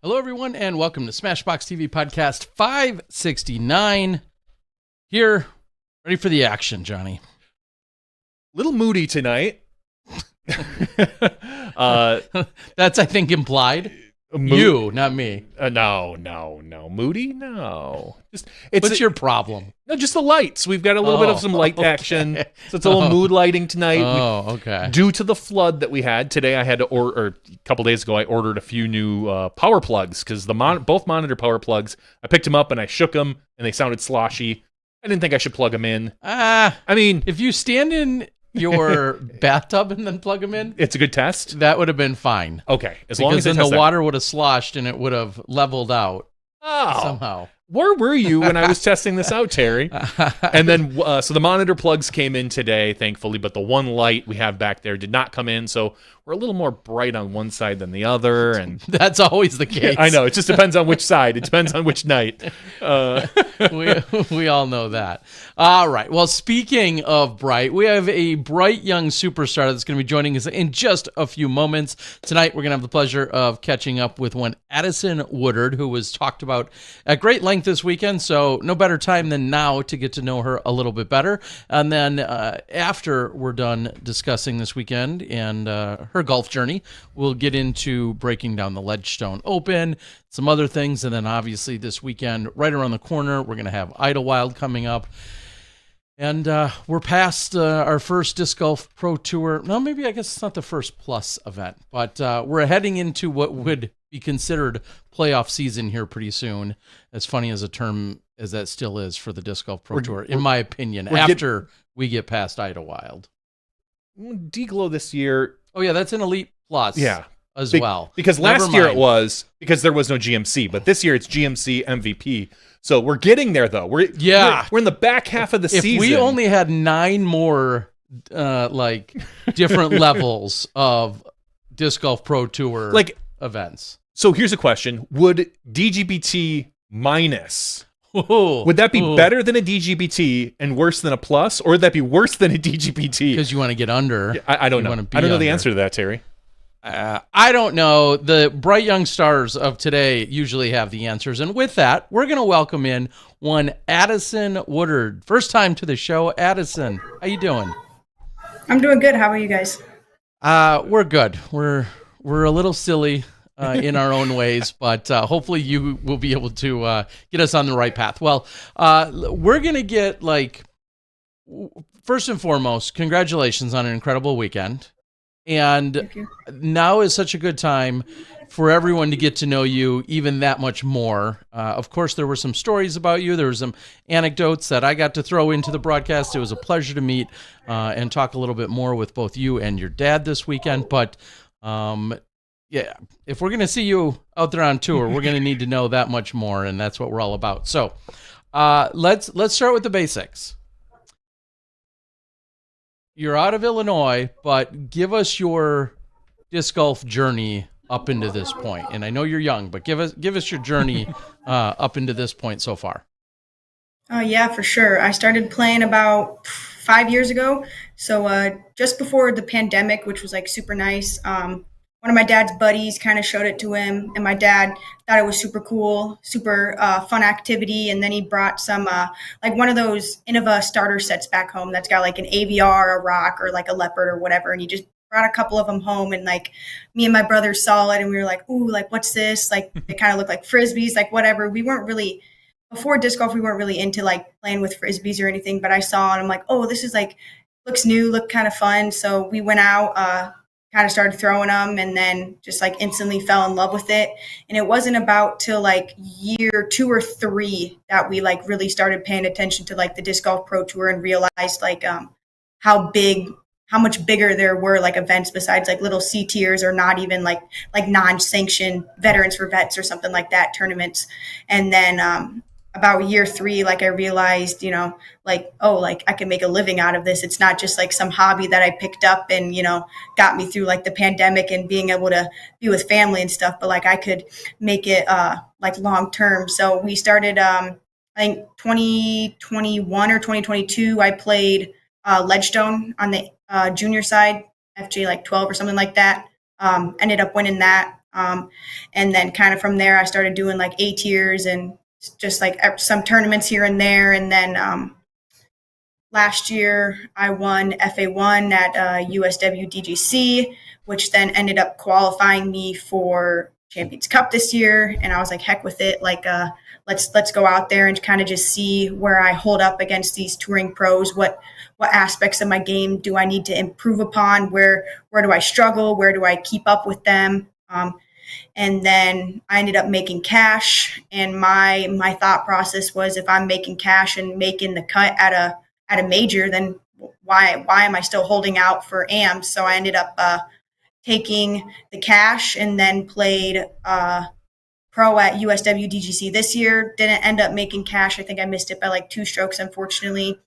Hello, everyone, and welcome to SmashBoxxTV Podcast 569. Here, ready for the action, Johnny. Little moody tonight. That's, I think, implied. You, not me. No. Moody? No. What's your problem? No, just the lights. We've got a little bit of some light action. So it's a little mood lighting tonight. Okay. Due to the flood that we had today, I had to order, or a couple days ago, I ordered a few new power plugs because both monitor power plugs, I picked them up and I shook them and they sounded sloshy. I didn't think I should plug them in. I mean, if you stand in your bathtub and then plug them in, it's a good test. That would have been fine. Okay, as long as then the water would have sloshed and it would have leveled out somehow. Where were you when I was testing this out, Terry? And then, so the monitor plugs came in today, thankfully, but the one light we have back there did not come in, so we're a little more bright on one side than the other. And that's always the case. I know, it just depends on which side. It depends on which night. We all know that. All right, well, speaking of bright, we have a bright young superstar that's going to be joining us in just a few moments. Tonight, we're going to have the pleasure of catching up with one Addison Woodard, who was talked about at great length this weekend, so no better time than now to get to know her a little bit better. And then after we're done discussing this weekend and her golf journey, we'll get into breaking down the Ledgestone Open, some other things, and then obviously this weekend, right around the corner, we're going to have Idlewild coming up. And we're past our first Disc Golf Pro Tour. No, maybe I guess it's not the first plus event, but we're heading into what would be considered playoff season here pretty soon. As funny as a term as that still is for the Disc Golf Pro Tour, in my opinion, after we get past Idlewild. D-Glow this year. Oh, yeah, that's an Elite Plus as well. Because last year it was, because there was no GMC, but this year it's GMC MVP. So we're getting there, though. We're in the back half of the season. If we only had 9 more different levels of Disc Golf Pro Tour events. So here's a question. Would DGBT minus, would that be better than a DGBT and worse than a plus? Or would that be worse than a DGBT? Because you want to get under. Yeah, I don't know. I don't know the answer to that, Terry. I don't know. The bright young stars of today usually have the answers. And with that, we're going to welcome in one Addison Woodard. First time to the show. Addison, how you doing? I'm doing good. How are you guys? We're good. We're a little silly in our own ways, but hopefully you will be able to get us on the right path. Well, we're going to get, first and foremost, congratulations on an incredible weekend. And now is such a good time for everyone to get to know you even that much more. Of course, there were some stories about you. There were some anecdotes that I got to throw into the broadcast. It was a pleasure to meet and talk a little bit more with both you and your dad this weekend. But if we're going to see you out there on tour, we're going to need to know that much more, and that's what we're all about. So let's start with the basics. You're out of Illinois, but give us your disc golf journey up into this point. And I know you're young, but give us your journey up into this point so far. Yeah, for sure. I started playing about 5 years ago. So just before the pandemic, which was super nice. One of my dad's buddies kind of showed it to him, and my dad thought it was super cool, super fun activity. And then he brought some, one of those Innova starter sets back home that's got an AVR, a rock, or a leopard or whatever. And he just brought a couple of them home, and me and my brother saw it, and we were like, ooh, what's this? They kind of look like Frisbees, whatever. We weren't really, before disc golf, we weren't really into playing with Frisbees or anything, but I saw it, and I'm like, oh, this is looks new, look kind of fun. So we went out, kind of started throwing them, and then just instantly fell in love with it. And it wasn't about till year 2 or 3 that we really started paying attention to the Disc Golf Pro Tour and realized how much bigger there were events besides little C tiers or not even non-sanctioned Veterans for Vets or something like that tournaments. And then about year 3, I realized, I can make a living out of this. It's not just some hobby that I picked up and, got me through the pandemic and being able to be with family and stuff, but I could make it long term. So we started, I think 2021 or 2022, I played Ledgestone on the junior side, FJ 12 or something like that. Ended up winning that. And then kind of from there, I started doing like A tiers and just like some tournaments here and there. And then last year, I won FA1 at USW DGC, which then ended up qualifying me for Champions Cup this year. And I was like, heck with it. Like, let's go out there and kind of just see where I hold up against these touring pros. What aspects of my game do I need to improve upon? Where do I struggle? Where do I keep up with them? And then I ended up making cash. And my thought process was, if I'm making cash and making the cut at a major, then why am I still holding out for AMs? So I ended up taking the cash and then played pro at USW DGC this year. Didn't end up making cash. I think I missed it by like 2 strokes, unfortunately.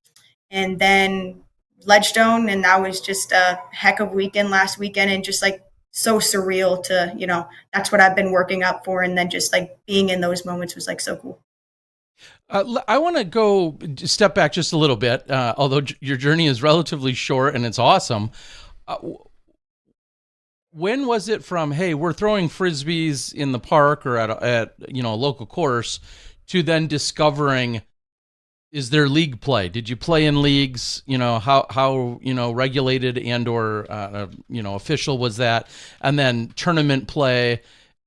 And then Ledgestone, and that was just a heck of a weekend last weekend, and just like so surreal to, that's what I've been working up for. And then just like being in those moments was like so cool. I want to step back just a little bit, although your journey is relatively short and it's awesome. When was it from, hey, we're throwing Frisbees in the park or at a local course, to then discovering, is there league play? Did you play in leagues? How regulated and or official was that? And then tournament play.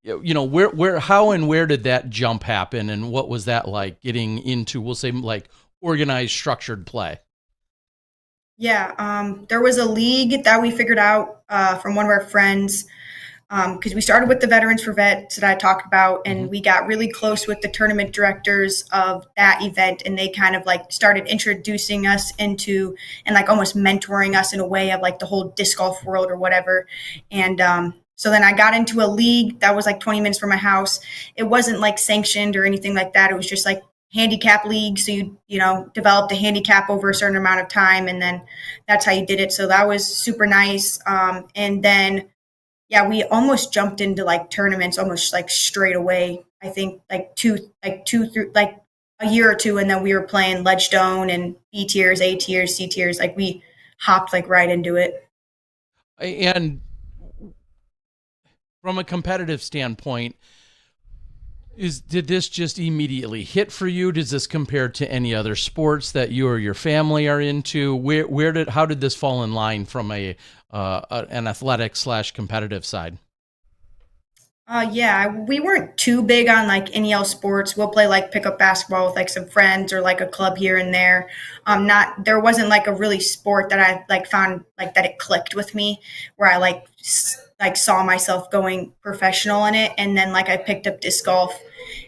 How and where did that jump happen, and what was that like getting into, we'll say, like organized, structured play? Yeah, there was a league that we figured out from one of our friends, because we started with the Veterans for Vets that I talked about, and we got really close with the tournament directors of that event, and they kind of like started introducing us into and like almost mentoring us in a way of like the whole disc golf world or whatever. And so then I got into a league that was like 20 minutes from my house. It wasn't like sanctioned or anything like that. It was just like handicap league. So you developed a handicap over a certain amount of time, and then that's how you did it. So that was super nice. And then, yeah, we almost jumped into like tournaments almost like straight away. I think like two through like a year or two. And then we were playing Ledgestone and B tiers, A tiers, C tiers. Like we hopped like right into it. And from a competitive standpoint, did this just immediately hit for you? Does this compare to any other sports that you or your family are into? How did this fall in line from an athletic / competitive side? Yeah, we weren't too big on like NEL sports. We'll play like pickup basketball with like some friends or like a club here and there. There wasn't like a really sport that I like found like that it clicked with me, where I like saw myself going professional in it. And then like I picked up disc golf,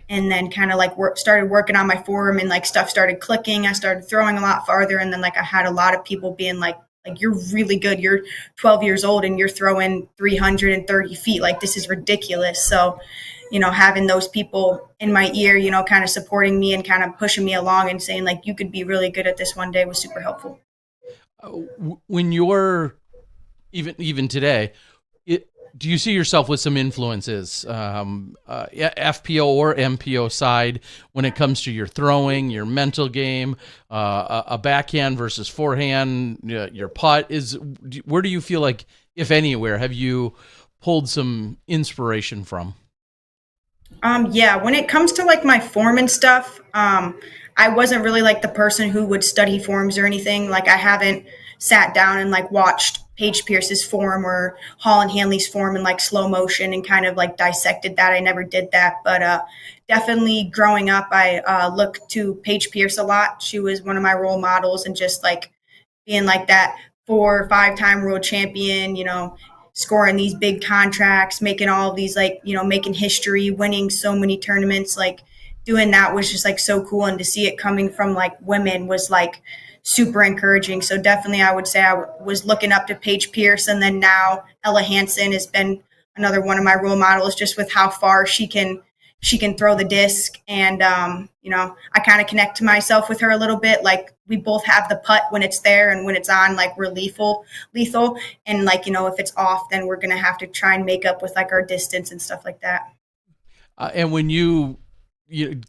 and then kind of like started working on my form, and like stuff started clicking. I started throwing a lot farther, and then like I had a lot of people being like, you're really good. You're 12 years old and you're throwing 330 feet. Like, this is ridiculous. So, having those people in my ear, kind of supporting me and kind of pushing me along and saying like, you could be really good at this one day, was super helpful. When you're even today, do you see yourself with some influences, FPO or MPO side, when it comes to your throwing, your mental game, a backhand versus forehand, your putt? Where do you feel like, if anywhere, have you pulled some inspiration from? Yeah, when it comes to like my form and stuff, I wasn't really like the person who would study forms or anything. Like, I haven't sat down and like watched Paige Pierce's form or Holland Hanley's form in like slow motion and kind of like dissected that. I never did that, but definitely growing up, I looked to Paige Pierce a lot. She was one of my role models, and just like being like that 4 or 5-time world champion, scoring these big contracts, making all of these like, making history, winning so many tournaments, like doing that was just like so cool. And to see it coming from like women was like super encouraging. So definitely I would say I was looking up to Paige Pierce, and then now Ella Hansen has been another one of my role models, just with how far she can throw the disc. And I kind of connect to myself with her a little bit. Like, we both have the putt when it's there, and when it's on, like, we're lethal. And like, if it's off, then we're going to have to try and make up with like our distance and stuff like that. And when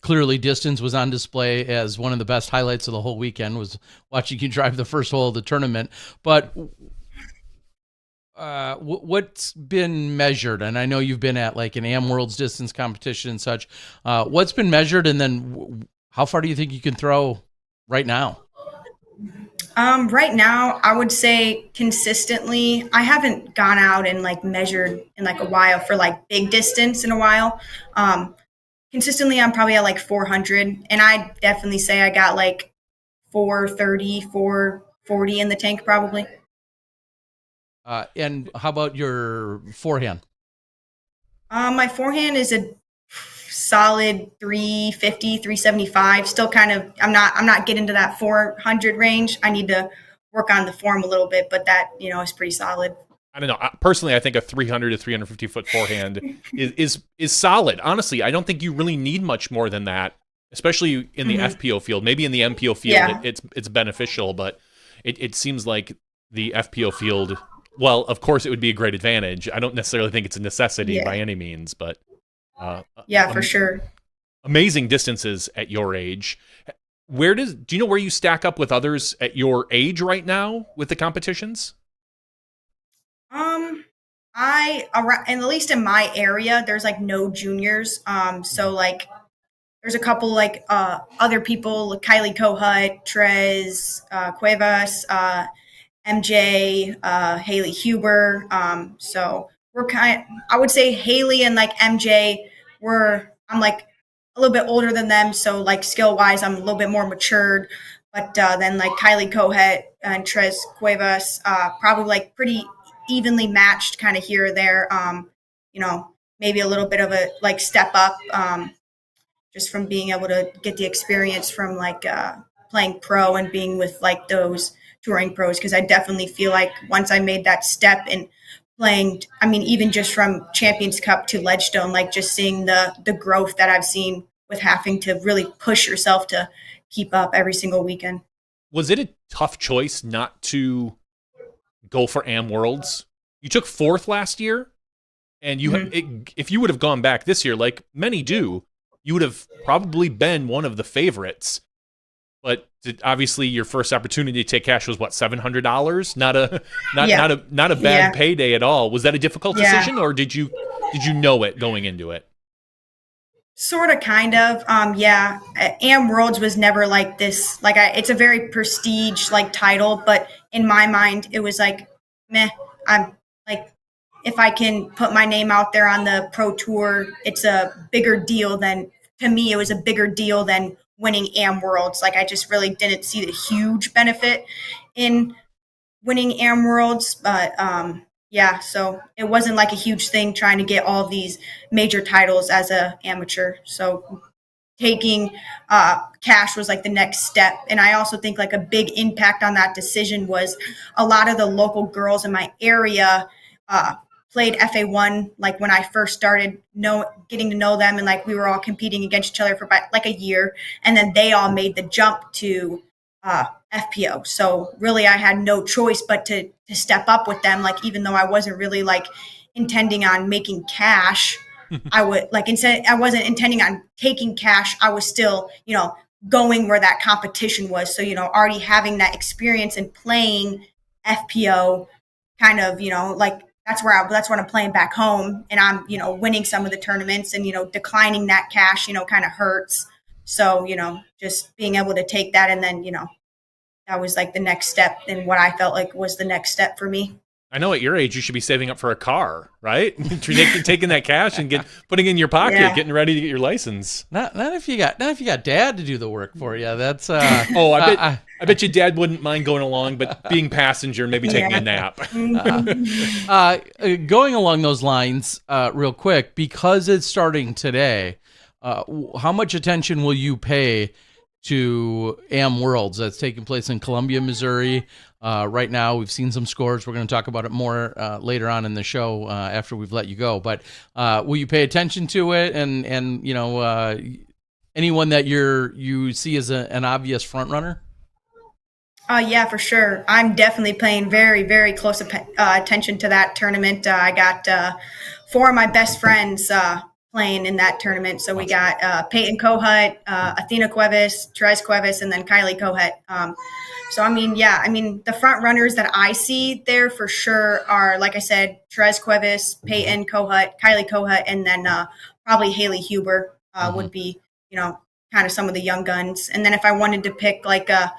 clearly distance was on display as one of the best highlights of the whole weekend, was watching you drive the first hole of the tournament. But what's been measured? And I know you've been at like an Am World's distance competition and such. What's been measured, and then how far do you think you can throw right now? Right now, I would say consistently. I haven't gone out and like measured in like a while for like big distance in a while. Consistently, I'm probably at like 400, and I definitely say I got like 430, 440 in the tank probably. And how about your forehand? My forehand is a solid 350, 375. Still kind of, I'm not getting to that 400 range. I need to work on the form a little bit, but that, is pretty solid. I don't know. Personally, I think a 300 to 350 foot forehand is solid. Honestly, I don't think you really need much more than that, especially in the FPO field. Maybe in the MPO field, it's beneficial, but it seems like the FPO field, well, of course, it would be a great advantage. I don't necessarily think it's a necessity by any means, but for sure. Amazing distances at your age. Do you know where you stack up with others at your age right now with the competitions? And at least in my area, there's like no juniors. So like there's a couple like other people, like Kylie Kohut, Trez, Cuevas, MJ, Haley Huber. So I would say Haley and like MJ I'm like a little bit older than them. So like skill wise, I'm a little bit more matured. But then like Kylie Kohut and Trez Cuevas, probably like pretty evenly matched kind of here or there. Maybe a little bit of a like step up just from being able to get the experience from like playing pro and being with like those touring pros. Because I definitely feel like once I made that step in playing, I mean, even just from Champions Cup to Ledgestone, like just seeing the growth that I've seen with having to really push yourself to keep up every single weekend. Was it a tough choice not to go for Am Worlds? You took fourth last year, and if you would have gone back this year, like many do, you would have probably been one of the favorites. But obviously, your first opportunity to take cash was what, $700? Not a bad payday at all. Was that a difficult decision, or did you know it going into it? Sort of, kind of. Am Worlds was never like this. Like, it's a very prestige like title, but in my mind, it was like, meh. I'm like, if I can put my name out there on the pro tour, it's a bigger deal than, to me, it was a bigger deal than winning Am Worlds. Like, I just really didn't see the huge benefit in winning Am Worlds, but so it wasn't like a huge thing trying to get all of these major titles as a amateur. So taking cash was like the next step. And I also think like a big impact on that decision was a lot of the local girls in my area played FA1 like when I first started getting to know them, and like we were all competing against each other for about like a year, and then they all made the jump to FPO. So really I had no choice but to step up with them. Like, even though I wasn't really like intending on making cash, I wasn't intending on taking cash. I was still, going where that competition was. So, already having that experience and playing FPO kind of, like that's what I'm playing back home, and I'm, winning some of the tournaments, and, declining that cash, kind of hurts. So, just being able to take that, and then, that was like the next step, and what I felt like was the next step for me. I know at your age, you should be saving up for a car, right? Taking that cash and putting it in your pocket, getting ready to get your license. Not if you got dad to do the work for you. That's I bet you dad wouldn't mind going along, but being passenger, maybe taking a nap. Going along those lines, real quick, because it's starting today, how much attention will you pay to Am Worlds that's taking place in Columbia, Missouri? Right now, we've seen some scores. We're going to talk about it more later on in the show after we've let you go. But will you pay attention to it, and anyone that you see as an obvious front runner? Yeah, for sure. I'm definitely paying very, very close attention to that tournament. I got 4 of my best friends playing in that tournament. So we got Peyton Kohut, Athena Cuevas, Therese Cuevas, and then Kylie Kohut. So I mean, yeah, I mean the front runners that I see there for sure are, like I said, Therese Cuevas, Peyton Kohut, Kylie Kohut, and then probably Haley Huber would be, you know, kind of some of the young guns. And then if I wanted to pick like a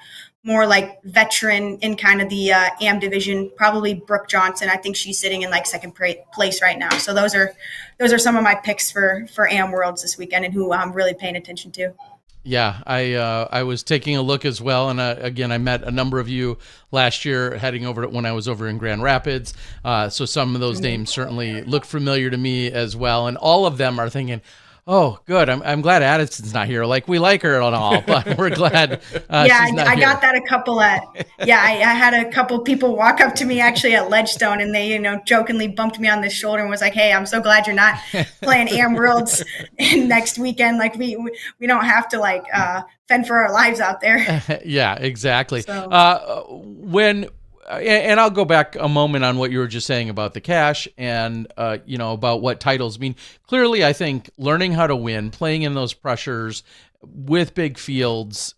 more like veteran in kind of the AM division, probably Brooke Johnson. I think she's sitting in like second place right now. So those are some of my picks for AM Worlds this weekend and who I'm really paying attention to. Yeah, I was taking a look as well, and again, I met a number of you last year heading over to when I was over in Grand Rapids. So some of those names certainly look familiar to me as well, and all of them are thinking, "Oh, good. I'm glad Addison's not here. Like we like her and all, but we're glad she's not I here." got that a couple at I had a couple people walk up to me actually at Ledgestone, and they jokingly bumped me on the shoulder and was like, "Hey, I'm so glad you're not playing AM Worlds next weekend. Like we don't have to like fend for our lives out there." Yeah, exactly. So. And I'll go back a moment on what you were just saying about the cash and, about what titles mean. Clearly, I think learning how to win, playing in those pressures with big fields,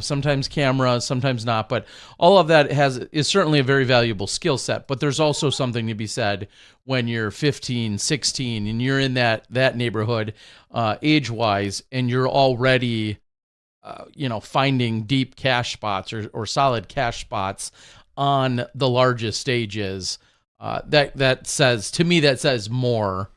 sometimes camera, sometimes not, but all of that is certainly a very valuable skill set. But there's also something to be said when you're 15, 16, and you're in that neighborhood age-wise, and you're already, finding deep cash spots or solid cash spots on the largest stages. That says more.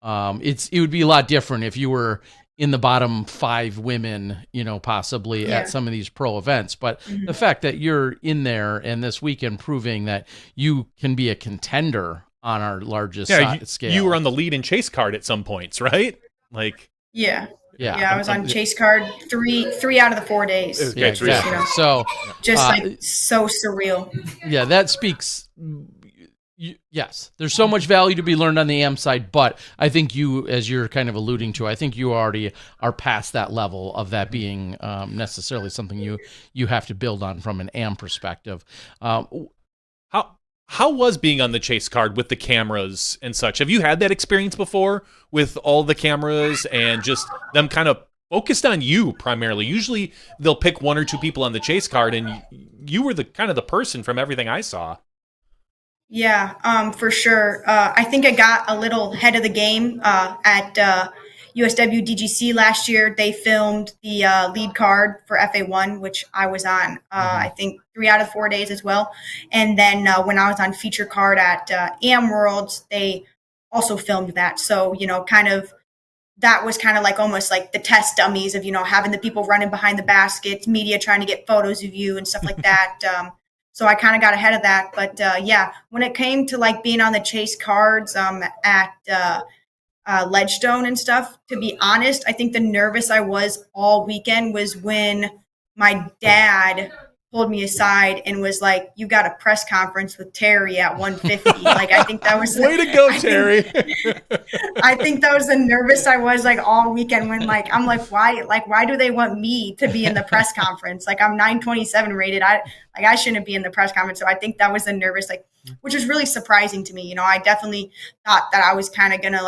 It would be a lot different if you were in the bottom 5 women, possibly at some of these pro events. But the fact that you're in there and this weekend proving that you can be a contender on our largest scale. You were on the lead and chase card at some points, right? Like I was on chase card 3 out of the 4 days. Yeah, exactly. So just like so surreal. Yeah, that speaks. Yes, there's so much value to be learned on the AM side, but I think you, as you're kind of alluding to, I think you already are past that level of that being necessarily something you have to build on from an AM perspective. How was being on the chase card with the cameras and such? Have you had that experience before with all the cameras and just them kind of focused on you primarily? Usually they'll pick 1 or 2 people on the chase card, and you were the kind of the person from everything I saw. Yeah, for sure. I think I got a little ahead of the game at USW DGC last year. They filmed the lead card for FA1, which I was on, I think 3 out of 4 days as well. And then when I was on feature card at AM Worlds, they also filmed that. So, that was kind of like almost like the test dummies of, having the people running behind the baskets, media trying to get photos of you and stuff like that. So I kind of got ahead of that. But when it came to like being on the chase cards at Ledgestone and stuff, to be honest, I think the nervous I was all weekend was when my dad pulled me aside and was like, "You got a press conference with Terry at 150." Like, I think that was way to go, Terry. I think that was the nervous I was like all weekend when I'm like, why do they want me to be in the press conference? Like, I'm 927 rated. I shouldn't be in the press conference. So I think that was the nervous, which was really surprising to me. I definitely thought that I was kind of gonna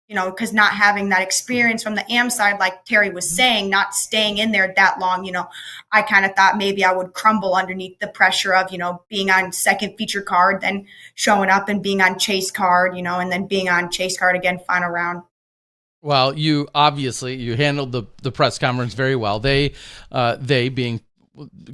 because not having that experience from the AM side, like Terry was saying, not staying in there that long, I kind of thought maybe I would crumble underneath the pressure of, being on second feature card, then showing up and being on chase card, and then being on chase card again, final round. Well, you handled the press conference very well. They being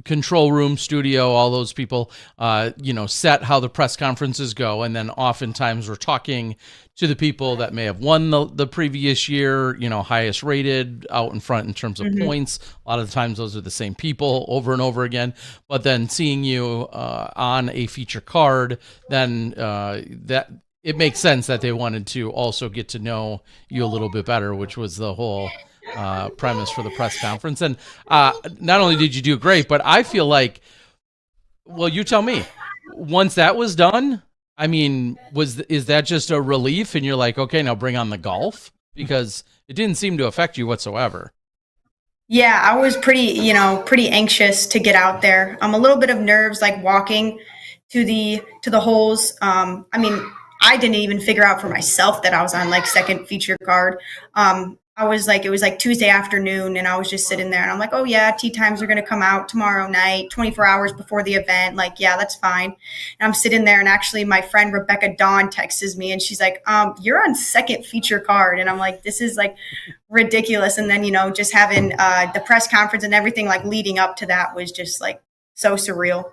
control room, studio, all those people, set how the press conferences go. And then oftentimes we're talking to the people that may have won the previous year, highest rated out in front in terms of points. A lot of the times those are the same people over and over again. But then seeing you on a feature card, then that it makes sense that they wanted to also get to know you a little bit better, which was the whole premise for the press conference. And not only did you do great, but I feel like, well, you tell me, once that was done, I mean, is that just a relief and you're like, okay, now bring on the golf? Because it didn't seem to affect you whatsoever. Yeah, I was pretty anxious to get out there. A little bit of nerves, like walking to the holes. I mean, I didn't even figure out for myself that I was on like second feature card. I was like, it was like Tuesday afternoon, and I was just sitting there, and I'm like, oh yeah, tea times are gonna come out tomorrow night, 24 hours before the event. Like, yeah, that's fine. And I'm sitting there, and actually, my friend Rebecca Dawn texts me, and she's like, you're on second feature card, and I'm like, this is like ridiculous. And then just having the press conference and everything like leading up to that was just like so surreal.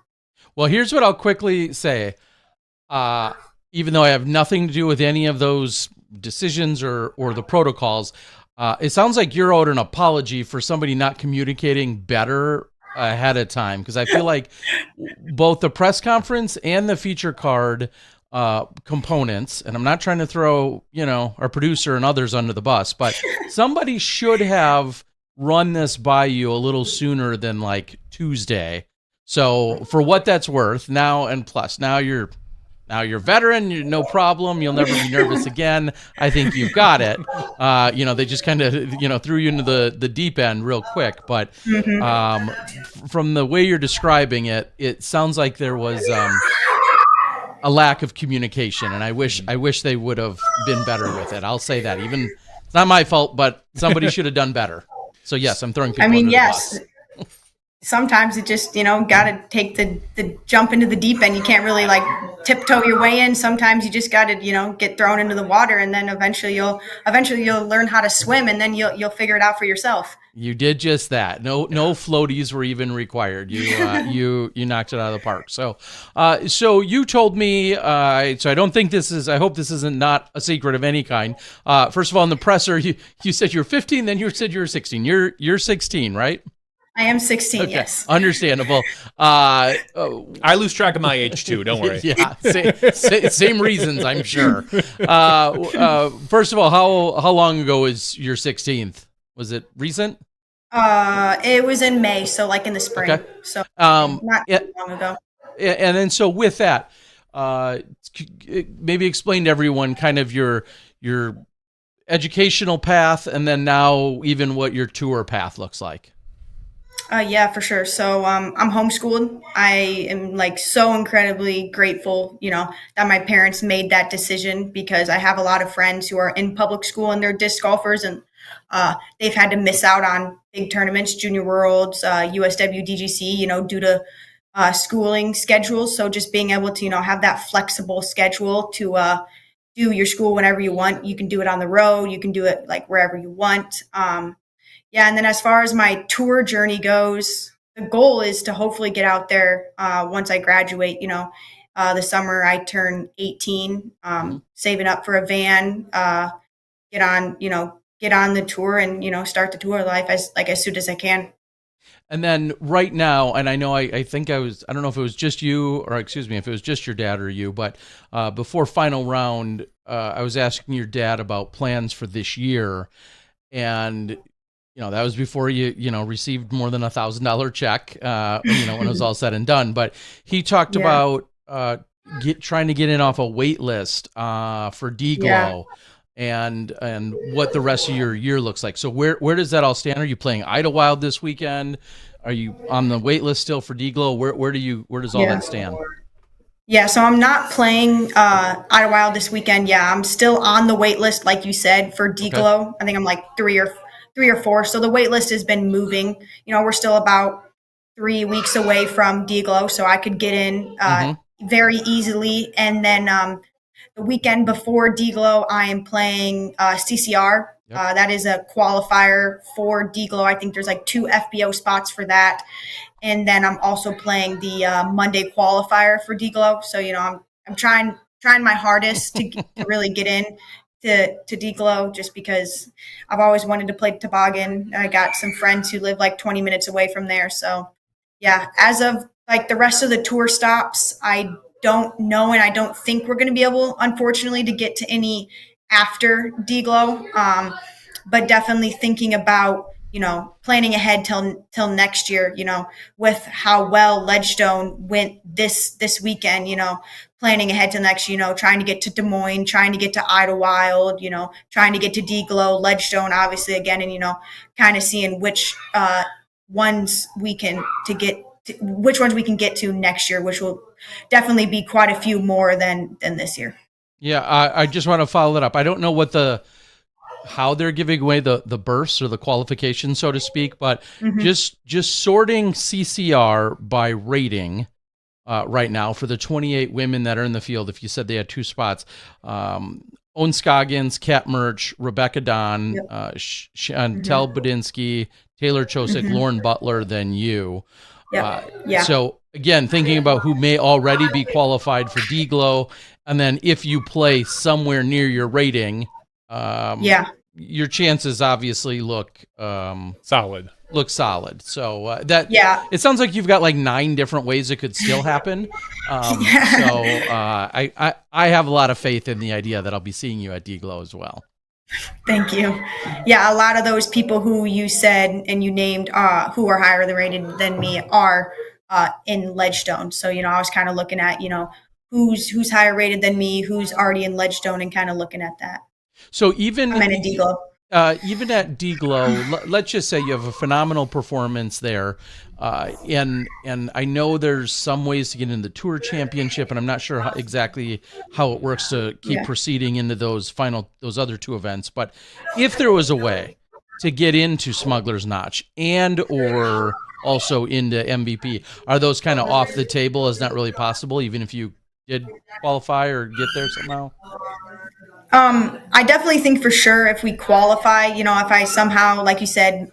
Well, here's what I'll quickly say. Even though I have nothing to do with any of those decisions or the protocols, it sounds like you're owed an apology for somebody not communicating better ahead of time, because I feel like both the press conference and the feature card components, and I'm not trying to throw our producer and others under the bus, but somebody should have run this by you a little sooner than like Tuesday. So for what that's worth, now you're veteran, you're no problem. You'll never be nervous again. I think you've got it. They just kind of, threw you into the deep end real quick. But from the way you're describing it, it sounds like there was a lack of communication, and I wish they would have been better with it. I'll say that. Even it's not my fault, but somebody should have done better. So yes, I'm throwing people under the bus. Sometimes it just, got to take the jump into the deep end. You can't really like tiptoe your way in. Sometimes you just got to, get thrown into the water, and then eventually you'll learn how to swim, and then you'll figure it out for yourself. You did just that. No floaties were even required. You knocked it out of the park. So you told me, so I don't think I hope this isn't not a secret of any kind. First of all, in the presser, you said you were 15, then you said you were 16. You're 16, right? I am 16, okay. Yes. Understandable. I lose track of my age too, don't worry. Yeah, same reasons, I'm sure. First of all, how long ago was your 16th? Was it recent? It was in May, so like in the spring. Okay. So not too long ago. And then so with that, maybe explain to everyone kind of your educational path, and then now even what your tour path looks like. Yeah, for sure. So I'm homeschooled. I am like so incredibly grateful, that my parents made that decision, because I have a lot of friends who are in public school and they're disc golfers, and they've had to miss out on big tournaments, Junior Worlds, USW, DGC, due to schooling schedules. So just being able to, have that flexible schedule to do your school whenever you want. You can do it on the road. You can do it like wherever you want. Yeah, and then as far as my tour journey goes, the goal is to hopefully get out there once I graduate. The summer I turn 18, saving up for a van, get on the tour, and start the tour life as soon as I can. And then right now, and I know I think I don't know if it was just you, or excuse me, if it was just your dad or you, but before final round, I was asking your dad about plans for this year, and that was before you received more than $1,000 check, when it was all said and done. But he talked about trying to get in off a wait list for D-Glow, and what the rest of your year looks like. So where does that all stand? Are you playing Idlewild this weekend? Are you on the wait list still for D-Glow? Where does all that stand? Yeah, so I'm not playing Idlewild this weekend. Yeah, I'm still on the wait list, like you said, for D-Glow. Okay. I think I'm like three or four. So the wait list has been moving. We're still about 3 weeks away from D-Glow, so I could get in very easily. And then the weekend before D-Glow, I am playing CCR. Yep. That is a qualifier for D-Glow. I think there's like 2 FBO spots for that. And then I'm also playing the Monday qualifier for D-Glow. So, I'm trying my hardest to really get in to D-Glow, just because I've always wanted to play toboggan. I got some friends who live like 20 minutes away from there. So yeah, as of like the rest of the tour stops, I don't know. And I don't think we're going to be able, unfortunately, to get to any after D-Glow. But definitely thinking about, planning ahead till next year, with how well Ledgestone went this weekend, planning ahead to next, trying to get to Des Moines, trying to get to Idlewild, trying to get to D-Glow, Ledgestone, obviously again, and, kind of seeing which ones we can get to next year, which will definitely be quite a few more than this year. Yeah. I just want to follow that up. I don't know what the how they're giving away the bursts or the qualification, so to speak, but Mhm. just sorting CCR by rating right now for the 28 women that are in the field. If you said they had 2 spots, Owen Scoggins, Kat Murch, Rebecca Don, Yep. Chantel Budinsky, Taylor Chosick, Mhm. Lauren Butler, then you. Yep. Yeah. So again, thinking about who may already be qualified for D-Glow, and then if you play somewhere near your rating, Yeah. your chances obviously look Solid. solid. So that Yeah. it sounds like you've got like 9 different ways it could still happen. So I have a lot of faith in the idea that I'll be seeing you at D-Glow as well. Thank you. Yeah, a lot of those people who you said and you named who are higher rated than me are in Ledgestone. So, I was kind of looking at, who's higher rated than me, who's already in Ledgestone, and kind of looking at that. So even I'm in D-Glow. Even at D-Glow, let's just say you have a phenomenal performance there, and I know there's some ways to get into the Tour Championship, and I'm not sure exactly how it works to keep proceeding into those other 2 events. But if there was a way to get into Smuggler's Notch and or also into MVP, are those kind of off the table? Is not really possible, even if you did qualify or get there somehow? I definitely think for sure if we qualify, if I somehow, like you said,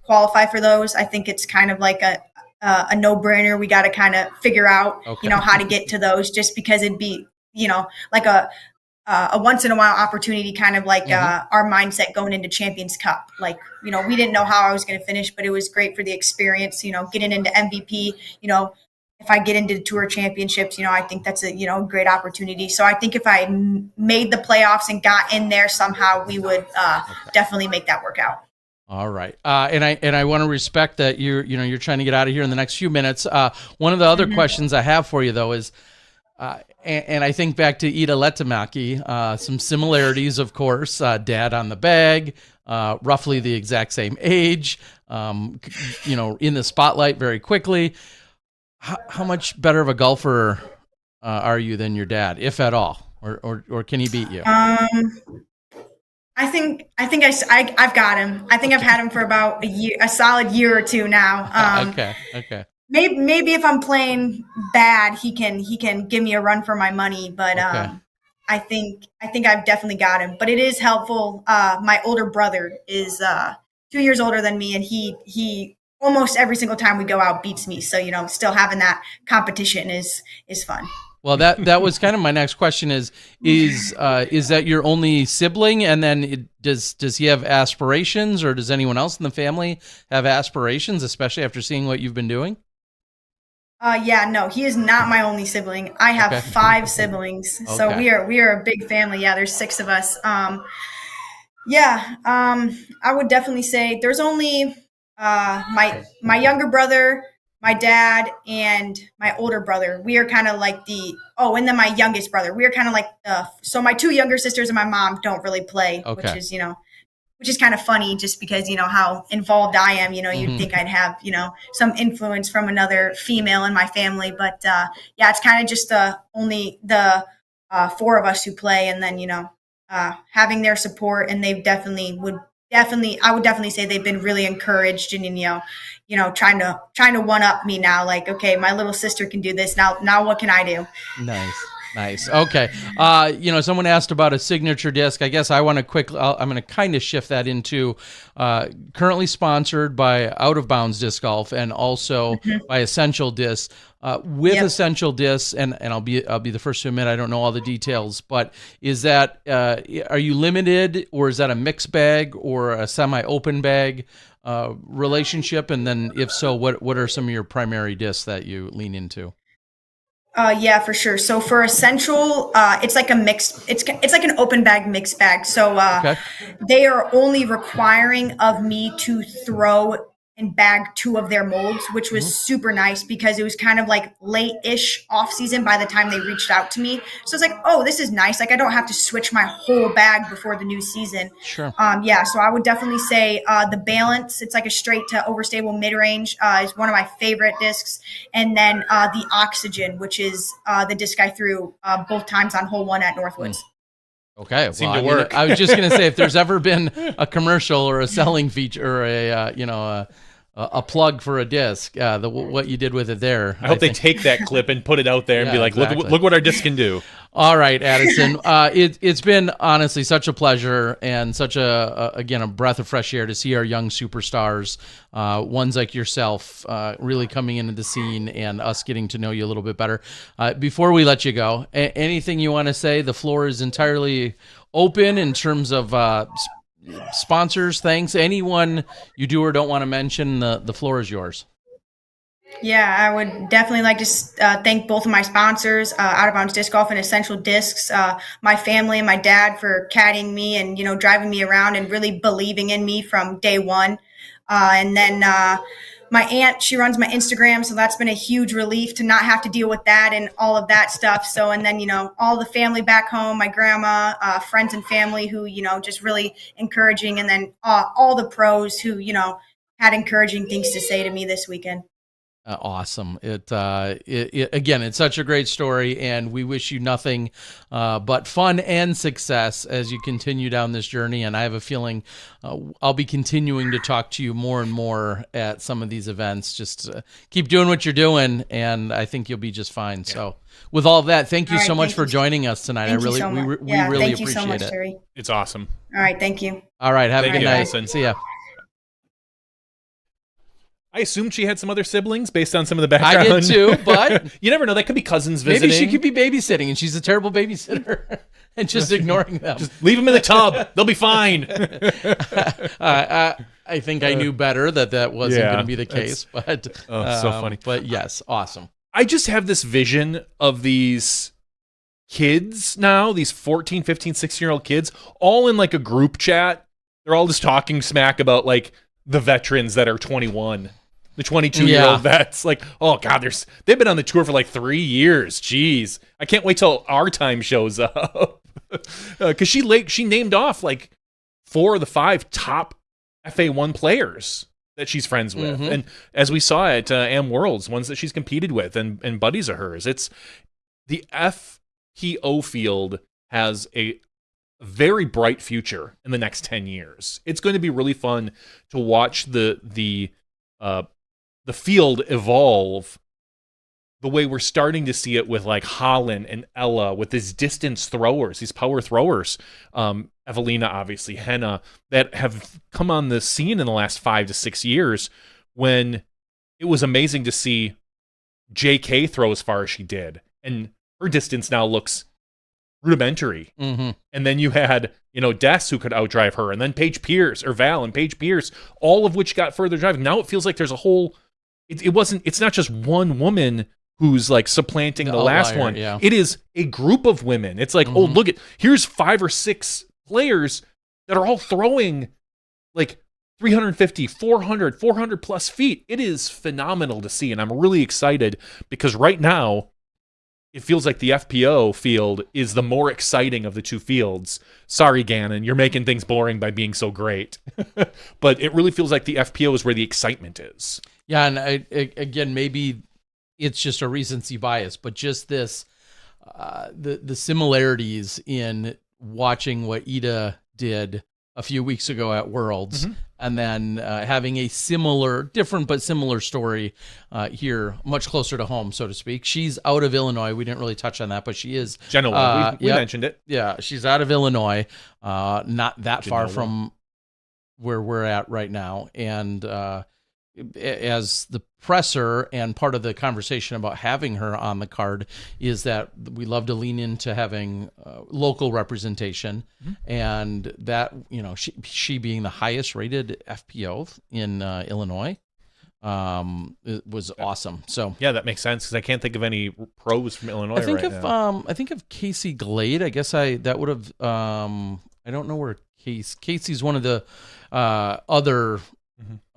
qualify for those, I think it's kind of like a no-brainer. We got to kind of figure out, how to get to those, just because it'd be, like a once in a while opportunity, kind of like our mindset going into Champions Cup. Like, we didn't know how I was going to finish, but it was great for the experience, getting into MVP, if I get into the Tour Championships, I think that's a, great opportunity. So I think if I made the playoffs and got in there somehow, we would definitely make that work out. All right. And I want to respect that you're trying to get out of here in the next few minutes. One of the other questions I have for you though is, and I think back to Ida Letamaki, some similarities, of course, dad on the bag, roughly the exact same age, in the spotlight very quickly. How much better of a golfer are you than your dad, if at all, or can he beat you? I think I've got him. I think I've had him for about a solid year or 2 now. Okay. Maybe if I'm playing bad, he can give me a run for my money. But I think I've definitely got him. But it is helpful. My older brother is 2 years older than me, and he almost every single time we go out beats me. So, still having that competition is fun. Well, that was kind of my next question is that your only sibling? And then does he have aspirations, or does anyone else in the family have aspirations, especially after seeing what you've been doing? No, he is not my only sibling. I have 5 siblings. Okay. So we are a big family. Yeah, there's 6 of us. I would definitely say there's only my younger brother, my dad, and my older brother. We are kind of like and then my youngest brother. We are kind of like so my 2 younger sisters and my mom don't really play, which is kind of funny, just because how involved I am. You'd think I'd have some influence from another female in my family, but it's kind of just only the 4 of us who play, and then having their support, and they I would definitely say they've been really encouraged, and trying to one up me now. Like, okay, my little sister can do this now. What can I do? Nice. Okay. Someone asked about a signature disc. I guess I want to I'm going to kind of shift that into currently sponsored by Out of Bounds Disc Golf, and also by Essential Discs. With Essential Discs, and I'll be the first to admit I don't know all the details, but is that are you limited, or is that a mixed bag or a semi-open bag relationship? And then if so, what are some of your primary discs that you lean into? For sure. So for Essential, it's like a mixed. It's like an open bag, mixed bag. So they are only requiring of me to throw and bag 2 of their molds, which was super nice, because it was kind of like late-ish off season by the time they reached out to me. So it's like, oh, this is nice. Like, I don't have to switch my whole bag before the new season. Sure. So I would definitely say the Balance, it's like a straight to overstable mid-range, is one of my favorite discs. And then the Oxygen, which is the disc I threw both times on hole 1 at Northwoods. Okay, It seemed well, to work. I was just going to say, if there's ever been a commercial or a selling feature or a plug for a disc, what you did with it there. I hope they take that clip and put it out there and Yeah, be like, exactly. look what our disc can do. All right, Addison. It's been honestly such a pleasure and such a breath of fresh air to see our young superstars, ones like yourself, really coming into the scene and us getting to know you a little bit better. Before we let you go, anything you want to say? The floor is entirely open in terms of sponsors. Thanks. Anyone you do or don't want to mention, the floor is yours. Yeah, I would definitely like to thank both of my sponsors, Out of Bounds Disc Golf and Essential Discs, my family and my dad for caddying me and, driving me around and really believing in me from day one. And then my aunt, she runs my Instagram, so that's been a huge relief to not have to deal with that and all of that stuff. So, and then, all the family back home, my grandma, friends and family who, just really encouraging. And then all the pros who, had encouraging things to say to me this weekend. Awesome. Again, it's such a great story, and we wish you nothing but fun and success as you continue down this journey. And I have a feeling I'll be continuing to talk to you more and more at some of these events. Just keep doing what you're doing, and I think you'll be just fine. Yeah. So with all of that, thank you so much for joining us tonight. We really appreciate you so much, it. Terry. It's awesome. All right. Thank you. All right. Have a good night. Addison. See ya. I assumed she had some other siblings based on some of the background. I did too, but you never know. That could be cousins visiting. Maybe she could be babysitting, and she's a terrible babysitter and just ignoring them. Just leave them in the tub. They'll be fine. I think I knew better that wasn't going to be the case, but so funny. But yes, awesome. I just have this vision of these kids now, these 14, 15, 16-year-old kids, all in like a group chat. They're all just talking smack about like the veterans that are 21. The 22-year-old vets, like, oh God, they've been on the tour for like 3 years. Jeez, I can't wait till our time shows up. Because she named off like 4 of the 5 top FA1 players that she's friends with, and as we saw at Am Worlds, ones that she's competed with and buddies of hers. It's the FPO field has a very bright future in the next 10 years. It's going to be really fun to watch the field evolve the way we're starting to see it with like Holland and Ella, with these distance throwers, these power throwers, Evelina, obviously, Henna, that have come on the scene in the last 5 to 6 years, when it was amazing to see JK throw as far as she did. And her distance now looks rudimentary. And then you had, Des, who could outdrive her, and then Paige Pierce, or Val and Paige Pierce, all of which got further driving. Now it feels like there's a whole... It's not just one woman who's like supplanting the last one. Yeah. It is a group of women. It's like, oh, look here's 5 or 6 players that are all throwing like 350, 400 plus feet. It is phenomenal to see. And I'm really excited because right now it feels like the FPO field is the more exciting of the two fields. Sorry, Gannon, you're making things boring by being so great. But it really feels like the FPO is where the excitement is. Yeah, and again, maybe it's just a recency bias, but just this, the similarities in watching what Ida did a few weeks ago at Worlds, and then having a different but similar story here, much closer to home, so to speak. She's out of Illinois. We didn't really touch on that, but she is. Genoa, we mentioned it. Yeah, she's out of Illinois, not that far from where we're at right now. And as the presser and part of the conversation about having her on the card is that we love to lean into having local representation, and that, she being the highest rated FPO in Illinois, it was awesome. So yeah, that makes sense because I can't think of any pros from Illinois. I think of Casey Glade. I guess that would have. I don't know where Casey's one of the other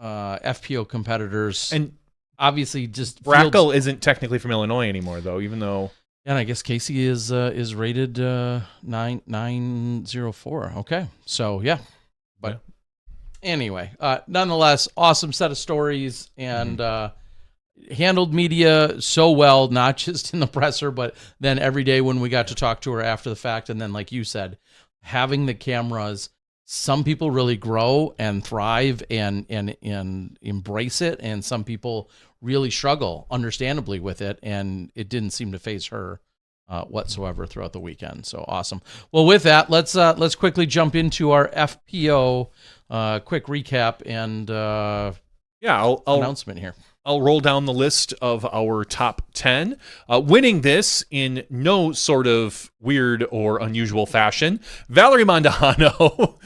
FPO competitors, and obviously just Brackle isn't technically from Illinois anymore, though. Even though, and I guess Casey is rated 904. Okay, so yeah, but anyway, nonetheless, awesome set of stories, and handled media so well, not just in the presser, but then every day when we got to talk to her after the fact. And then, like you said, having the cameras, some people really grow and thrive and embrace it, and some people really struggle, understandably, with it. And it didn't seem to faze her whatsoever throughout the weekend. So awesome. Well, with that, let's quickly jump into our FPO quick recap and I'll announcement here. I'll roll down the list of our top 10. Winning this in no sort of weird or unusual fashion, Valerie Mondahano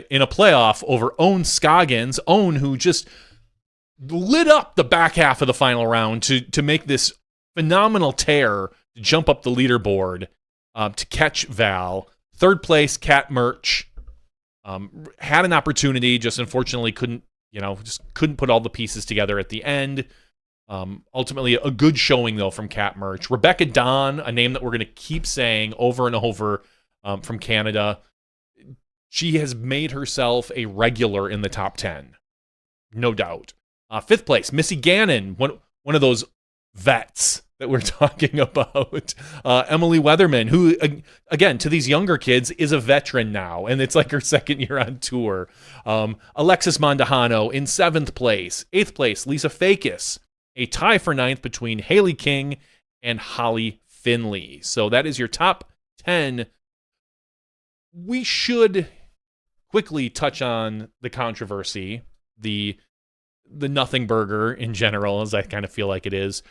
in a playoff over Owen Scoggins. Owen, who just lit up the back half of the final round to make this phenomenal tear, to jump up the leaderboard, to catch Val. Third place, Kat Murch. Had an opportunity, just unfortunately couldn't put all the pieces together at the end. Ultimately, a good showing, though, from Kat Murch. Rebecca Don, a name that we're going to keep saying over and over from Canada. She has made herself a regular in the top 10. No doubt. Fifth place, Missy Gannon, one of those vets that we're talking about. Emily Weatherman, who, again, to these younger kids, is a veteran now, and it's like her second year on tour. Alexis Mondahano in 7th place. 8th place, Lisa Fakis. A tie for 9th between Haley King and Holly Finley. So that is your top 10. We should quickly touch on the controversy, the nothing burger in general, as I kind of feel like it is,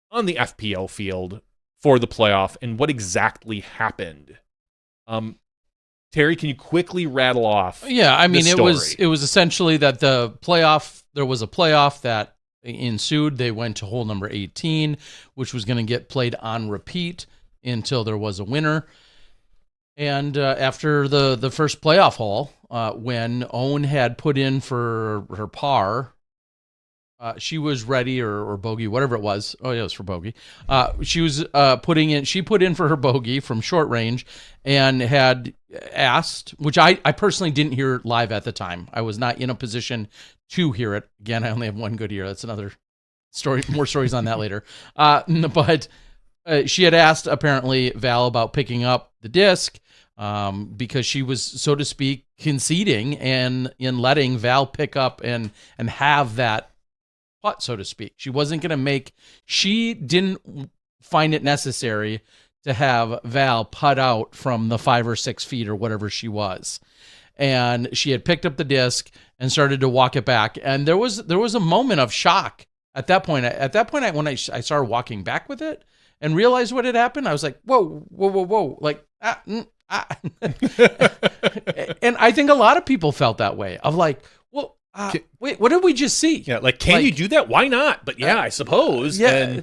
on the FPO field for the playoff and what exactly happened. Terry, can you quickly rattle off? Yeah, I mean, it was essentially that there was a playoff that ensued. They went to hole number 18, which was going to get played on repeat until there was a winner. And after the first playoff hole, when Owen had put in for her par, she was ready, or bogey, whatever it was. Oh, yeah, it was for bogey. She was she put in for her bogey from short range and had asked, which I personally didn't hear live at the time. I was not in a position to hear it. Again, I only have one good ear. That's another story, more stories on that later. But she had asked, apparently, Val about picking up the disc because she was, so to speak, conceding and in letting Val pick up and have that putt, so to speak. She didn't find it necessary to have Val putt out from the 5 or 6 feet or whatever she was. And she had picked up the disc and started to walk it back. And there was a moment of shock at that point. When I started walking back with it and realized what had happened, I was like, whoa. Like, and I think a lot of people felt that way of like, well, wait, what did we just see? Yeah, like, can you do that? Why not? But yeah, I suppose. Yeah.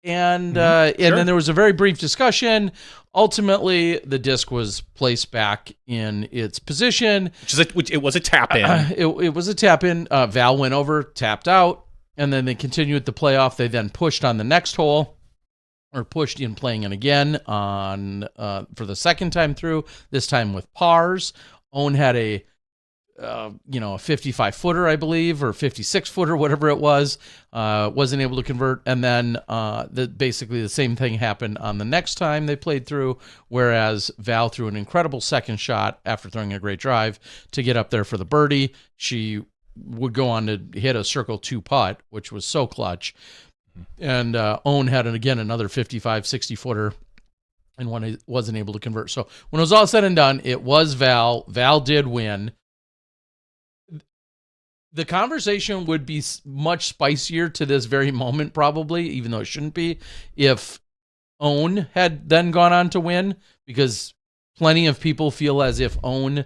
And then there was a very brief discussion. Ultimately, the disc was placed back in its position. Which it was a tap in. It was a tap in. Val went over, tapped out, and then they continued the playoff. They then pushed on the next hole, or pushed in playing it again on for the second time through. This time with pars. Owen had a 55-footer, I believe, or 56-footer, whatever it was, wasn't able to convert. And then basically the same thing happened on the next time they played through, whereas Val threw an incredible second shot after throwing a great drive to get up there for the birdie. She would go on to hit a circle 2 putt, which was so clutch. And Owen had, another 55, 60-footer, and wasn't able to convert. So when it was all said and done, it was Val. Val did win. The conversation would be much spicier to this very moment, probably, even though it shouldn't be, if Owen had then gone on to win, because plenty of people feel as if Owen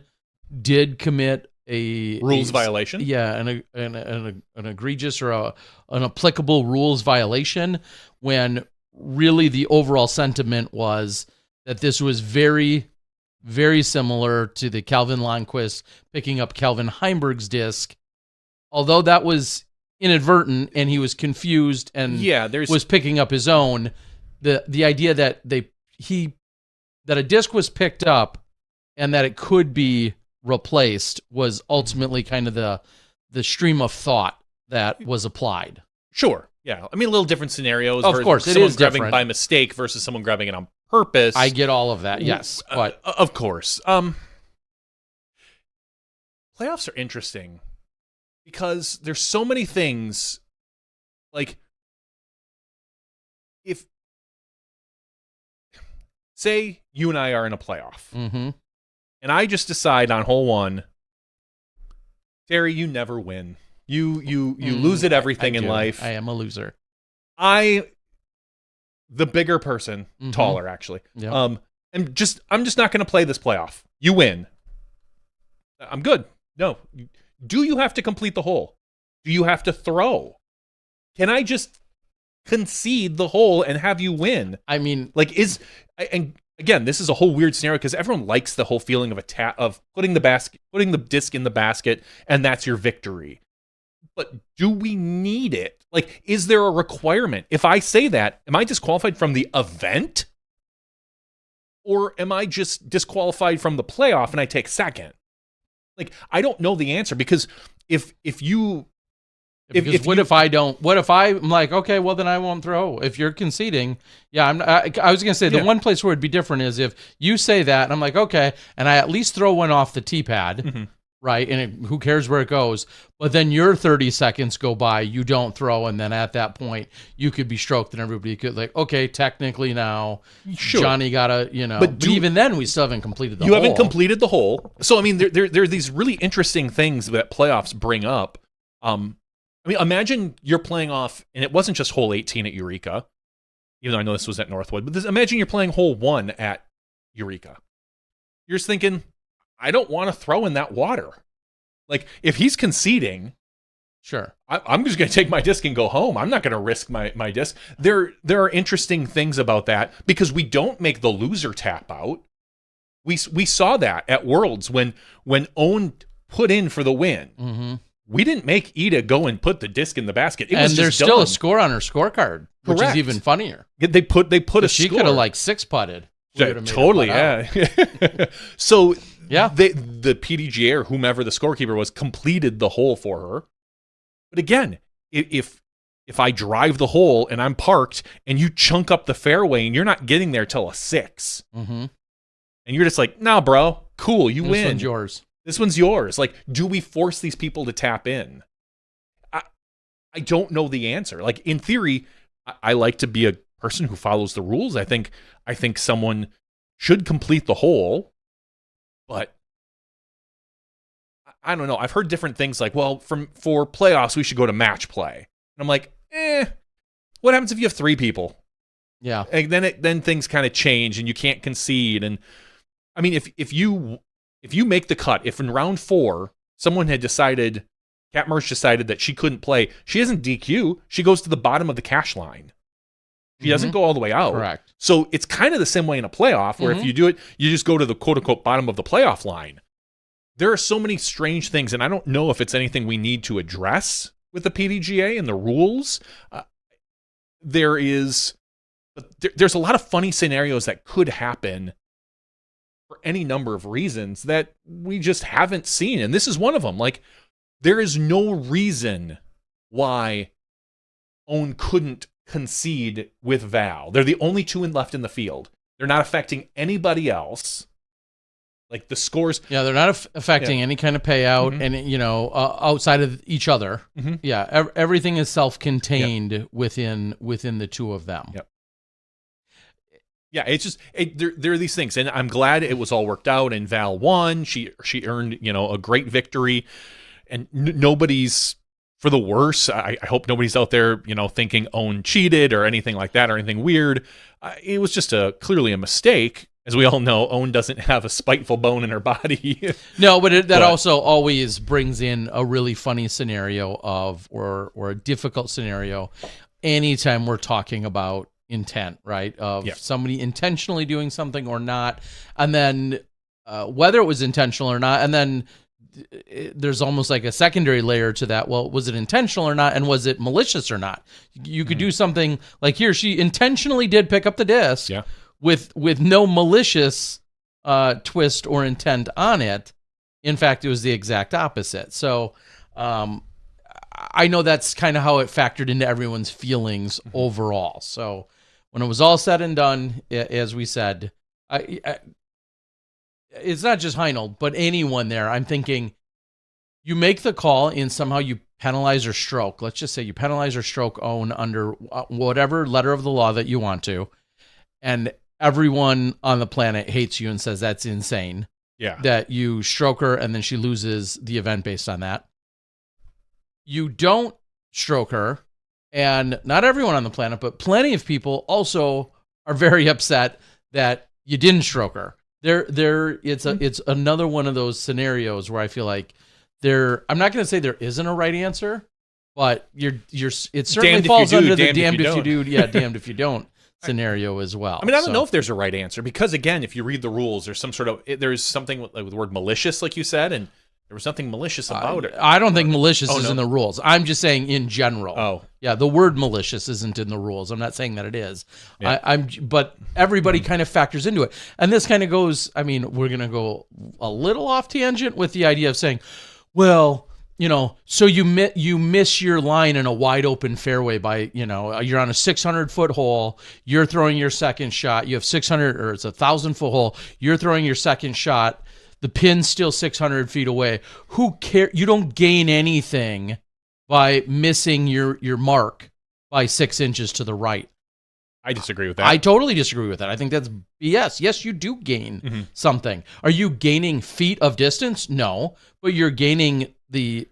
did commit a rules violation. Yeah, an egregious or an applicable rules violation, when really the overall sentiment was that this was very, very similar to the Calvin Lundquist picking up Calvin Heimberg's disc. Although that was inadvertent and he was confused and was picking up his own, the idea that that a disc was picked up and that it could be replaced was ultimately kind of the stream of thought that was applied. Sure. Yeah. I mean, a little different scenarios. Of course, it someone is grabbing different by mistake versus someone grabbing it on purpose. I get all of that. Yes, but of course. Playoffs are interesting because there's so many things. Like, if say you and I are in a playoff, mm-hmm. and I just decide on hole one, Terry, you never win. You lose at everything in life. I am a loser. The bigger person, Mm-hmm. taller actually. Yep. I'm just not going to play this playoff. You win. I'm good. No. Do you have to complete the hole? Do you have to throw? Can I just concede the hole and have you win? I mean, like and again, this is a whole weird scenario because everyone likes the whole feeling of of putting the disc in the basket, and that's your victory. But do we need it? Like, is there a requirement? If I say that, am I disqualified from the event? Or am I just disqualified from the playoff and I take second? Like, I don't know the answer because if I'm like, okay, well then I won't throw. if you're conceding, yeah, I was gonna say the one place where it'd be different is if you say that and I'm like, okay, and I at least throw one off the tee pad, mm-hmm. right? And who cares where it goes? But then your 30 seconds go by, you don't throw, and then at that point you could be stroked, and everybody could like, okay, technically now, sure. Johnny gotta, but even then we still haven't completed the hole. You haven't completed the hole. So I mean, there are these really interesting things that playoffs bring up. I mean, imagine you're playing off, and it wasn't just hole 18 at Eureka, even though I know this was at Northwood, but imagine you're playing hole 1 at Eureka. You're just thinking, I don't want to throw in that water. Like, if he's conceding, sure, I'm just going to take my disc and go home. I'm not going to risk my disc. There are interesting things about that because we don't make the loser tap out. We saw that at Worlds when Owen put in for the win. Mm-hmm. We didn't make Ida go and put the disc in the basket. And there's still a score on her scorecard, which is even funnier. They put a score. She could have like 6-putted. Totally, yeah. So yeah, the PDGA or whomever the scorekeeper was completed the hole for her. But again, if I drive the hole and I'm parked and you chunk up the fairway and you're not getting there till a 6, mm-hmm. and you're just like, nah, bro, cool, you win. This one's yours. This one's yours. Like, do we force these people to tap in? I don't know the answer. Like, in theory, I like to be a person who follows the rules. I think someone should complete the hole, but I don't know. I've heard different things like, well, for playoffs, we should go to match play. And I'm like, what happens if you have 3 people? Yeah. And then things kind of change and you can't concede. And I mean, if you make the cut, if in round 4, someone had decided, Kat Mersch decided that she couldn't play, she doesn't DQ, she goes to the bottom of the cash line. She doesn't go all the way out. Correct. So it's kind of the same way in a playoff where if you do it, you just go to the quote-unquote bottom of the playoff line. There are so many strange things, and I don't know if it's anything we need to address with the PDGA and the rules. There's a lot of funny scenarios that could happen for any number of reasons that we just haven't seen. And this is one of them. Like, there is no reason why Owen couldn't concede with Val. They're the only 2 left in the field. They're not affecting anybody else. Like, the scores. Yeah, they're not affecting any kind of payout, Mm-hmm. and outside of each other. Mm-hmm. Yeah, everything is self-contained within the 2 of them. Yep. Yeah, it's just there are these things, and I'm glad it was all worked out. And Val won. She earned a great victory, and nobody's for the worse. I hope nobody's out there thinking Owen cheated or anything like that or anything weird. It was just clearly a mistake. As we all know, Owen doesn't have a spiteful bone in her body. No, but that also always brings in a really funny scenario or a difficult scenario anytime we're talking about intent, right? Of somebody intentionally doing something or not, and then whether it was intentional or not, and then there's almost like a secondary layer to that. Well, was it intentional or not, and was it malicious or not? You could do something like here. She intentionally did pick up the disc. Yeah. With no malicious twist or intent on it. In fact, it was the exact opposite. So I know that's kind of how it factored into everyone's feelings overall. So when it was all said and done, as we said, it's not just Heinold, but anyone there. I'm thinking you make the call and somehow you penalize or stroke. Let's just say you penalize or stroke own under whatever letter of the law that you want to. And everyone on the planet hates you and says that's insane. Yeah. That you stroke her and then she loses the event based on that. You don't stroke her, and not everyone on the planet, but plenty of people also are very upset that you didn't stroke her. It's another one of those scenarios where I feel like I'm not going to say there isn't a right answer, but it certainly falls under the damned if you do, damned if you don't scenario as well. I mean, I don't know if there's a right answer because, again, if you read the rules, there's something with the word malicious, like you said, and there was nothing malicious about it. I don't think malicious is in the rules. I'm just saying in general. Oh. Yeah, the word malicious isn't in the rules. I'm not saying that it is. Yeah. But everybody kind of factors into it. And this kind of goes, I mean, we're going to go a little off tangent with the idea of saying, well, so you miss your line in a wide open fairway by, you're on a 600-foot hole, you're throwing your second shot, you have 600, or it's 1,000-foot hole, you're throwing your second shot, the pin's still 600 feet away. Who cares? You don't gain anything by missing your mark by 6 inches to the right. I disagree with that. I totally disagree with that. I think that's BS. Yes, you do gain something. Are you gaining feet of distance? No, but you're gaining the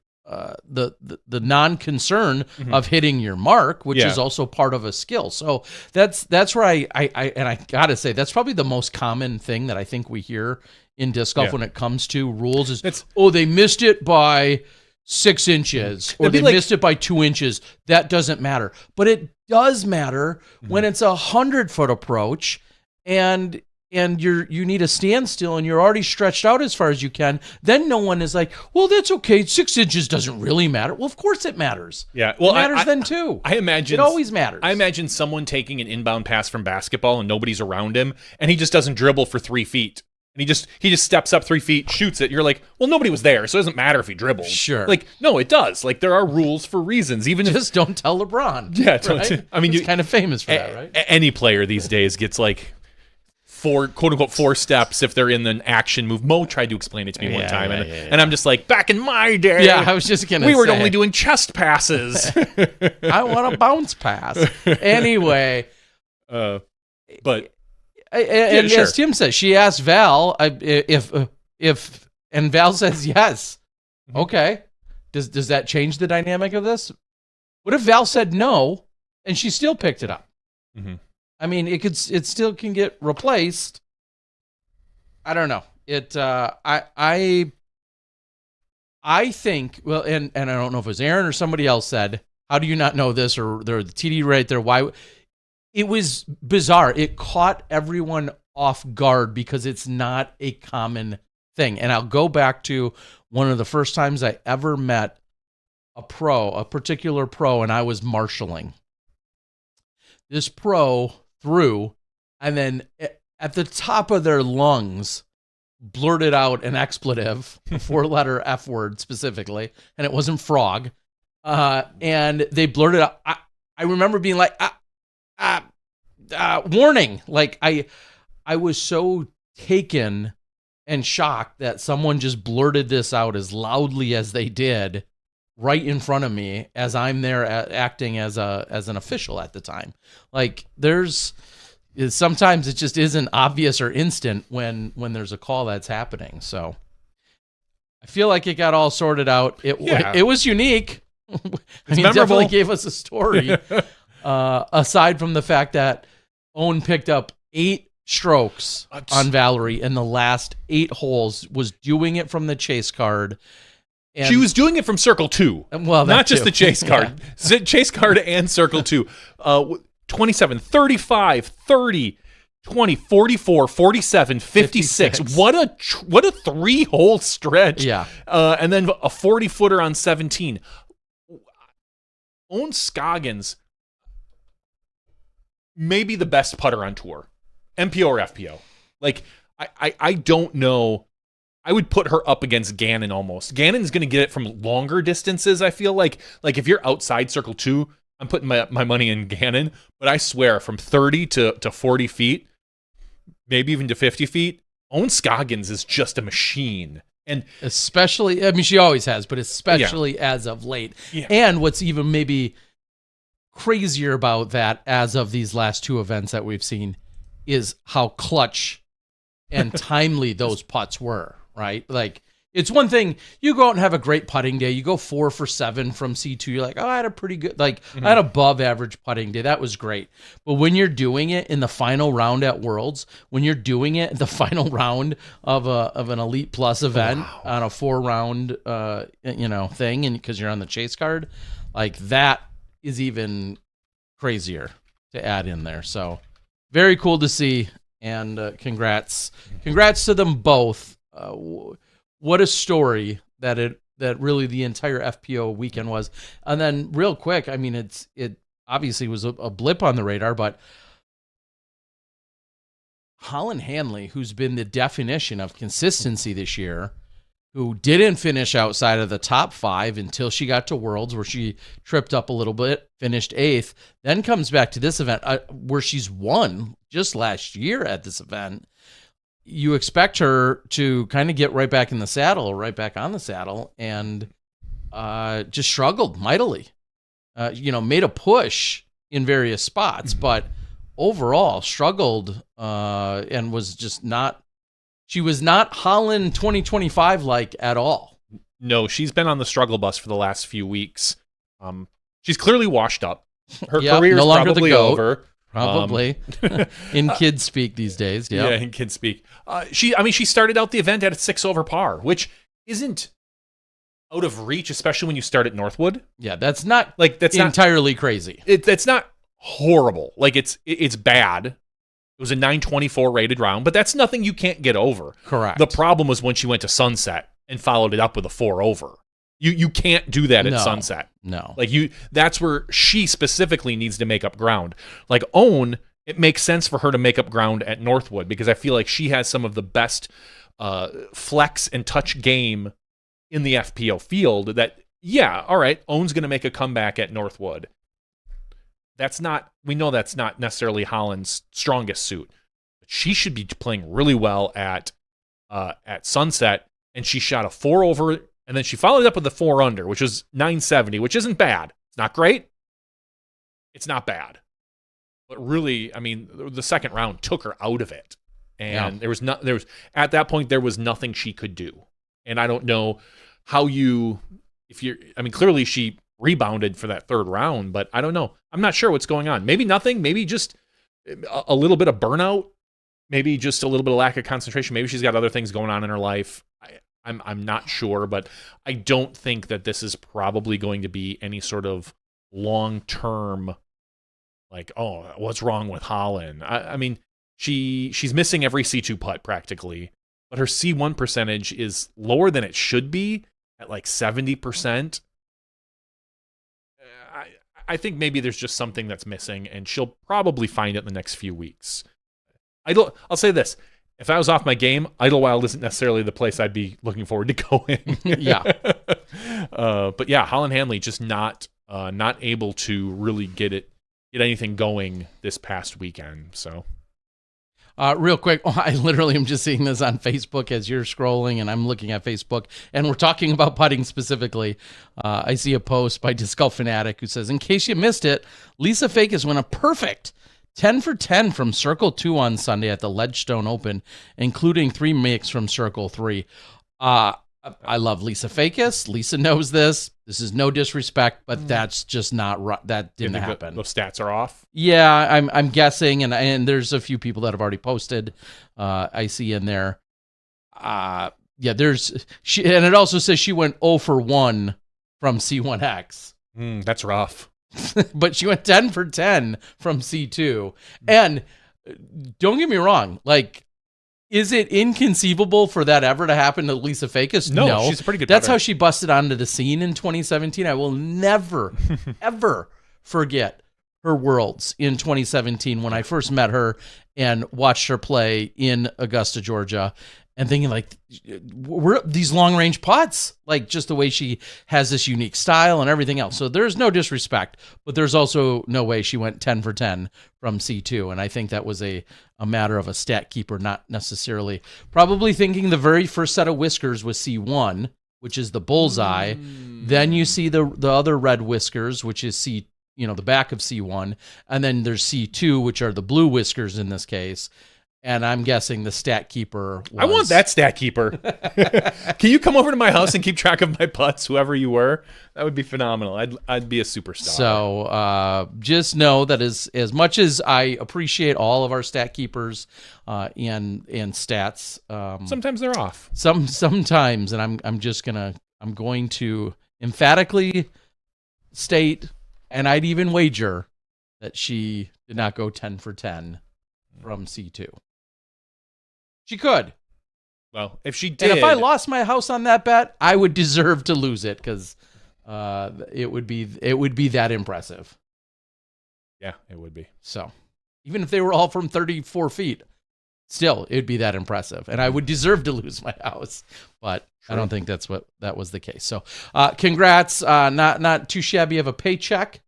non-concern of hitting your mark, which is also part of a skill. So that's where I gotta say that's probably the most common thing that I think we hear in disc golf when it comes to rules is they missed it by 6 inches or they missed it by 2 inches. That doesn't matter, but it does matter when it's 100-foot approach and you need a standstill and you're already stretched out as far as you can. Then no one is like, well, that's okay. 6 inches doesn't really matter. Well, of course it matters. Yeah, well, it matters then too. I imagine it always matters. I imagine someone taking an inbound pass from basketball and nobody's around him, and he just doesn't dribble for 3 feet. And he just steps up 3 feet, shoots it. You're like, well, nobody was there, so it doesn't matter if he dribbled. Sure. Like, no, it does. Like, there are rules for reasons. Even just don't tell LeBron. Yeah, right? I mean, he's kind of famous for that, right? Any player these days gets like quote unquote 4 steps if they're in an action move. Mo tried to explain it to me one time, and I'm just like, back in my day, I was just gonna we were only doing chest passes. I want a bounce pass anyway. But. And as Tim says, she asked Val if and Val says yes. Okay. Does that change the dynamic of this? What if Val said no and she still picked it up? I mean, it still can get replaced. I don't know. I think, well, and I don't know if it was Aaron or somebody else said, how do you not know this? Or the TD right there. Why? It was bizarre. It caught everyone off guard because it's not a common thing. And I'll go back to one of the first times I ever met a particular pro, and I was marshalling. This pro threw, and then at the top of their lungs, blurted out an expletive, a 4-letter F word specifically, and it wasn't frog. And they blurted out. I remember being like, warning. Like I was so taken and shocked that someone just blurted this out as loudly as they did right in front of me as I'm there acting as an official at the time. Like sometimes it just isn't obvious or instant when there's a call that's happening. So I feel like it got all sorted out. It was unique. It definitely gave us a story. Aside from the fact that Owen picked up 8 strokes on Valerie in the last 8 holes, was doing it from the chase card. And she was doing it from circle 2. Well, not just the chase card. Yeah. Chase card and circle 2. 27, 35, 30, 20, 44, 47, 56. What a 3-hole stretch. Yeah. And then a 40-footer on 17. Owen Scoggins, maybe the best putter on tour, MPO or FPO. Like, I don't know. I would put her up against Gannon almost. Gannon's going to get it from longer distances, I feel like. Like, if you're outside circle 2, I'm putting my money in Gannon. But I swear, from 30 to 40 feet, maybe even to 50 feet, Owen Scoggins is just a machine. And especially, I mean, she always has, but especially as of late. Yeah. And what's even maybe crazier about that as of these last 2 events that we've seen is how clutch and timely those putts were, right? Like, it's one thing, you go out and have a great putting day. You go 4 for 7 from C2. You're like, oh, I had a pretty good, like, I had above average putting day. That was great. But when you're doing it in the final round at Worlds, when you're doing it the final round of an Elite Plus event on a 4-round, thing, and because you're on the chase card, like, that is even crazier to add in there. So very cool to see. And congrats to them both. What a story that really the entire FPO weekend was. And then real quick, I mean, it obviously was a blip on the radar, but Holland Hanley, who's been the definition of consistency this year, who didn't finish outside of the top 5 until she got to Worlds, where she tripped up a little bit, finished 8th, then comes back to this event where she's won just last year at this event. You expect her to kind of get right back in the saddle, right back on the saddle, and just struggled mightily. Made a push in various spots, but overall struggled and was just not. She was not Holland 2025 like at all. No, she's been on the struggle bus for the last few weeks. She's clearly washed up. Her Yep, career is no longer probably the GOAT. over. Probably in kids speak these days. Yep. Yeah, in kids speak. She started out the event at a 6 over par, which isn't out of reach, especially when you start at Northwood. Yeah, that's not that's entirely crazy. That's not horrible. Like, it's bad. It was a 924 rated round, but that's nothing you can't get over. Correct. The problem was when she went to Sunset and followed it up with a 4 over. You can't do that at Sunset. No. Like, that's where she specifically needs to make up ground. Like, Own, it makes sense for her to make up ground at Northwood because I feel like she has some of the best flex and touch game in the FPO field that, yeah, all right, Own's going to make a comeback at Northwood. We know that's not necessarily Holland's strongest suit. But she should be playing really well at Sunset, and she shot a 4 over, and then she followed it up with a 4 under, which was 970, which isn't bad. It's not great. It's not bad. But really, I mean, the second round took her out of it. And there was at that point there was nothing she could do. And I don't know how clearly she rebounded for that third round, but I don't know. I'm not sure what's going on. Maybe nothing, maybe just a little bit of burnout, maybe just a little bit of lack of concentration. Maybe she's got other things going on in her life. I'm not sure, but I don't think that this is probably going to be any sort of long-term, like, oh, what's wrong with Holland? I mean, she's missing every C2 putt practically, but her C1 percentage is lower than it should be at like 70%. I think maybe there's just something that's missing, and she'll probably find it in the next few weeks. I'll say this. If I was off my game, Idlewild isn't necessarily the place I'd be looking forward to going. Yeah. But yeah, Holland Hanley just not able to really get anything going this past weekend. So real quick, I literally am just seeing this on Facebook as you're scrolling, and I'm looking at Facebook, and we're talking about putting specifically. I see a post by Disc Golf Fanatic who says, in case you missed it, Lisa Fakis went a perfect 10 for 10 from Circle 2 on Sunday at the Ledgestone Open, including 3 makes from Circle 3. I love Lisa Fakis. Lisa knows this. This is no disrespect, but that's just not right. That didn't happen. Those stats are off. Yeah, I'm guessing, and there's a few people that have already posted. I see in there. And it also says she went 0 for 1 from C1X. That's rough. But she went 10 for 10 from C2. And don't get me wrong, like, is it inconceivable for that ever to happen to Lisa Fakis? No, she's a pretty good That's putter. how she busted onto the scene in 2017. I will never, ever forget her worlds in 2017 when I first met her and watched her play in Augusta, Georgia, and thinking like, we're these long range putts, like just the way she has this unique style and everything else. So there's no disrespect, but there's also no way she went 10 for 10 from C2. And I think that was a matter of a stat keeper, not necessarily probably thinking the very first set of whiskers was C1, which is the bullseye. Then you see the other red whiskers, which is C, the back of C1. And then there's C2, which are the blue whiskers in this case. And I'm guessing the stat keeper was... I want that stat keeper. Can you come over to my house and keep track of my putts, whoever you were? That would be phenomenal. I'd be a superstar. So just know that as much as I appreciate all of our stat keepers and stats, sometimes they're off. Sometimes, and I'm going to emphatically state, and I'd even wager that she did not go 10 for 10 from C2. She could. Well, if she did, and if I lost my house on that bet, I would deserve to lose it because it would be that impressive. Yeah, it would be. So, even if they were all from 34 feet, still it'd be that impressive, and I would deserve to lose my house. But I don't think that was the case. So, congrats! Not too shabby of a paycheck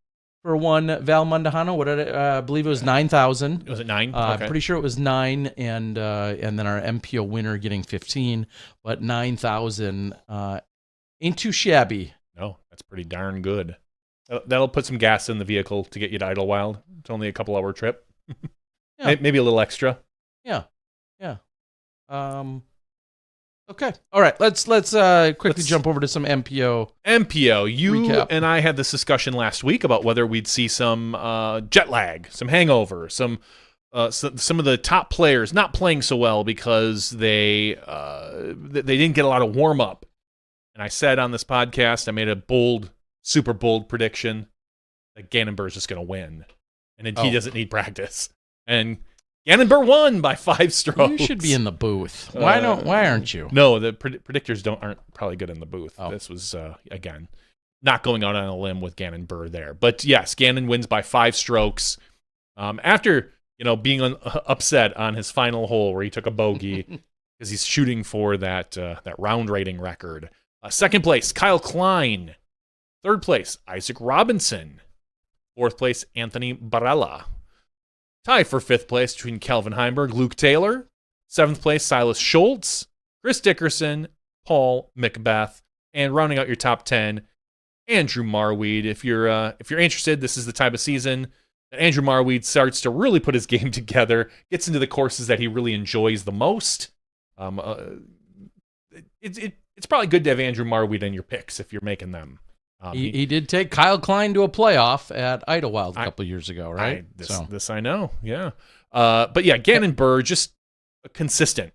for one Val Mundahano. What did I believe it was 9,000. Was it 9? Okay. I'm pretty sure it was 9, and then our MPO winner getting 15, but 9,000 ain't too shabby. No, that's pretty darn good. That'll put some gas in the vehicle to get you to Idlewild. It's only a couple-hour trip. Yeah. Maybe a little extra. Yeah. Okay. All right. Let's quickly jump over to some MPO. You recap. And I had this discussion last week about whether we'd see some jet lag, some hangover, some of the top players not playing so well because they didn't get a lot of warm up. And I said on this podcast, I made a super bold prediction that Gannon Burr's just going to win, and he doesn't need practice. And Gannon Burr won by 5 strokes. You should be in the booth. Why aren't you? No, the predictors aren't probably good in the booth. Oh. This was again not going out on a limb with Gannon Burr there, but yes, Gannon wins by 5 strokes after being upset on his final hole where he took a bogey because he's shooting for that round rating record. Second place, Kyle Klein. Third place, Isaac Robinson. Fourth place, Anthony Barella. Tie for 5th place between Calvin Heimberg, Luke Taylor. 7th place, Silas Schultz, Chris Dickerson, Paul Macbeth, and rounding out your top 10, Andrew Marweed. If you're interested, this is the time of season that Andrew Marweed starts to really put his game together, gets into the courses that he really enjoys the most. It's probably good to have Andrew Marweed in your picks if you're making them. He did take Kyle Klein to a playoff at Idlewild a couple years ago, right? This I know, yeah. But yeah, Gannon Burr just consistently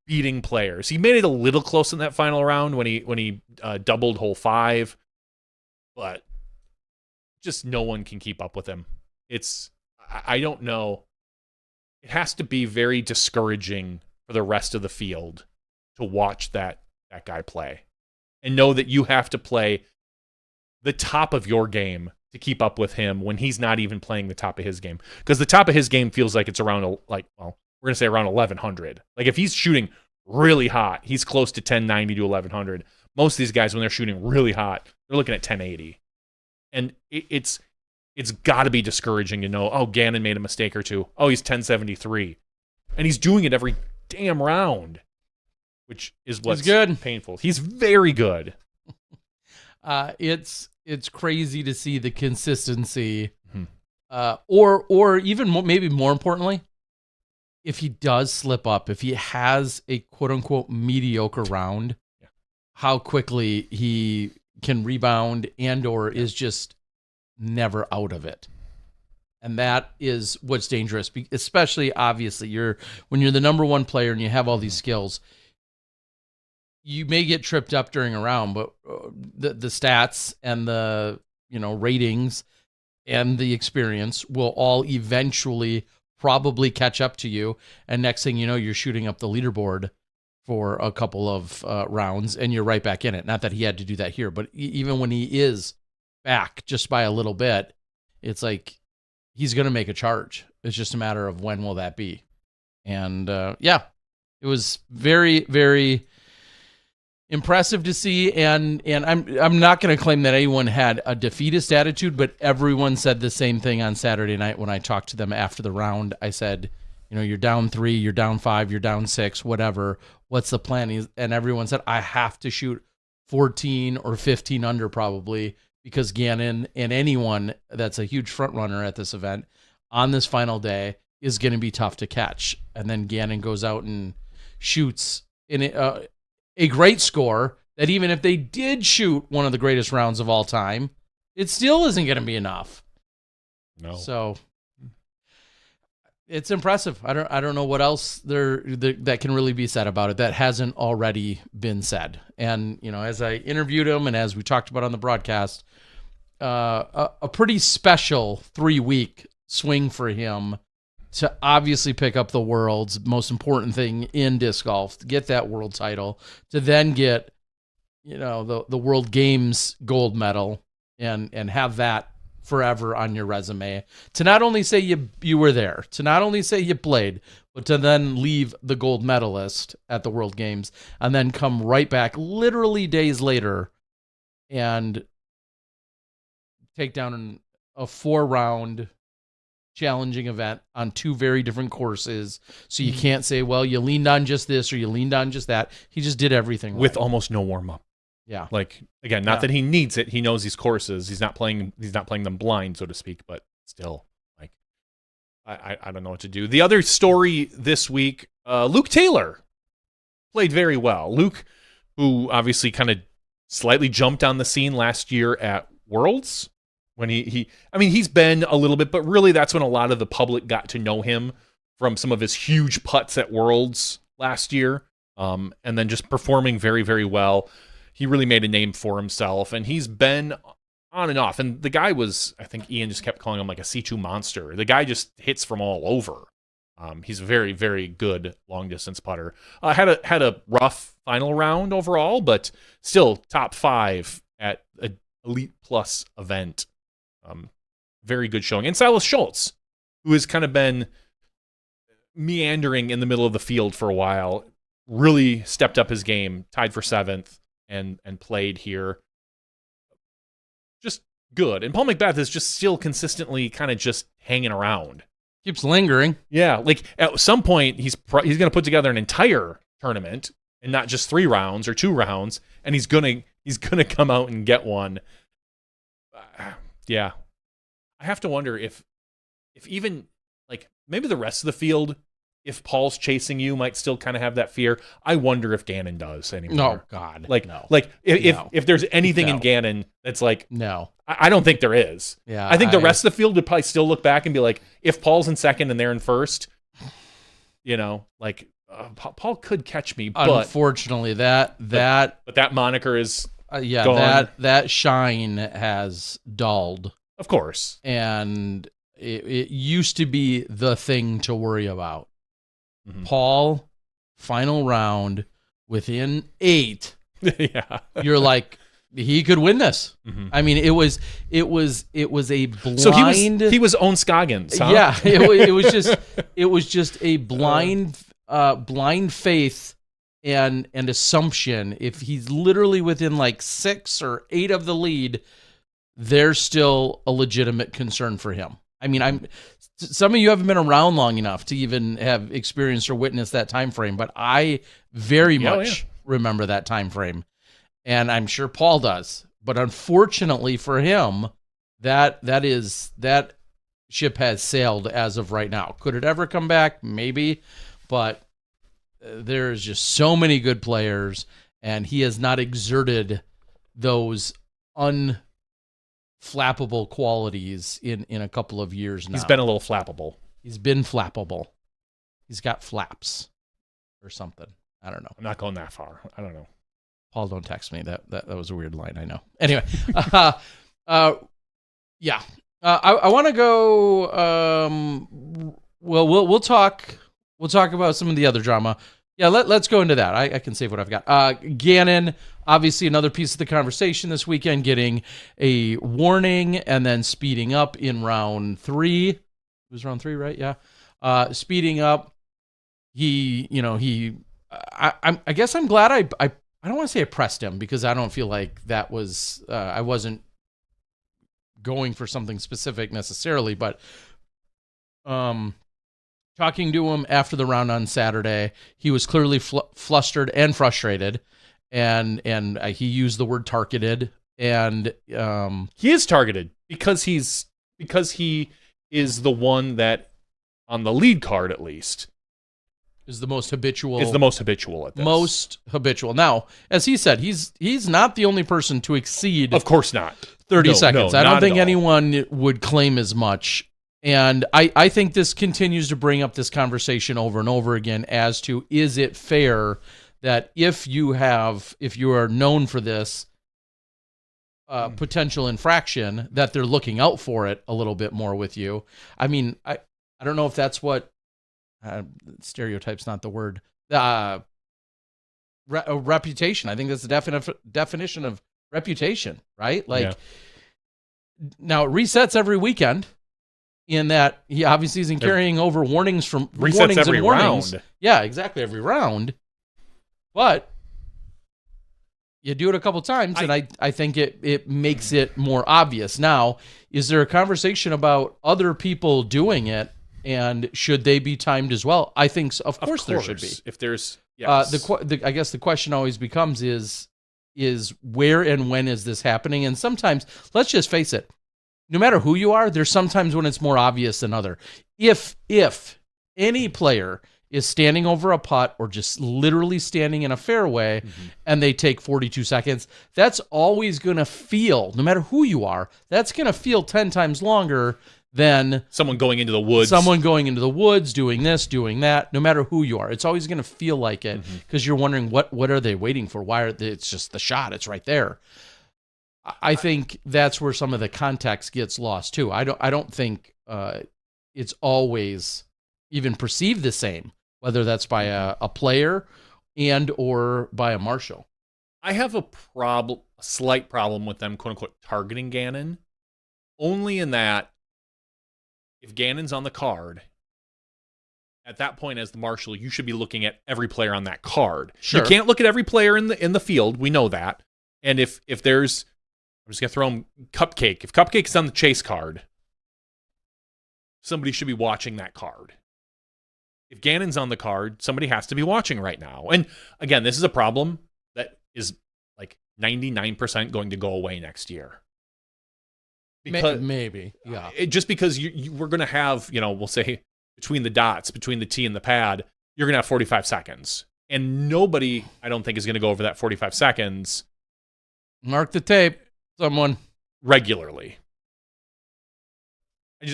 beating players. He made it a little close in that final round when he doubled hole 5, but just no one can keep up with him. I don't know. It has to be very discouraging for the rest of the field to watch that guy play. And know that you have to play the top of your game to keep up with him when he's not even playing the top of his game. Because the top of his game feels like it's around, we're going to say around 1,100. Like if he's shooting really hot, he's close to 1090 to 1,100. Most of these guys, when they're shooting really hot, they're looking at 1080. And it's got to be discouraging to know, Gannon made a mistake or two. He's 1073. And he's doing it every damn round. Which is what's good. Painful. He's very good. It's crazy to see the consistency, or even maybe more importantly, if he does slip up, if he has a quote unquote mediocre round, how quickly he can rebound or is just never out of it. And that is what's dangerous, especially obviously when you're the number one player and you have all these skills. You may get tripped up during a round, but the stats and the ratings and the experience will all eventually probably catch up to you. And next thing you know, you're shooting up the leaderboard for a couple of rounds, and you're right back in it. Not that he had to do that here, but even when he is back just by a little bit, it's like he's going to make a charge. It's just a matter of when will that be. And yeah, it was very, very impressive to see. And I'm not going to claim that anyone had a defeatist attitude, but everyone said the same thing on Saturday night when I talked to them after the round. I said, you know, you're down 3, you're down 5, you're down 6, whatever. What's the plan? And everyone said, I have to shoot 14 or 15 under probably, because Gannon and anyone that's a huge front runner at this event on this final day is going to be tough to catch. And then Gannon goes out and shoots in a great score that even if they did shoot one of the greatest rounds of all time, it still isn't going to be enough. No. So it's impressive. I don't know what else that can really be said about it that hasn't already been said. And, you know, as I interviewed him and as we talked about on the broadcast, a pretty special 3-week swing for him to obviously pick up the world's most important thing in disc golf, to get that world title, to then get, you know, the World Games gold medal and have that forever on your resume, to not only say you were there, to not only say you played, but to then leave the gold medalist at the World Games and then come right back literally days later and take down a 4-round challenging event on 2 very different courses. So you can't say, well, you leaned on just this or you leaned on just that. He just did everything with right. almost no warm up. Yeah. Like, again, not that he needs it. He knows these courses. He's not playing them blind, so to speak, but still, like, I don't know what to do. The other story this week, Luke Taylor played very well. Luke, who obviously kind of slightly jumped on the scene last year at Worlds, when he's been a little bit, but really that's when a lot of the public got to know him from some of his huge putts at Worlds last year, and then just performing very, very well. He really made a name for himself, and he's been on and off. And the guy was, I think Ian just kept calling him like a C2 monster. The guy just hits from all over. He's a very, very good long-distance putter. Had a rough final round overall, but still top 5 at an Elite Plus event. Very good showing. And Silas Schultz, who has kind of been meandering in the middle of the field for a while, really stepped up his game, tied for 7th. And played here. Just good. And Paul McBeth is just still consistently kind of just hanging around. Keeps lingering. Yeah, like at some point he's going to put together an entire tournament and not just 3 rounds or 2 rounds, and he's going to come out and get one. Yeah. I have to wonder if even like maybe the rest of the field, if Paul's chasing you, might still kind of have that fear. I wonder if Gannon does anymore. No, God. Like, no. Like if there's anything in Gannon that's like, no, I don't think there is. Yeah, I think the rest of the field would probably still look back and be like, if Paul's in second and they're in first, you know, like Paul could catch me. But unfortunately, but that moniker is gone. That shine has dulled, of course, and it used to be the thing to worry about. Mm-hmm. Paul, final round, within 8. Yeah, you're like, he could win this. Mm-hmm. I mean, it was a blind. So he was own Scoggins. Huh? Yeah, it was just a blind faith and assumption. If he's literally within like 6 or 8 of the lead, there's still a legitimate concern for him. I mean, some of you haven't been around long enough to even have experienced or witnessed that time frame, but I very much remember that time frame, and I'm sure Paul does. But unfortunately for him, that ship has sailed as of right now. Could it ever come back? Maybe, but there's just so many good players, and he has not exerted those flappable qualities in a couple of years now. He's been a little flappable. He's been flappable. He's got flaps or something. I don't know. I'm not going that far. I don't know. Paul, don't text me. That was a weird line, I know. Anyway, yeah. I want to go. Well, we'll talk about some of the other drama. Yeah, let's go into that. I can save what I've got. Gannon, obviously another piece of the conversation this weekend, getting a warning and then speeding up in round 3. It was round 3, right? Yeah. Speeding up. I guess I'm glad I don't want to say I pressed him, because I don't feel like that was, I wasn't going for something specific necessarily, but talking to him after the round on Saturday, he was clearly flustered and frustrated, and he used the word targeted, and he is targeted because he is the one that, on the lead card at least, is the most habitual. Is the most habitual at this. Most habitual. Now, as he said, he's not the only person to exceed. Of course not. 30 seconds. I don't think all. anyone would claim as much. And I think this continues to bring up this conversation over and over again as to, is it fair that if you are known for this potential infraction, that they're looking out for it a little bit more with you? I mean, I don't know if that's what stereotype's not the word. Reputation. I think that's the definition of reputation, right? Like, now it resets every weekend. In that he obviously isn't carrying over warnings from resets warnings every and warnings. round. Yeah, exactly, every round. But you do it a couple times, and I think it makes it more obvious. Now, is there a conversation about other people doing it, and should they be timed as well? I think so. Of course there should be. If there's yes. I guess the question always becomes is where and when is this happening? And sometimes, let's just face it, no matter who you are, there's sometimes when it's more obvious than other. If any player is standing over a putt or just literally standing in a fairway and they take 42 seconds, that's always going to feel, no matter who you are, that's going to feel 10 times longer than someone going into the woods. Someone going into the woods, doing this, doing that, no matter who you are. It's always going to feel like it, because you're wondering, what are they waiting for? Why are they, it's just the shot. It's right there. I think that's where some of the context gets lost too. I don't think it's always even perceived the same, whether that's by a player and or by a marshal. I have a slight problem with them, quote unquote, targeting Gannon, only in that if Gannon's on the card, at that point as the marshal, you should be looking at every player on that card. Sure. You can't look at every player in the field. We know that. And if there's, I'm just going to throw him Cupcake. If Cupcake's on the chase card, somebody should be watching that card. If Gannon's on the card, somebody has to be watching right now. And again, this is a problem that is like 99% going to go away next year. Because, maybe, yeah. Just because we're going to have, we'll say between the dots, between the tee and the pad, you're going to have 45 seconds. And nobody, I don't think, is going to go over that 45 seconds. Mark the tape. Someone regularly.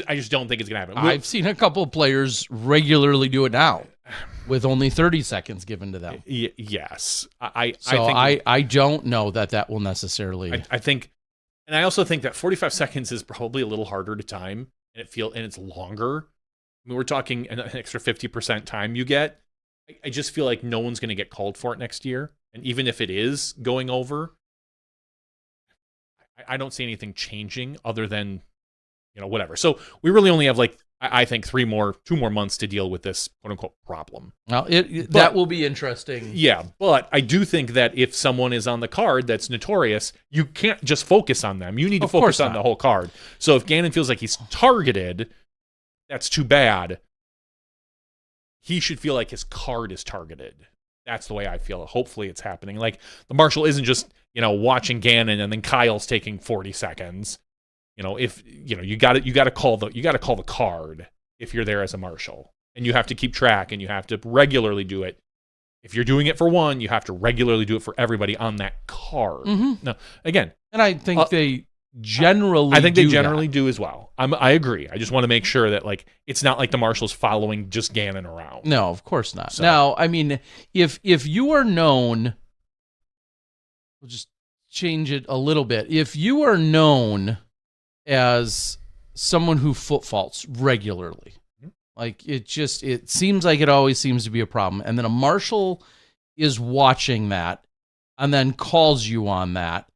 I just don't think it's going to happen. I've seen a couple of players regularly do it now with only 30 seconds given to them. Yes. I don't know that will necessarily. I think, and I also think that 45 seconds is probably a little harder to time, and it's longer. I mean, we're talking an extra 50% time you get. I just feel like no one's going to get called for it next year. And even if it is going over, I don't see anything changing other than, whatever. So we really only have I think 2 more months to deal with this quote unquote problem. Well, that will be interesting. Yeah. But I do think that if someone is on the card that's notorious, you can't just focus on them. You need to focus on the whole card. So if Gannon feels like he's targeted, that's too bad. He should feel like his card is targeted. That's the way I feel. Hopefully it's happening. Like the marshal isn't just, watching Gannon and then Kyle's taking 40 seconds. If you got to call the card if you're there as a marshal, and you have to keep track and you have to regularly do it. If you're doing it for one, you have to regularly do it for everybody on that card. Now, again, and I think they generally do as well. I agree. I just want to make sure that it's not like the marshal's following just Gannon around. No, of course not. So. Now, I mean, if you are known, we'll just change it a little bit. If you are known as someone who foot faults regularly, Like it seems like it always seems to be a problem. And then a marshal is watching that and then calls you on that.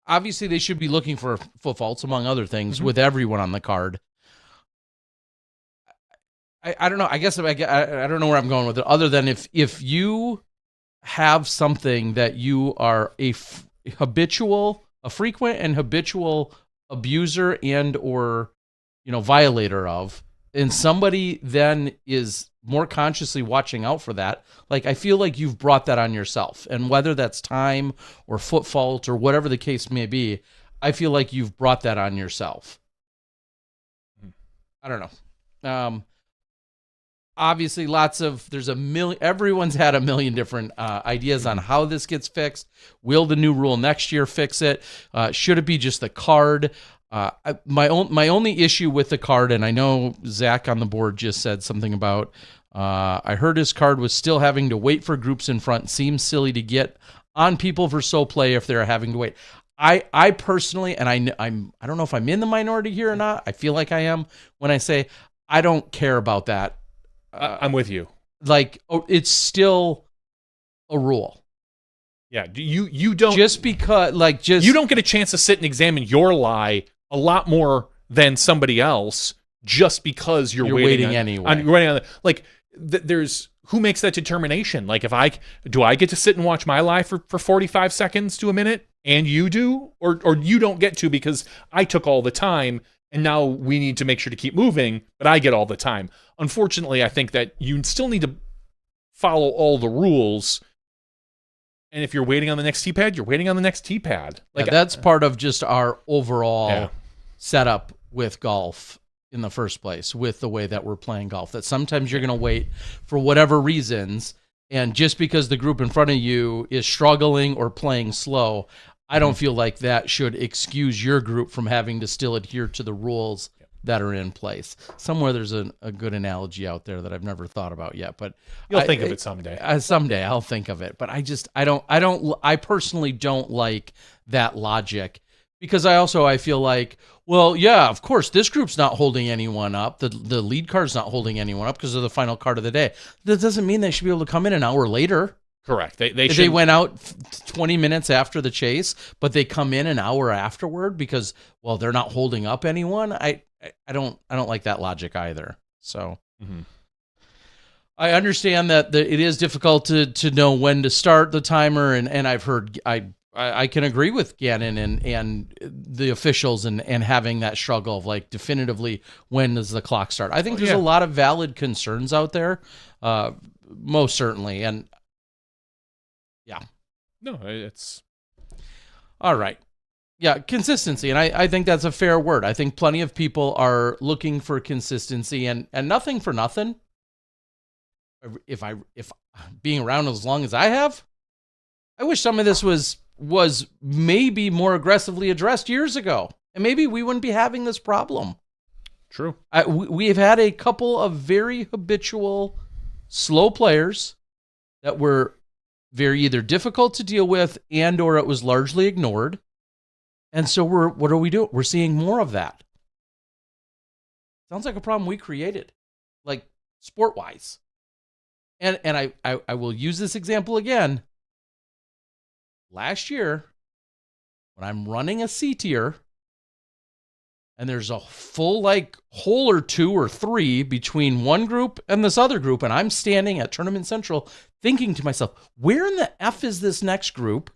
Obviously, they should be looking for foot faults, among other things, with everyone on the card. I don't know. I guess I don't know where I'm going with it, other than if you have something that you are a frequent and habitual abuser and or violator of, and somebody then is more consciously watching out for that, like I feel like you've brought that on yourself. And whether that's time or foot fault or whatever the case may be, I feel like you've brought that on yourself. I don't know. Obviously, everyone's had a million different ideas on how this gets fixed. Will the new rule next year fix it? Should it be just the card? My only issue with the card, and I know Zach on the board just said something about, I heard his card was still having to wait for groups in front. Seems silly to get on people for slow play if they're having to wait. I personally, and I don't know if I'm in the minority here or not. I feel like I am when I say I don't care about that. I'm with you. Like, it's still a rule. Yeah, you don't just because you don't get a chance to sit and examine your lie a lot more than somebody else just because you're waiting anyway. There's who makes that determination? Like, do I get to sit and watch my lie for 45 seconds to a minute, and you do, or you don't get to because I took all the time. And now we need to make sure to keep moving, but I get all the time. Unfortunately, I think that you still need to follow all the rules. And if you're waiting on the next tee-pad, you're waiting on the next tee-pad. Like, that's part of just our overall setup with golf in the first place, with the way that we're playing golf. That sometimes you're going to wait for whatever reasons, and just because the group in front of you is struggling or playing slow, I don't feel like that should excuse your group from having to still adhere to the rules that are in place. Somewhere there's a good analogy out there that I've never thought about yet, but you'll think of it someday. Someday I'll think of it, but I personally don't like that logic, because I feel like, well, yeah, of course this group's not holding anyone up. The lead card's not holding anyone up because of the final card of the day. That doesn't mean they should be able to come in an hour later. Correct. They went out 20 minutes after the chase, but they come in an hour afterward because, well, they're not holding up anyone. I don't like that logic either. So I understand that it is difficult to know when to start the timer, and I've heard I can agree with Gannon and the officials and having that struggle of like definitively when does the clock start. I think there's a lot of valid concerns out there, most certainly, and. Yeah. No, it's... All right. Yeah, consistency. And I think that's a fair word. I think plenty of people are looking for consistency and nothing for nothing. If being around as long as I have, I wish some of this was maybe more aggressively addressed years ago. And maybe we wouldn't be having this problem. True. We've had a couple of very habitual slow players that were very either difficult to deal with and or it was largely ignored. And so what are we doing? We're seeing more of that. Sounds like a problem we created, like sport-wise. And I will use this example again. Last year, when I'm running a C tier, and there's a full hole or two or three between one group and this other group, and I'm standing at Tournament Central thinking to myself, where in the F is this next group?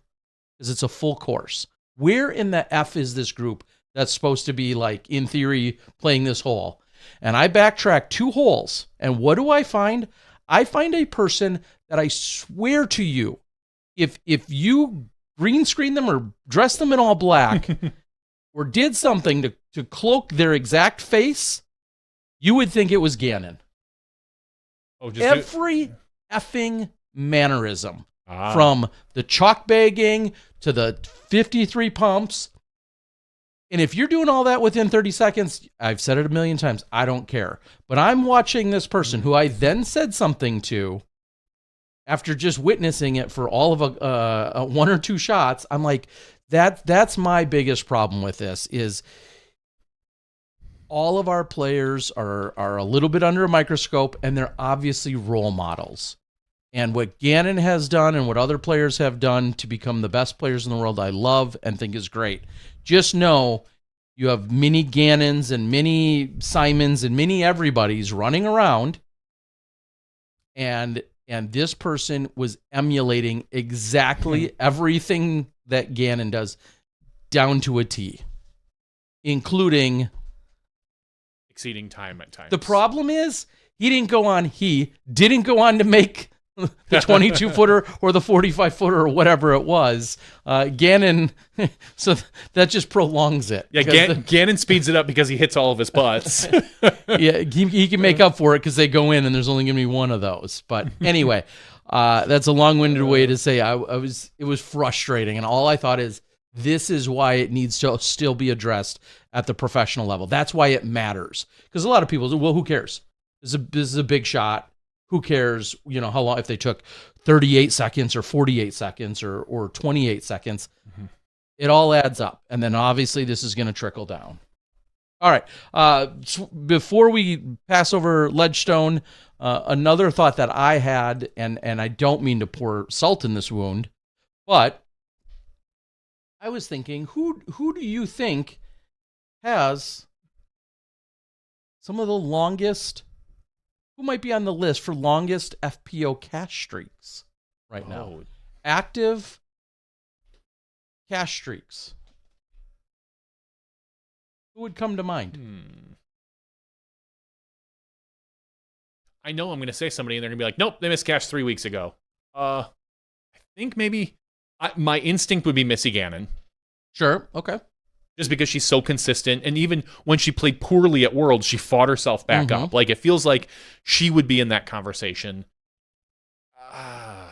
Because it's a full course. Where in the F is this group that's supposed to be, in theory, playing this hole? And I backtrack 2 holes, and what do I find? I find a person that I swear to you, if you green screen them or dress them in all black or did something to cloak their exact face, you would think it was Gannon. Every effing mannerism, from the chalk bagging to the 53 pumps. And if you're doing all that within 30 seconds, I've said it a million times, I don't care. But I'm watching this person who I then said something to after just witnessing it for all of a 1 or 2 shots. I'm like, that's my biggest problem with this is all of our players are a little bit under a microscope, and they're obviously role models. And what Gannon has done and what other players have done to become the best players in the world, I love and think is great. Just know you have many Gannons and many Simons and many everybody's running around, and this person was emulating exactly everything that Gannon does down to a T, including exceeding time at times. The problem is he didn't go on to make the 22-footer or the 45-footer or whatever it was. Gannon, so that just prolongs it. Yeah, Gannon speeds it up because he hits all of his putts. Yeah, he can make up for it because they go in and there's only going to be one of those. But anyway, that's a long-winded way to say it was frustrating. And all I thought is, this is why it needs to still be addressed at the professional level. That's why it matters. Because a lot of people say, well, who cares? This is a big shot. Who cares, how long, if they took 38 seconds or 48 seconds or 28 seconds. Mm-hmm. It all adds up. And then obviously this is going to trickle down. All right. Before we pass over Ledgestone, another thought that I had, and I don't mean to pour salt in this wound, but I was thinking, who do you think has some of the longest, who might be on the list for longest FPO cash streaks right now? Active cash streaks. Who would come to mind? I know I'm going to say somebody and they're going to be like, nope, they missed cash 3 weeks ago. I think maybe my instinct would be Missy Gannon. Sure. Okay. Just because she's so consistent. And even when she played poorly at Worlds, she fought herself back up. Like, it feels like she would be in that conversation. I'd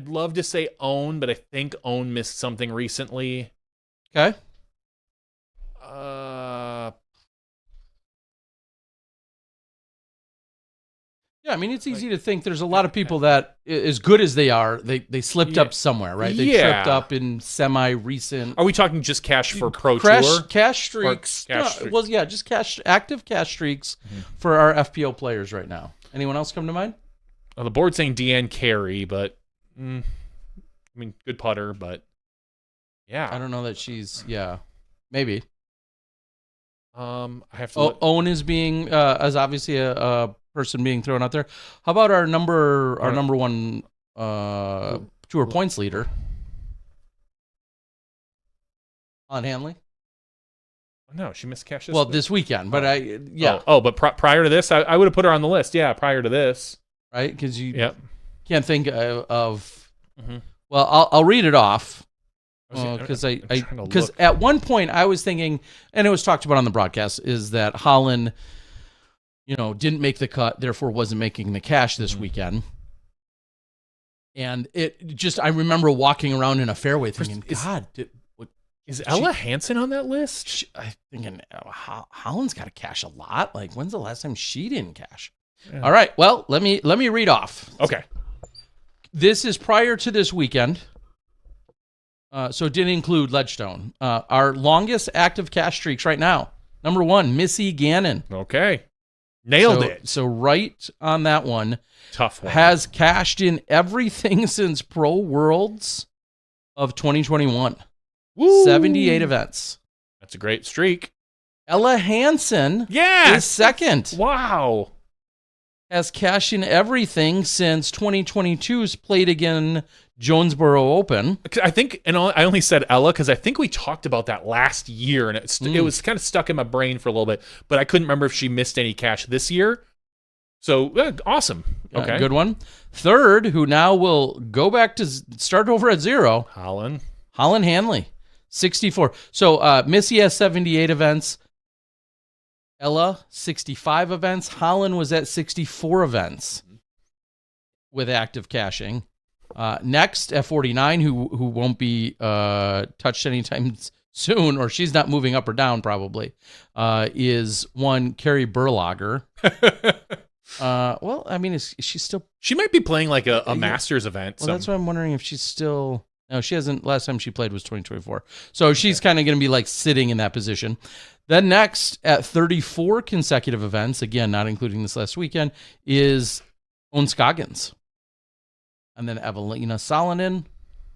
love to say Own, but I think Own missed something recently. Okay. Yeah, I mean, it's easy to think there's a lot of people that, as good as they are, they slipped up somewhere, right? They tripped up in semi-recent. Are we talking just cash for Pro Tour? Cash streaks. Well, yeah, just active cash streaks for our FPO players right now. Anyone else come to mind? The board's saying Deanne Carey, but I mean, good putter, but yeah. I don't know that she's, maybe. I have to. Owen is being, as obviously a person being thrown out there. How about our number one tour points leader, Holland Hanley? No, she missed cash. This weekend, but but prior to this, I would have put her on the list. Yeah, prior to this, right? Because you can't think of. Well, I'll read it off. Because at one point I was thinking, and it was talked about on the broadcast, is that Holland, didn't make the cut, therefore wasn't making the cash this weekend. And I remember walking around in a fairway thinking, is Ella Hansen on that list? I'm thinking, Holland's got to cash a lot. Like, when's the last time she didn't cash? Yeah. All right, well, let me read off. Okay. This is prior to this weekend. So it didn't include Ledgestone. Our longest active cash streaks right now. Number 1, Missy Gannon. Okay. Nailed it. So right on that one. Tough one. Has cashed in everything since Pro Worlds of 2021. Woo! 78 events. That's a great streak. Ella Hansen is second. Wow. Has cashed in everything since 2022's Played Again Jonesboro Open. I think, and I only said Ella because I think we talked about that last year, and it was kind of stuck in my brain for a little bit, but I couldn't remember if she missed any cash this year. So, awesome. Okay. Good one. Third, who now will go back to start over at 0. Holland Hanley, 64. So, Missy has 78 events. Ella, 65 events. Holland was at 64 events with active caching. Next, F49, who won't be touched anytime soon, or she's not moving up or down probably, is one Carrie Berlager. Well, I mean, is she still... She might be playing like a Masters event. Well, that's what I'm wondering if she's still... No, she hasn't. Last time she played was 2024. So she's kind of going to be like sitting in that position. Then next, at 34 consecutive events, again, not including this last weekend, is Owen Scoggins. And then Evelina Salonen. And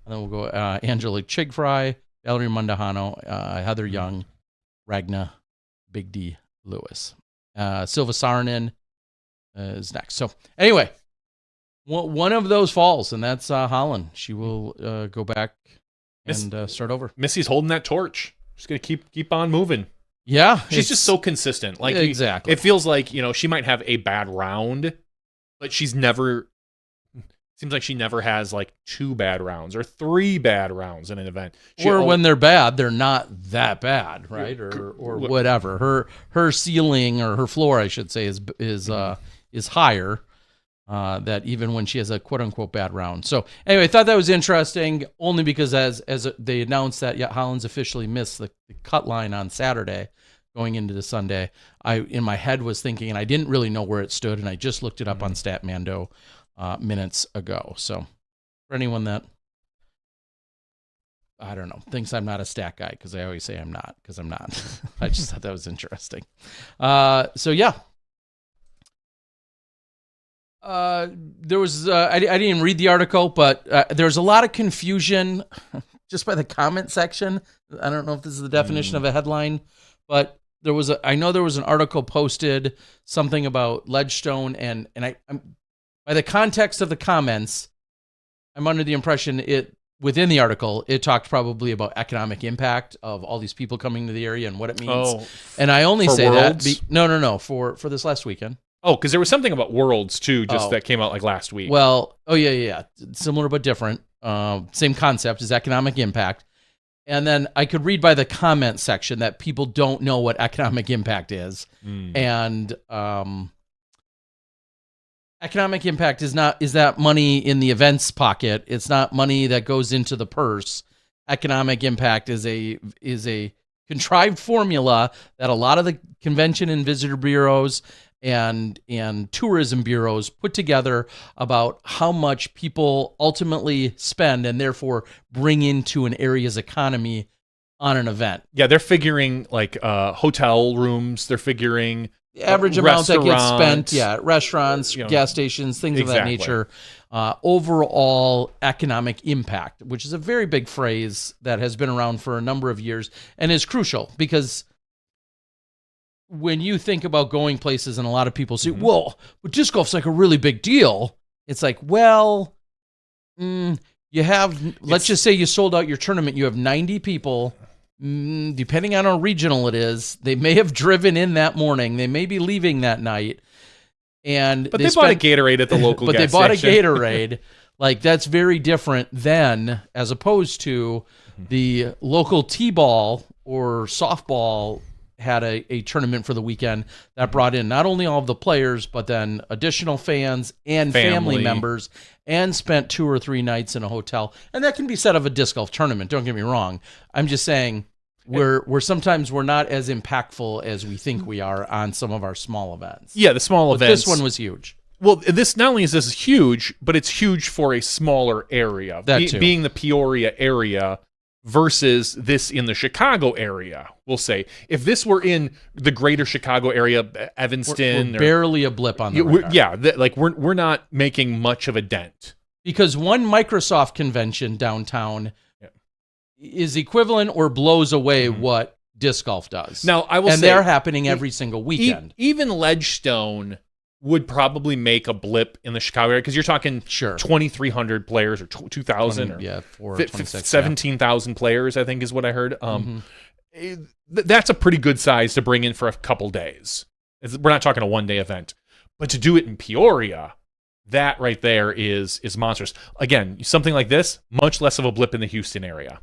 then we'll go Angelique Chigfry, Valerie Mundahano, Heather Young, Ragna, Big D Lewis. Silva Saarinen is next. So anyway, one of those falls, and that's Holland. She will go back and start over. Missy's holding that torch. She's going to keep on moving. Yeah. She's just so consistent. Like exactly. It feels like, she might have a bad round, but seems like she never has like 2 bad rounds or 3 bad rounds in an event. When they're bad, they're not that bad, right? Or whatever. Her ceiling, or her floor, I should say, is higher. That even when she has a quote unquote bad round. So anyway, I thought that was interesting, only because as they announced that Holland's officially missed the cut line on Saturday going into the Sunday, I in my head was thinking, and I didn't really know where it stood, and I just looked it up on Statmando minutes ago. So for anyone that, I don't know, thinks I'm not a stat guy, because I always say I'm not, because I'm not. I just thought that was interesting. So yeah. There was, I didn't read the article, but there was a lot of confusion just by the comment section. I don't know if this is the definition of a headline, but I know there was an article posted, something about Ledgestone, and I'm by the context of the comments, I'm under the impression within the article, it talked probably about economic impact of all these people coming to the area and what it means. Oh, and I only say Worlds? That no, for this last weekend. Oh, because there was something about Worlds too, that came out like last week. Well, yeah, similar but different. Same concept is economic impact. And then I could read by the comment section that people don't know what economic impact is. And economic impact is that money in the events pocket. It's not money that goes into the purse. Economic impact is a contrived formula that a lot of the convention and visitor bureaus and tourism bureaus put together about how much people ultimately spend and therefore bring into an area's economy on an event. Yeah, they're figuring like hotel rooms. They're figuring the average amount that gets spent. Yeah, restaurants, gas stations, things of that nature. Overall economic impact, which is a very big phrase that has been around for a number of years and is crucial, because when you think about going places and a lot of people say, well, but disc golf's like a really big deal. It's like, well, let's just say you sold out your tournament. You have 90 people, depending on how regional it is. They may have driven in that morning. They may be leaving that night. But they bought a Gatorade at the local gas station. But they bought a Gatorade. Like, that's very different than, as opposed to the local T-ball or softball had a tournament for the weekend that brought in not only all of the players, but then additional fans and family members, and spent 2 or 3 nights in a hotel. And that can be said of a disc golf tournament. Don't get me wrong. I'm just saying we're sometimes not as impactful as we think we are on some of our small events. Yeah, the small events. This one was huge. Well, this not only is this huge, but it's huge for a smaller area. Being the Peoria area versus this in the Chicago area, we'll say. If this were in the greater Chicago area, Evanston, we're barely a blip on the radar. We're not making much of a dent. Because one Microsoft convention downtown is equivalent or blows away what disc golf does. Now, I will say, they're happening every single weekend. Even Ledgestone would probably make a blip in the Chicago area, because you're talking 2,300 players or 2,000 or 17,000 players, I think is what I heard. That's a pretty good size to bring in for a couple days. We're not talking a one-day event. But to do it in Peoria, that right there is monstrous. Again, something like this, much less of a blip in the Houston area.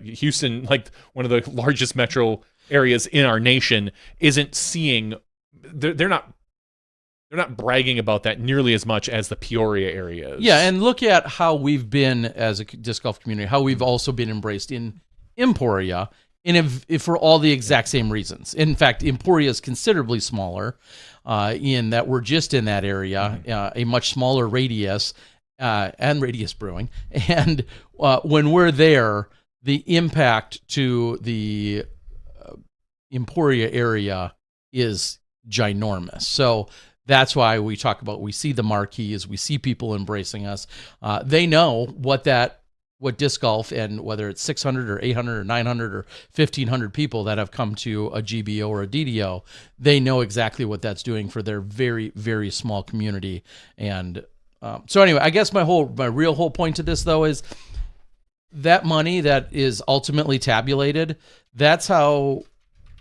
Houston, like one of the largest metro areas in our nation, isn't seeing. They're not bragging about that nearly as much as the Peoria area is. Yeah, and look at how we've been as a disc golf community, how we've also been embraced in Emporia, if for all the exact same reasons. In fact, Emporia is considerably smaller in that we're just in that area, a much smaller radius, and Radius Brewing. And when we're there, the impact to the Emporia area is ginormous. So that's why we talk about, we see the marquees, we see people embracing us. They know what disc golf, and whether it's 600 or 800 or 900 or 1,500 people that have come to a GBO or a DDO, they know exactly what that's doing for their very, very small community. And so anyway, I guess my real point to this, though, is that money that is ultimately tabulated, that's how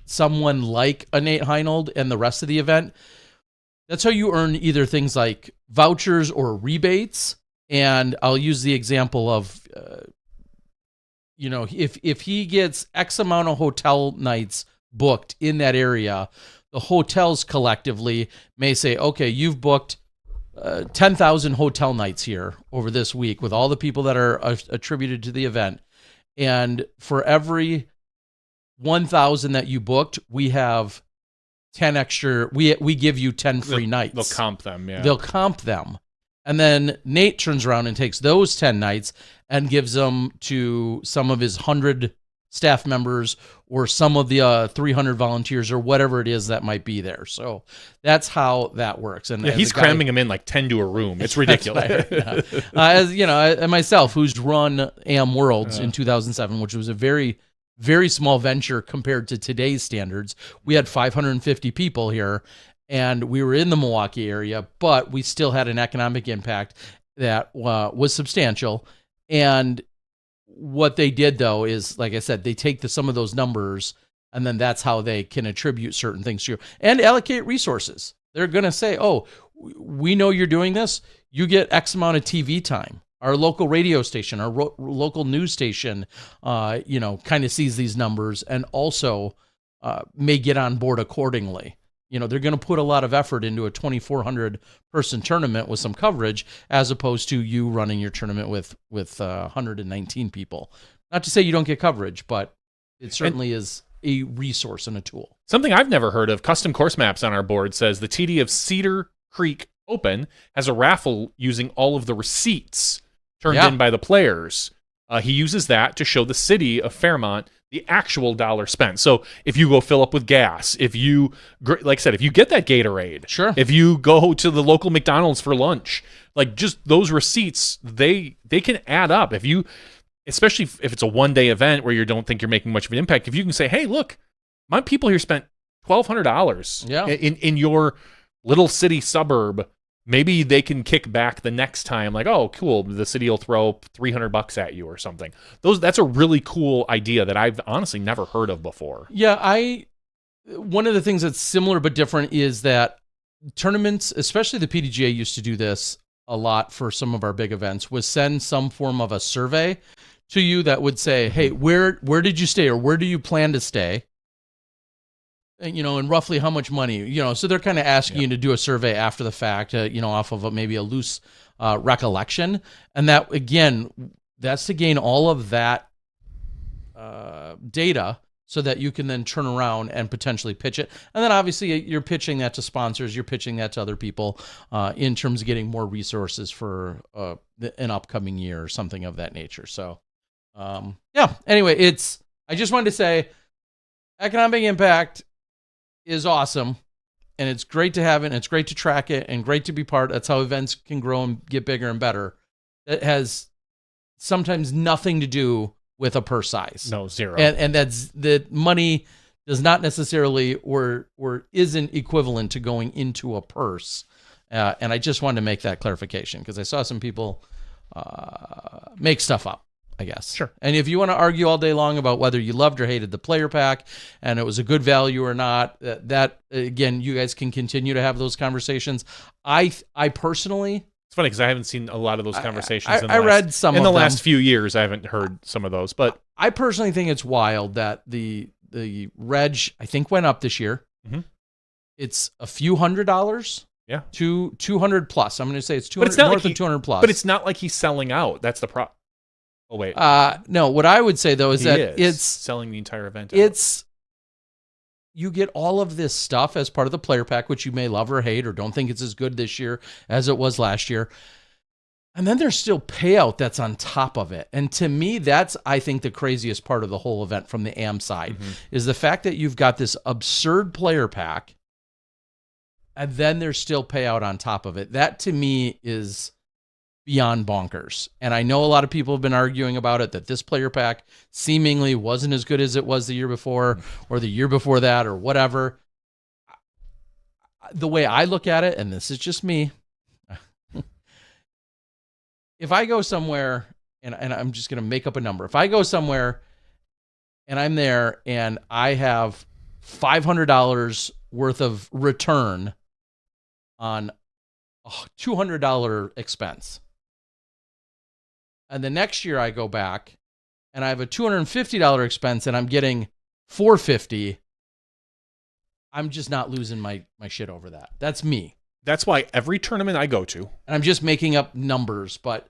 someone like a Nate Heinold and the rest of the event, that's how you earn either things like vouchers or rebates. And I'll use the example of, if he gets X amount of hotel nights booked in that area, the hotels collectively may say, okay, you've booked 10,000 hotel nights here over this week with all the people that are attributed to the event. And for every 1,000 that you booked, we have 10 extra, we give you 10 free nights. They'll comp them, yeah. They'll comp them. And then Nate turns around and takes those 10 nights and gives them to some of his 100 staff members or some of the 300 volunteers or whatever it is that might be there. So that's how that works. And he's cramming them in like 10 to a room. It's ridiculous. As you know, and myself, who's run AM Worlds in 2007, which was a very, very small venture compared to today's standards. We had 550 people here, and we were in the Milwaukee area, but we still had an economic impact that was substantial. And what they did, though, is, like I said, they take some of those numbers, and then that's how they can attribute certain things to you and allocate resources. They're going to say, oh, we know you're doing this. You get X amount of TV time. Our local radio station, our local news station, kind of sees these numbers and also may get on board accordingly. They're going to put a lot of effort into a 2,400 person tournament with some coverage, as opposed to you running your tournament with 119 people. Not to say you don't get coverage, but it certainly is a resource and a tool. Something I've never heard of, Custom Course Maps on our board says the TD of Cedar Creek Open has a raffle using all of the receipts turned in by the players. He uses that to show the city of Fairmont the actual dollar spent. So if you go fill up with gas, if you, like I said, if you get that Gatorade, sure, if you go to the local McDonald's for lunch, like just those receipts, they can add up. If you, especially if it's a one-day event where you don't think you're making much of an impact, if you can say, hey, look, my people here spent $1,200 in your little city suburb, maybe they can kick back the next time, like, oh, cool, the city will throw $300 at you or something. That's a really cool idea that I've honestly never heard of before. Yeah, one of the things that's similar but different is that tournaments, especially the PDGA, used to do this a lot for some of our big events, was send some form of a survey to you that would say, hey, where did you stay, or where do you plan to stay? And roughly how much money, so they're kind of asking you to do a survey after the fact, off of maybe a loose recollection. And that, again, that's to gain all of that data so that you can then turn around and potentially pitch it. And then obviously you're pitching that to sponsors, you're pitching that to other people in terms of getting more resources for an upcoming year or something of that nature. So, anyway, I just wanted to say economic impact is awesome, and it's great to have it, and it's great to track it, and great to be part. That's how events can grow and get bigger and better. It has sometimes nothing to do with a purse size. No, zero. And that's the money does not necessarily or isn't equivalent to going into a purse. And I just wanted to make that clarification because I saw some people make stuff up, I guess. Sure. And if you want to argue all day long about whether you loved or hated the player pack and it was a good value or not, that again, you guys can continue to have those conversations. I personally, it's funny because I haven't seen a lot of those conversations. I read some in of the them. last few years. I haven't heard some of those, but I personally think it's wild that the reg I think went up this year. Mm-hmm. It's a few $100. Yeah, to 200 plus. I'm going to say it's 200 north of 200 plus. But it's not like he's selling out. That's the problem. Oh wait. No. What I would say though is it's selling the entire event. You get all of this stuff as part of the player pack, which you may love or hate or don't think it's as good this year as it was last year. And then there's still payout that's on top of it. And to me, that's, I think, the craziest part of the whole event from the AM side is the fact that you've got this absurd player pack and then there's still payout on top of it. That to me is beyond bonkers. And I know a lot of people have been arguing about it, that this player pack seemingly wasn't as good as it was the year before or the year before that or whatever. The way I look at it, and this is just me, if I go somewhere, and I'm just going to make up a number. If I go somewhere and I'm there and I have $500 worth of return on a $200 expense, and the next year I go back and I have a $250 expense and I'm getting $450, I'm just not losing my shit over that. That's me. That's why every tournament I go to, and I'm just making up numbers, but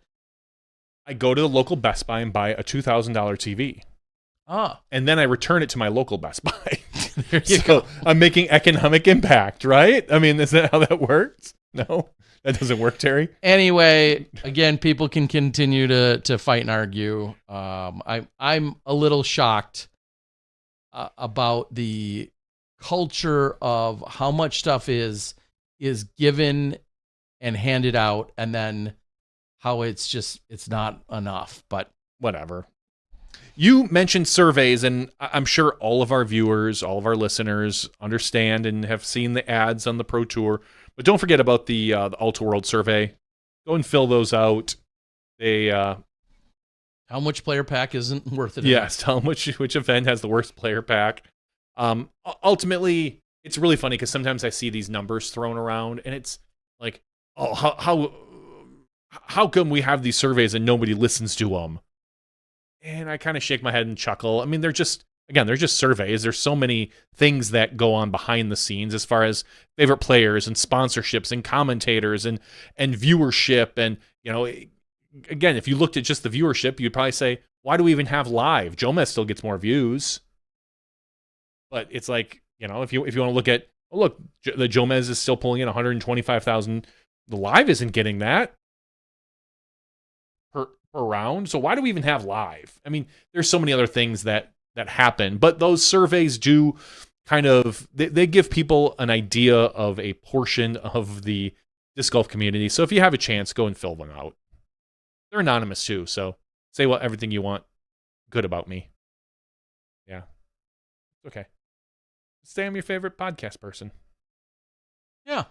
I go to the local Best Buy and buy a $2,000 TV. And then I return it to my local Best Buy. There you go. I'm making economic impact, right? I mean, is that how that works? No, that doesn't work, Terry. Anyway, again, people can continue to fight and argue. I'm a little shocked about the culture of how much stuff is given and handed out, and then how it's not enough, but whatever. You mentioned surveys, and I'm sure all of our viewers, all of our listeners understand and have seen the ads on the Pro Tour, but don't forget about the Ultra World survey. Go and fill those out. They how much player pack isn't worth it? Yes, tell them which event has the worst player pack. Ultimately, it's really funny because sometimes I see these numbers thrown around, and it's like, oh, how come we have these surveys and nobody listens to them? And I kind of shake my head and chuckle. I mean, they're just surveys. There's so many things that go on behind the scenes as far as favorite players and sponsorships and commentators and viewership. And, you know, again, if you looked at just the viewership, you'd probably say, why do we even have live? Jomez still gets more views. But it's like, you know, if you want to look at, oh, look, the Jomez is still pulling in 125,000. The live isn't getting that per round. So why do we even have live? I mean, there's so many other things that happen, but those surveys do kind of, they give people an idea of a portion of the disc golf community. So if you have a chance, go and fill them out. They're anonymous too, so say everything you want good about me. Yeah. Okay. Say I'm your favorite podcast person. Yeah.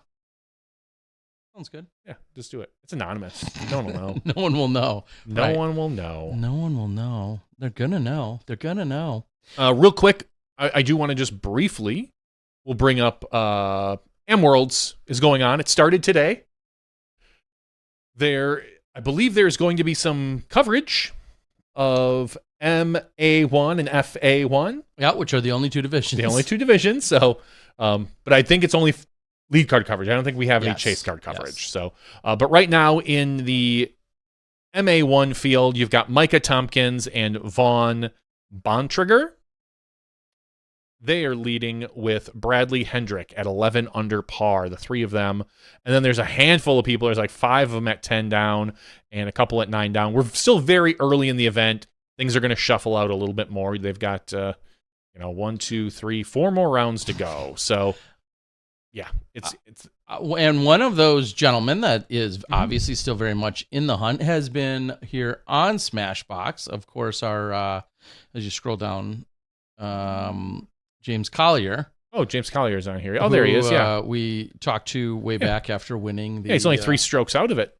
Sounds good. Yeah, just do it. It's anonymous. No one will know. No one will know. No one will know. No one will know. They're going to know. They're going to know. Real quick, I do want to just briefly, we'll bring up M Worlds is going on. It started today. I believe there's going to be some coverage of MA1 and FA1. Yeah, which are the only two divisions. The only two divisions. So, but I think it's only lead card coverage. I don't think we have any chase card coverage. Yes. So, but right now in the MA1 field, you've got Micah Tompkins and Vaughn Bontrigger. They are leading with Bradley Hendrick at 11 under par, the three of them. And then there's a handful of people. There's like 5 of them at 10 down and a couple at 9 down. We're still very early in the event. Things are going to shuffle out a little bit more. They've got, 1, 2, 3, 4 more rounds to go. So, yeah, it's and one of those gentlemen that is obviously still very much in the hunt has been here on Smashbox. Of course, our as you scroll down, James Collier. Oh, James Collier is on here. Oh, there he is. Yeah, we talked to way back after winning the. Yeah, he's only 3 strokes out of it.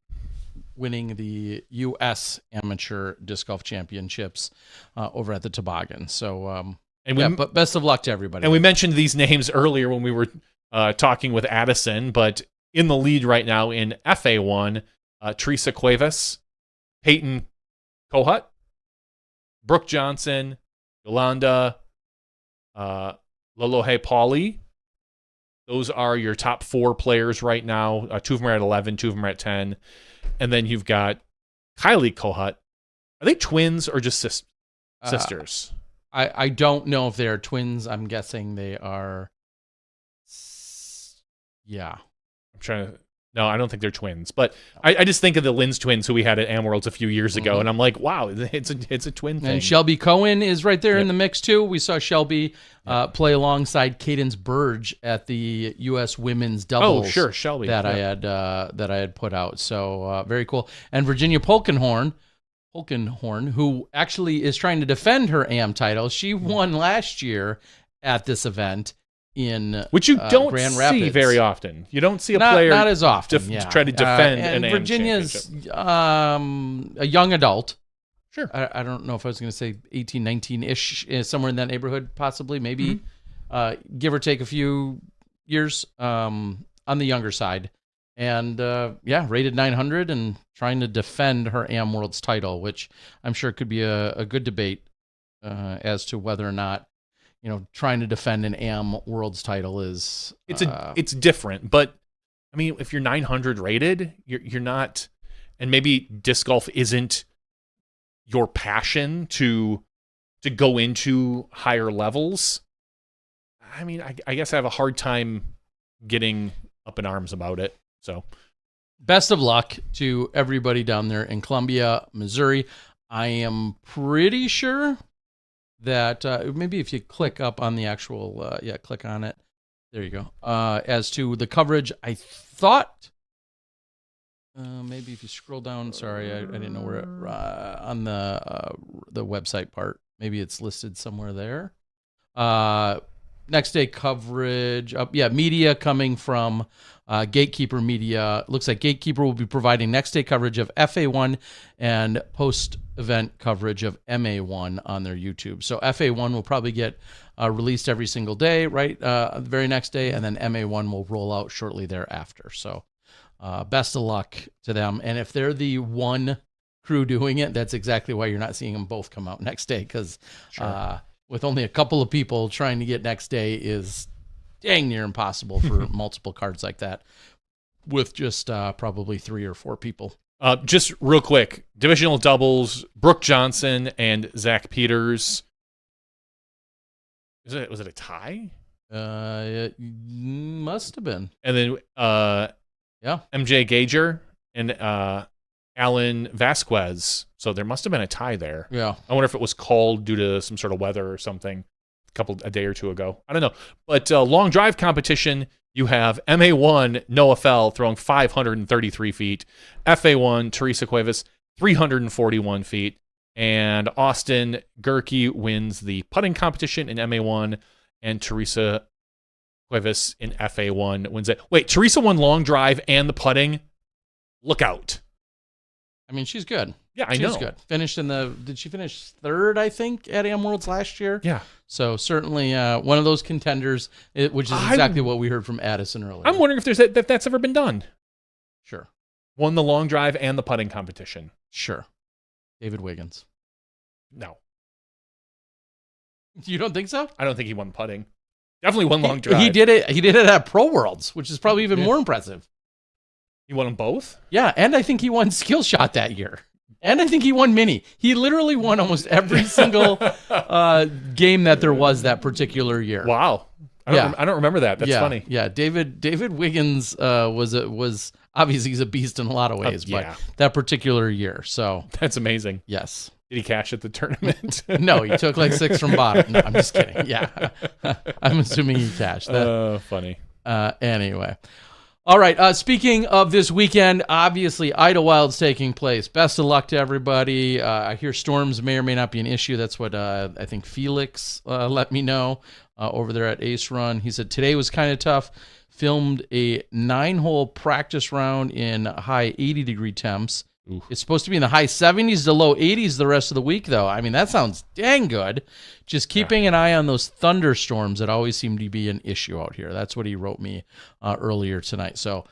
Winning the U.S. Amateur Disc Golf Championships over at the Toboggan. So, but best of luck to everybody. And we mentioned these names earlier when we were talking with Addison, but in the lead right now in FA1, Teresa Cuevas, Peyton Kohut, Brooke Johnson, Yolanda, Lolohe Pauly. Those are your top 4 players right now. 2 of them are at 11, 2 of them are at 10. And then you've got Kylie Kohut. Are they twins or just sisters? I don't know if they are twins. I'm guessing they are. Yeah. I'm trying to. No, I don't think they're twins. But I just think of the Linz twins who we had at Amworlds a few years ago, and I'm like, wow, it's a twin thing. And Shelby Cohen is right there in the mix too. We saw Shelby play alongside Cadence Burge at the U.S. Women's Doubles. Oh, sure, Shelby. That I had put out. So very cool. And Virginia Polkenhorn, who actually is trying to defend her AM title. She won last year at this event in which you don't Grand see Rapids. very often. You don't see a player not as often try to defend and an Virginia's championship. a young adult. Sure. I don't know if I was going to say 18, 19-ish, somewhere in that neighborhood, possibly, maybe, give or take a few years on the younger side. And, rated 900 and trying to defend her AM Worlds title, which I'm sure could be a good debate as to whether or not, trying to defend an AM Worlds title is... It's different, but, I mean, if you're 900 rated, you're not... And maybe disc golf isn't your passion to go into higher levels. I mean, I guess I have a hard time getting up in arms about it. So, best of luck to everybody down there in Columbia, Missouri. I am pretty sure that maybe if you click up on the actual, click on it. There you go. As to the coverage, I thought maybe if you scroll down. Sorry, I didn't know where on the website part. Maybe it's listed somewhere there. Next day coverage. Media coming from Gatekeeper Media. Looks like Gatekeeper will be providing next day coverage of FA1 and post-event coverage of MA1 on their YouTube. So FA1 will probably get released every single day, right? The very next day, and then MA1 will roll out shortly thereafter. So best of luck to them. And if they're the one crew doing it, that's exactly why you're not seeing them both come out next day, because with only a couple of people trying to get next day is dang near impossible for multiple cards like that with just probably 3 or 4 people. Just real quick, divisional doubles, Brooke Johnson and Zach Peters. Was it a tie? It must have been. And then MJ Gager and Alan Vasquez. So there must have been a tie there. Yeah. I wonder if it was called due to some sort of weather or something a day or two ago. I don't know. But long drive competition, you have MA1 Noah Fell throwing 533 feet, FA1 Teresa Cuevas 341 feet, and Austin Gerke wins the putting competition in MA1, and Teresa Cuevas in FA1 wins it. Wait, Teresa won long drive and the putting? Look out. I mean, she's good. Yeah, I know. She's good. Did she finish 3rd, I think, at AM Worlds last year? Yeah. So certainly one of those contenders, which is exactly what we heard from Addison earlier. I'm wondering if that's ever been done. Sure. Won the long drive and the putting competition. Sure. David Wiggins. No. You don't think so? I don't think he won putting. Definitely won long drive. He did it. He did it at Pro Worlds, which is probably even more impressive. He won them both? Yeah, and I think he won skill shot that year. And I think he won mini. He literally won almost every single game that there was that particular year. Wow. I don't remember that. That's funny. Yeah, David Wiggins was obviously he's a beast in a lot of ways, but that particular year. So that's amazing. Yes. Did he cash at the tournament? No, he took like 6 from bottom. No, I'm just kidding. Yeah. I'm assuming he cashed that. Funny. Anyway. All right. Speaking of this weekend, obviously Idlewild's taking place. Best of luck to everybody. I hear storms may or may not be an issue. That's what I think Felix let me know over there at Ace Run. He said today was kind of tough. Filmed a 9-hole practice round in high 80-degree temps. Ooh. It's supposed to be in the high 70s to low 80s the rest of the week, though. I mean, that sounds dang good. Just keeping an eye on those thunderstorms that always seem to be an issue out here. That's what he wrote me earlier tonight. So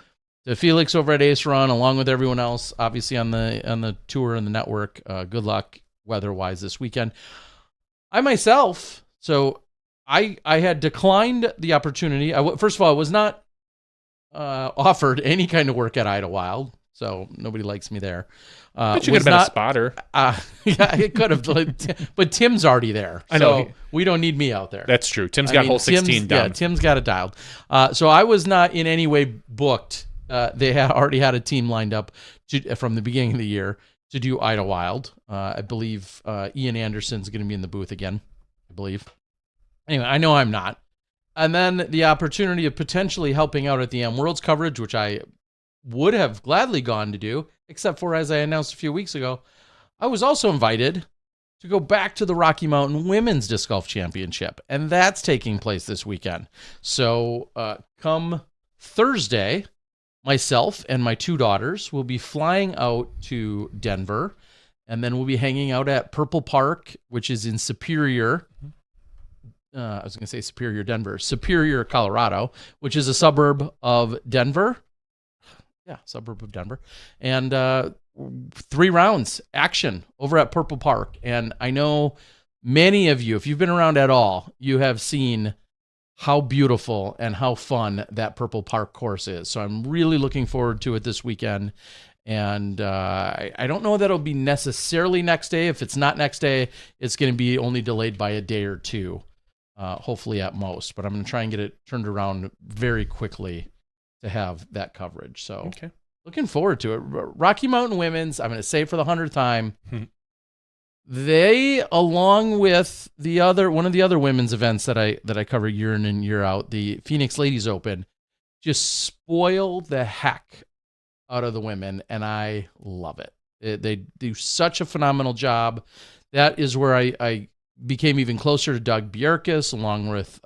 to Felix over at Ace Run, along with everyone else, obviously on the tour and the network, good luck weather-wise this weekend. I myself, so I had declined the opportunity. First of all, I was not offered any kind of work at Idlewild. So nobody likes me there. But you could have been a spotter. Yeah, it could have. But Tim's already there. I know. So we don't need me out there. That's true. Tim's got hole 16 done. Yeah, Tim's got it dialed. So I was not in any way booked they already had a team lined up from the beginning of the year to do Idlewild. I believe Ian Anderson's going to be in the booth again, I believe. Anyway, I know I'm not. And then the opportunity of potentially helping out at the M Worlds coverage, which I would have gladly gone to do, except for, as I announced a few weeks ago, I was also invited to go back to the Rocky Mountain Women's Disc Golf Championship, and that's taking place this weekend. So come Thursday, myself and my 2 daughters will be flying out to Denver, and then we'll be hanging out at Purple Park, which is in Superior. I was going to say Superior, Denver. Superior, Colorado, which is a suburb of Denver. Yeah, suburb of Denver. And 3 rounds action over at Purple Park. And I know many of you, if you've been around at all, you have seen how beautiful and how fun that Purple Park course is. So I'm really looking forward to it this weekend. And I don't know that it'll be necessarily next day. If it's not next day, it's going to be only delayed by a day or 2. Hopefully at most, but I'm going to try and get it turned around very quickly to have that coverage. So Okay. Looking forward to it. Rocky Mountain Women's, I'm going to say for the 100th time, they, along with one of the other women's events that I cover year in and year out, the Phoenix Ladies Open, just spoil the heck out of the women, and I love it. They do such a phenomenal job. That is where I became even closer to Doug Bjerkes, along with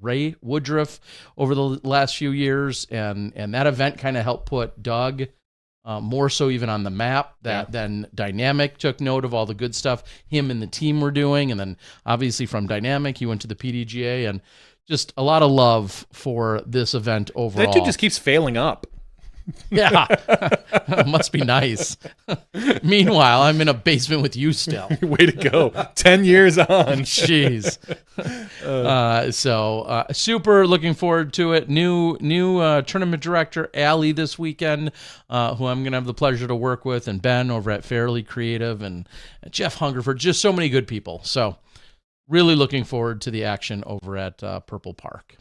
Ray Woodruff over the last few years, and that event kind of helped put Doug more so even on the map. Then Dynamic took note of all the good stuff him and the team were doing, and then obviously from Dynamic he went to the PDGA, and just a lot of love for this event overall. That dude just keeps failing up. Yeah, must be nice. Meanwhile, I'm in a basement with you still. Way to go. 10 years on. Jeez. So super looking forward to it. New tournament director, Allie, this weekend, who I'm going to have the pleasure to work with, and Ben over at Fairly Creative, and Jeff Hungerford, just so many good people. So really looking forward to the action over at Purple Park.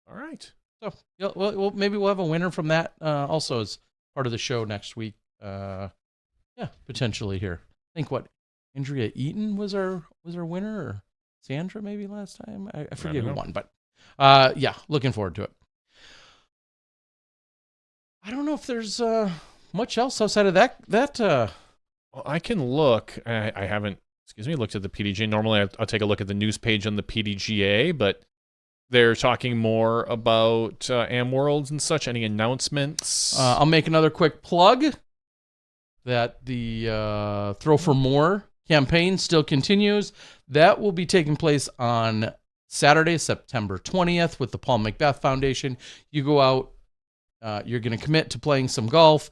All right. So well, maybe we'll have a winner from that also as part of the show next week. Yeah, potentially here. I think Andrea Eaton was our winner, or Sandra maybe last time. I forget who won, but yeah, looking forward to it. I don't know if there's much else outside of that. Well, I can look. I haven't, looked at the PDGA. Normally I'll take a look at the news page on the PDGA, but they're talking more about Am Worlds and such. Any announcements? I'll make another quick plug that the Throw for More campaign still continues. That will be taking place on Saturday, September 20th with the Paul Macbeth Foundation. You go out, you're going to commit to playing some golf.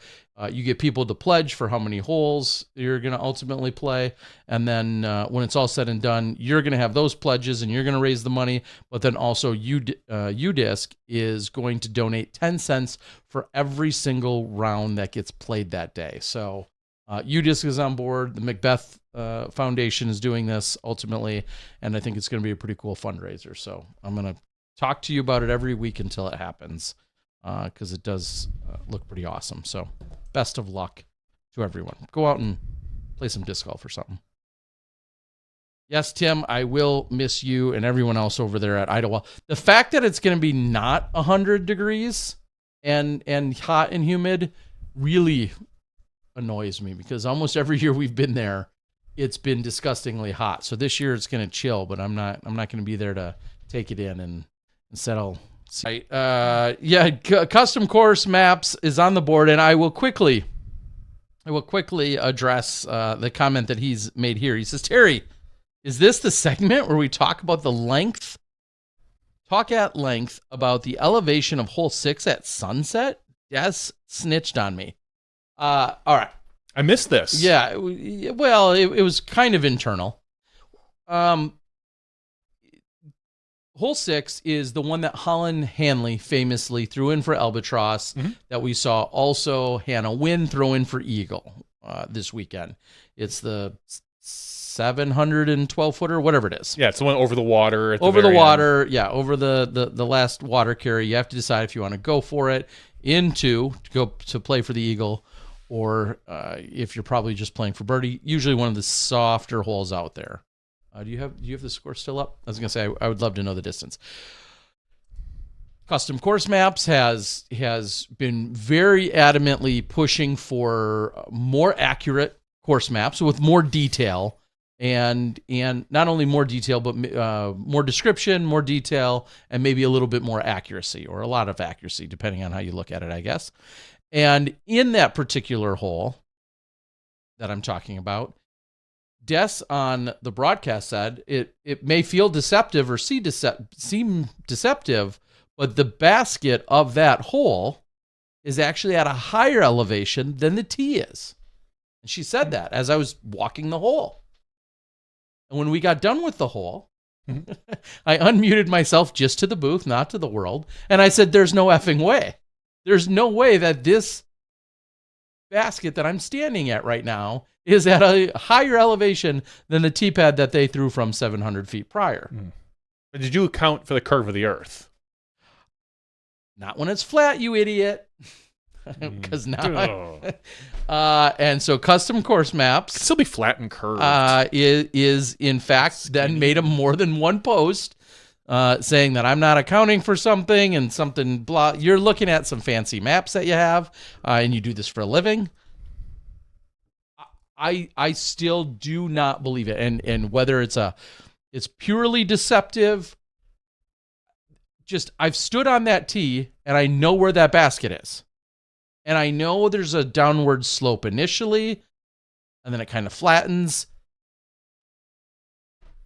You get people to pledge for how many holes you're going to ultimately play. And then when it's all said and done, you're going to have those pledges and you're going to raise the money. But then also UDisc is going to donate 10 cents for every single round that gets played that day. So UDisc is on board. The Macbeth Foundation is doing this ultimately. And I think it's going to be a pretty cool fundraiser. So I'm going to talk to you about it every week until it happens, because it does look pretty awesome. So best of luck to everyone. Go out and play some disc golf or something. Yes, Tim, I will miss you and everyone else over there at Idlewild. The fact that it's going to be not 100 degrees and hot and humid really annoys me, because almost every year we've been there, it's been disgustingly hot. So this year it's going to chill, but I'm not going to be there to take it in and settle. Right. Custom course maps is on the board, and I will quickly address the comment that he's made here. He says, Terry, is this the segment where we talk about at length about the elevation of hole 6 at sunset? Des snitched on me. All right. I missed this. Yeah. Well, it was kind of internal. Hole 6 is the one that Holland Hanley famously threw in for Albatross, that we saw also Hannah Wynn throw in for Eagle this weekend. It's the 712 footer, whatever it is. Yeah, it's the one over the water. Over the water, yeah, over the last water carry. You have to decide if you want to go for it to go to play for the eagle, or if you're probably just playing for birdie. Usually one of the softer holes out there. Do you have the score still up? I was gonna say I would love to know the distance. Custom Course Maps has been very adamantly pushing for more accurate course maps with more detail, and not only more detail, but more description, more detail, and maybe a little bit more accuracy, or a lot of accuracy, depending on how you look at it, I guess. And in that particular hole that I'm talking about, Des on the broadcast said it may feel deceptive or seem deceptive, but the basket of that hole is actually at a higher elevation than the tee is. And she said that as I was walking the hole. And when we got done with the hole, I unmuted myself just to the booth, not to the world. And I said, there's no effing way. There's no way that this basket that I'm standing at right now is at a higher elevation than the tee pad that they threw from 700 feet prior. But did you account for the curve of the earth? Not when it's flat, you idiot. Because now, and so Custom Course Maps It could still be flat and curved. is in fact then made a more than one post saying that I'm not accounting for something and something blah. You're looking at some fancy maps that you have, and you do this for a living. I still do not believe it, and whether it's purely deceptive. Just I've stood on that tee and I know where that basket is. And I know there's a downward slope initially, and then it kind of flattens.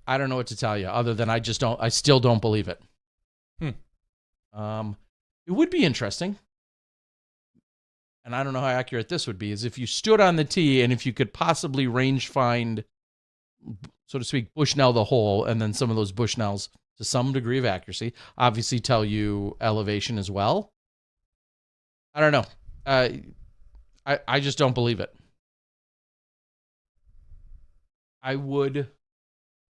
I don't know what to tell you other than I still don't believe it. It would be interesting, and I don't know how accurate this would be, is if you stood on the tee and if you could possibly range find, so to speak, Bushnell the hole, and then some of those Bushnells to some degree of accuracy, obviously tell you elevation as well. I don't know. I just don't believe it. I would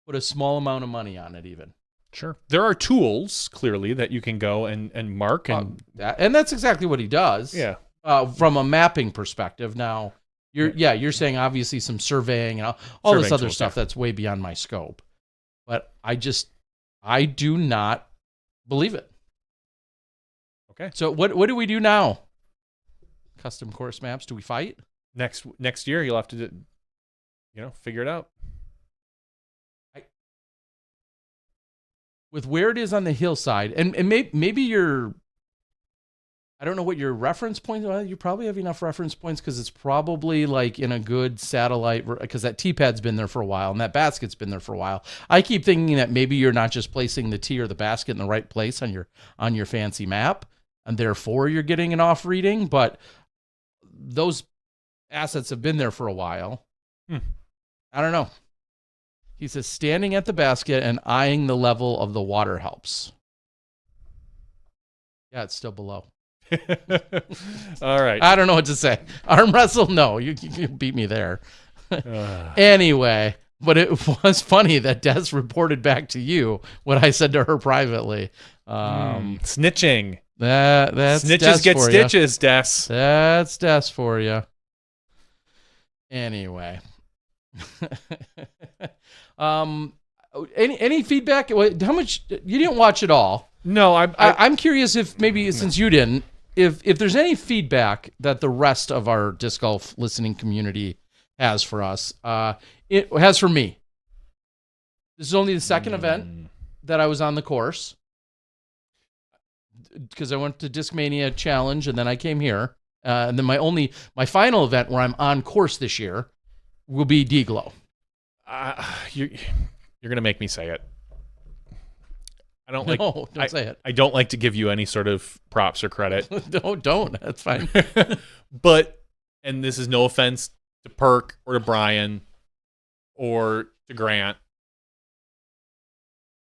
put a small amount of money on it even. Sure. There are tools, clearly, that you can go and mark. And that's exactly what he does. Yeah. From a mapping perspective. Now, you're saying obviously some surveying and all this other stuff that's way beyond my scope. But I do not believe it. Okay. So what do we do now? Custom Course Maps. Do we fight? Next year, you'll have to, figure it out. With where it is on the hillside, and maybe you're, I don't know what your reference points are. You probably have enough reference points because it's probably like in a good satellite, because that tee pad's been there for a while and that basket's been there for a while. I keep thinking that maybe you're not just placing the tee or the basket in the right place on your fancy map, and therefore you're getting an off reading, but those assets have been there for a while. I don't know. He says standing at the basket and eyeing the level of the water helps. Yeah, it's still below. All right. I don't know what to say. Arm wrestle? No, you beat me there. Anyway, but it was funny that Des reported back to you what I said to her privately. Snitching. That's Snitches Des get for stitches, Des. That's Des for you. Anyway. Any feedback? How much you didn't watch it all? No, I'm curious if maybe since you didn't, if there's any feedback that the rest of our disc golf listening community has for us. It has for me. This is only the second event that I was on the course, because I went to Discmania Challenge and then I came here, and then my final event where I'm on course this year will be D-Glow. You're gonna make me say it. I don't like. No, don't say it. I don't like to give you any sort of props or credit. Don't. That's fine. But, and this is no offense to Perk or to Brian or to Grant,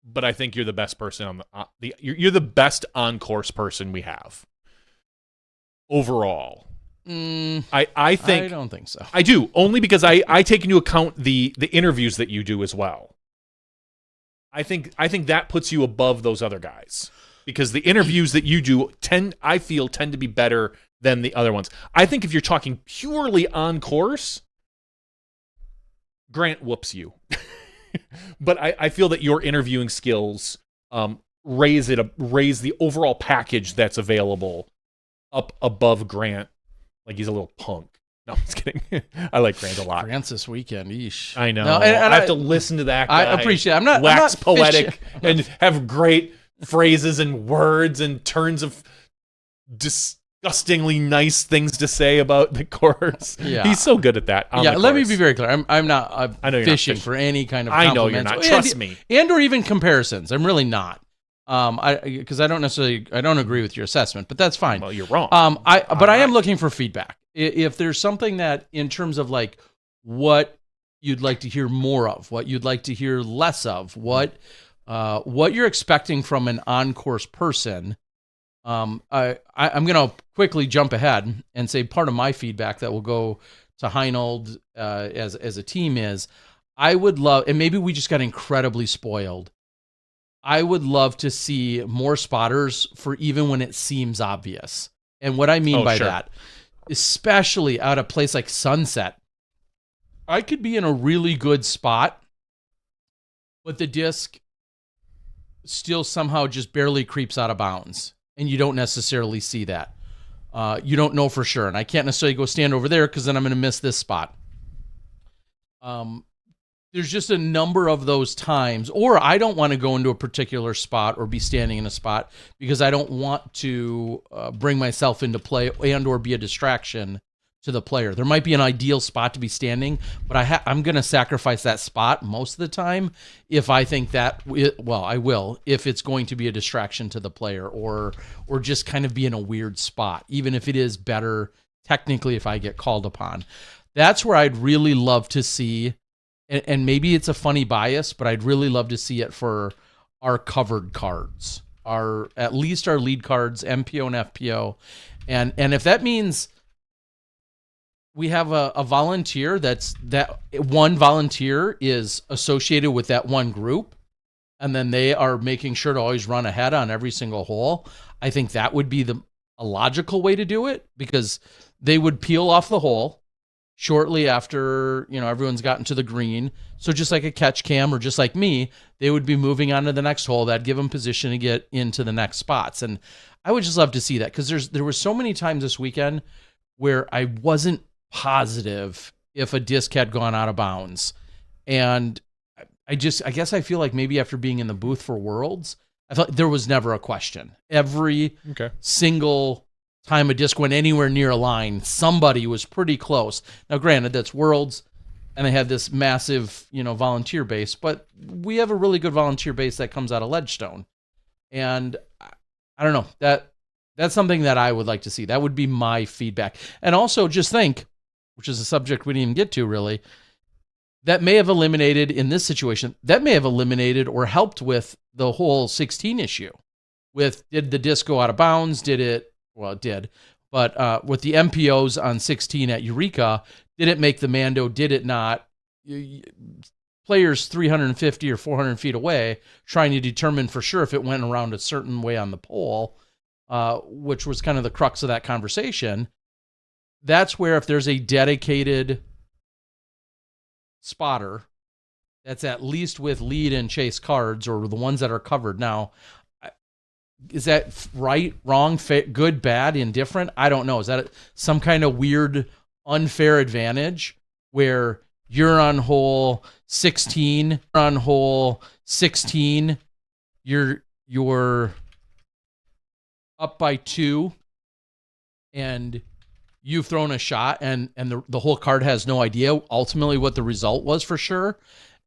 but I think you're the best person on you're the best on course person we have overall. I think I don't think so. I do, only because I take into account the interviews that you do as well. I think that puts you above those other guys, because the interviews that you do tend to be better than the other ones. I think if you're talking purely on course, Grant whoops you. But I feel that your interviewing skills raise the overall package that's available up above Grant. Like he's a little punk. No, I'm just kidding. I like Grant a lot. Grant's this weekend. Yeesh. I know. No, and I have to listen to that guy. I appreciate it. I'm not poetic and have great phrases and words and turns of disgustingly nice things to say about the course. Yeah. He's so good at that. Let me be very clear. I'm not I know you're fishing not for any kind of I compliments. know you're not. Trust me. And or even comparisons. I'm really not. Because I don't agree with your assessment, but that's fine. Well, you're wrong. I am looking for feedback. If there's something that, in terms of like what you'd like to hear more of, what you'd like to hear less of, what you're expecting from an on-course person, I'm going to quickly jump ahead and say part of my feedback that will go to Heinold as a team is, I would love, and maybe we just got incredibly spoiled, I would love to see more spotters for even when it seems obvious. And what I mean by that, especially at a place like Sunset, I could be in a really good spot, but the disc still somehow just barely creeps out of bounds, and you don't necessarily see that. You don't know for sure, and I can't necessarily go stand over there because then I'm going to miss this spot. There's just a number of those times, or I don't want to go into a particular spot or be standing in a spot because I don't want to bring myself into play and or be a distraction to the player. There might be an ideal spot to be standing, but I'm going to sacrifice that spot most of the time if I think that, I will, if it's going to be a distraction to the player or just kind of be in a weird spot, even if it is better technically if I get called upon. That's where I'd really love to see, and maybe it's a funny bias, but I'd really love to see it for our covered cards, at least our lead cards, MPO and FPO. And if that means we have a volunteer that one volunteer is associated with that one group, and then they are making sure to always run ahead on every single hole, I think that would be a logical way to do it, because they would peel off the hole shortly after, everyone's gotten to the green. So just like a catch cam or just like me, they would be moving on to the next hole. That'd give them position to get into the next spots. And I would just love to see that, because there were so many times this weekend where I wasn't positive if a disc had gone out of bounds. And I guess I feel like maybe after being in the booth for Worlds, I thought there was never a question. Every single time a disc went anywhere near a line, somebody was pretty close. Now, granted, that's Worlds, and they had this massive, volunteer base, but we have a really good volunteer base that comes out of Ledgestone. And I don't know, that's something that I would like to see. That would be my feedback. And also just think, which is a subject we didn't even get to really, that may have eliminated, in this situation, that may have eliminated or helped with the whole 16 issue. Did the disc go out of bounds? Did it? Well, it did. But with the MPOs on 16 at Eureka, did it make the Mando? Did it not? Players 350 or 400 feet away trying to determine for sure if it went around a certain way on the pole, which was kind of the crux of that conversation. That's where, if there's a dedicated spotter that's at least with lead and chase cards, or the ones that are covered. Now, is that right, wrong, good, bad, indifferent? I don't know. Is that some kind of weird, unfair advantage where you're on hole 16, you're up by 2, and you've thrown a shot, and the whole card has no idea ultimately what the result was for sure,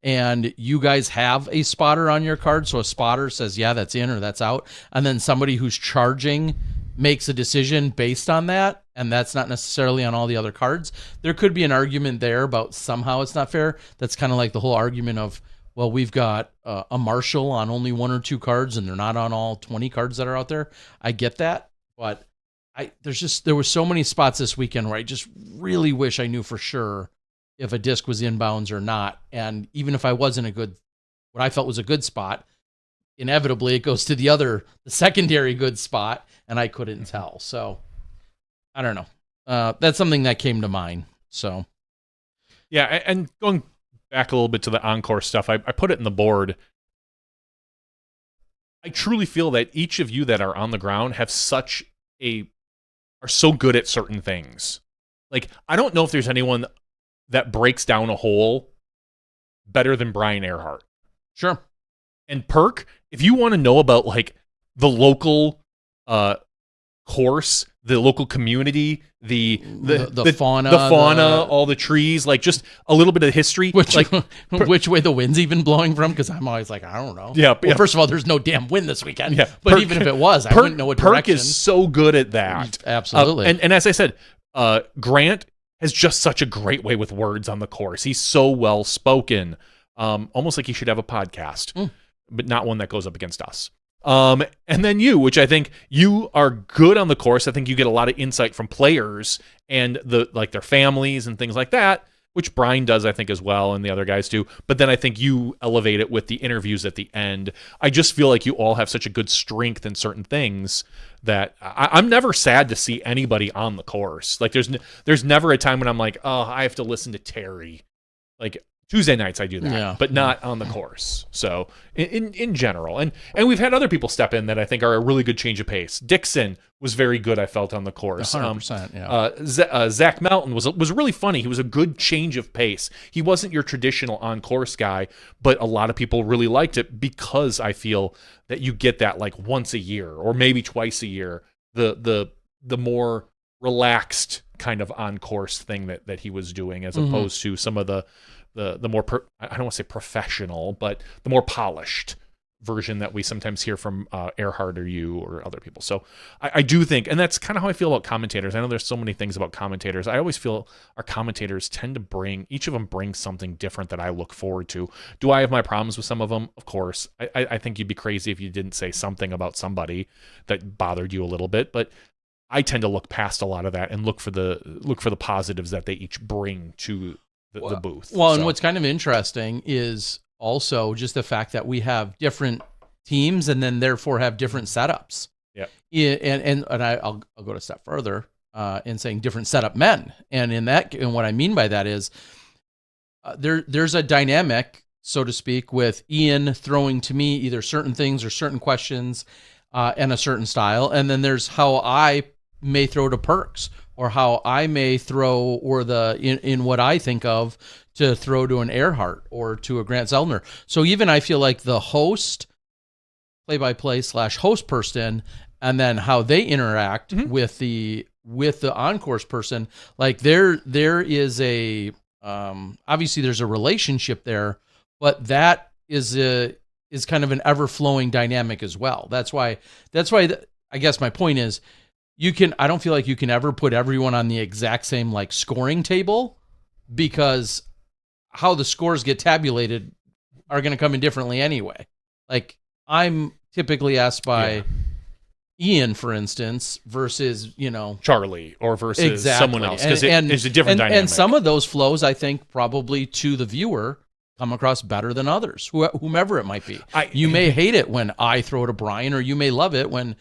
and you guys have a spotter on your card, so a spotter says, yeah, that's in or that's out, and then somebody who's charging makes a decision based on that, and that's not necessarily on all the other cards. There could be an argument there about somehow it's not fair. That's kind of like the whole argument of, well, we've got a Marshal on only 1 or 2 cards, and they're not on all 20 cards that are out there. I get that, but there were so many spots this weekend where I just really wish I knew for sure if a disc was inbounds or not. And even if I was in what I felt was a good spot, inevitably it goes to the secondary good spot, and I couldn't tell. So I don't know. That's something that came to mind. So yeah, and going back a little bit to the encore stuff, I put it in the board. I truly feel that each of you that are on the ground are so good at certain things. Like, I don't know if there's anyone that breaks down a hole better than Brian Earhart. Sure. And Perk, if you want to know about like the local course, the local community, the fauna, all the trees, like just a little bit of history. Which way the wind's even blowing from? Because I'm always like, I don't know. Yeah. Well, first of all, there's no damn wind this weekend. Yeah. But even if it was, I wouldn't know what direction. Perk is so good at that. Absolutely. And as I said, Grant has just such a great way with words on the course. He's so well spoken. Almost like he should have a podcast, but not one that goes up against us. And then you, which I think you are good on the course. I think you get a lot of insight from players and their families and things like that, which Brian does, I think, as well, and the other guys do. But then I think you elevate it with the interviews at the end. I just feel like you all have such a good strength in certain things that I'm never sad to see anybody on the course. Like there's never a time when I'm like, oh, I have to listen to Terry. Like Tuesday nights I do that, but not on the course. So in general, and we've had other people step in that I think are a really good change of pace. Dixon was very good, I felt, on the course. 100%. Yeah. Zach Melton was really funny. He was a good change of pace. He wasn't your traditional on course guy, but a lot of people really liked it because I feel that you get that like once a year or maybe twice a year. The more relaxed kind of on course thing that he was doing, as opposed to some of the more I don't want to say professional, but the more polished version that we sometimes hear from Earhart or you or other people. So I do think, and that's kind of how I feel about commentators. I know there's so many things about commentators. I always feel our commentators tend to each of them brings something different that I look forward to. Do I have my problems with some of them? Of course. I think you'd be crazy if you didn't say something about somebody that bothered you a little bit, but I tend to look past a lot of that and look for the positives that they each bring to the booth. Well, and what's kind of interesting is also just the fact that we have different teams and then therefore have different setups. Yeah. And I'll go a step further in saying different setup men. And what I mean by that is there's a dynamic, so to speak, with Ian throwing to me either certain things or certain questions and a certain style. And then there's how I may throw to Perks, or how I may throw, or in what I think of to throw to an Earhart or to a Grant Zeldner. So even I feel like the host, play-by-play / host person, and then how they interact with the on-course person, like there is a obviously there's a relationship there, but that is kind of an ever-flowing dynamic as well. That's why I guess my point is, I don't feel like you can ever put everyone on the exact same like scoring table, because how the scores get tabulated are going to come in differently anyway. Like I'm typically asked by Ian, for instance, versus, Charlie, or versus someone else, because it's a different dynamic. And some of those flows, I think, probably to the viewer come across better than others, whomever it might be. You may hate it when I throw to Brian, or you may love it when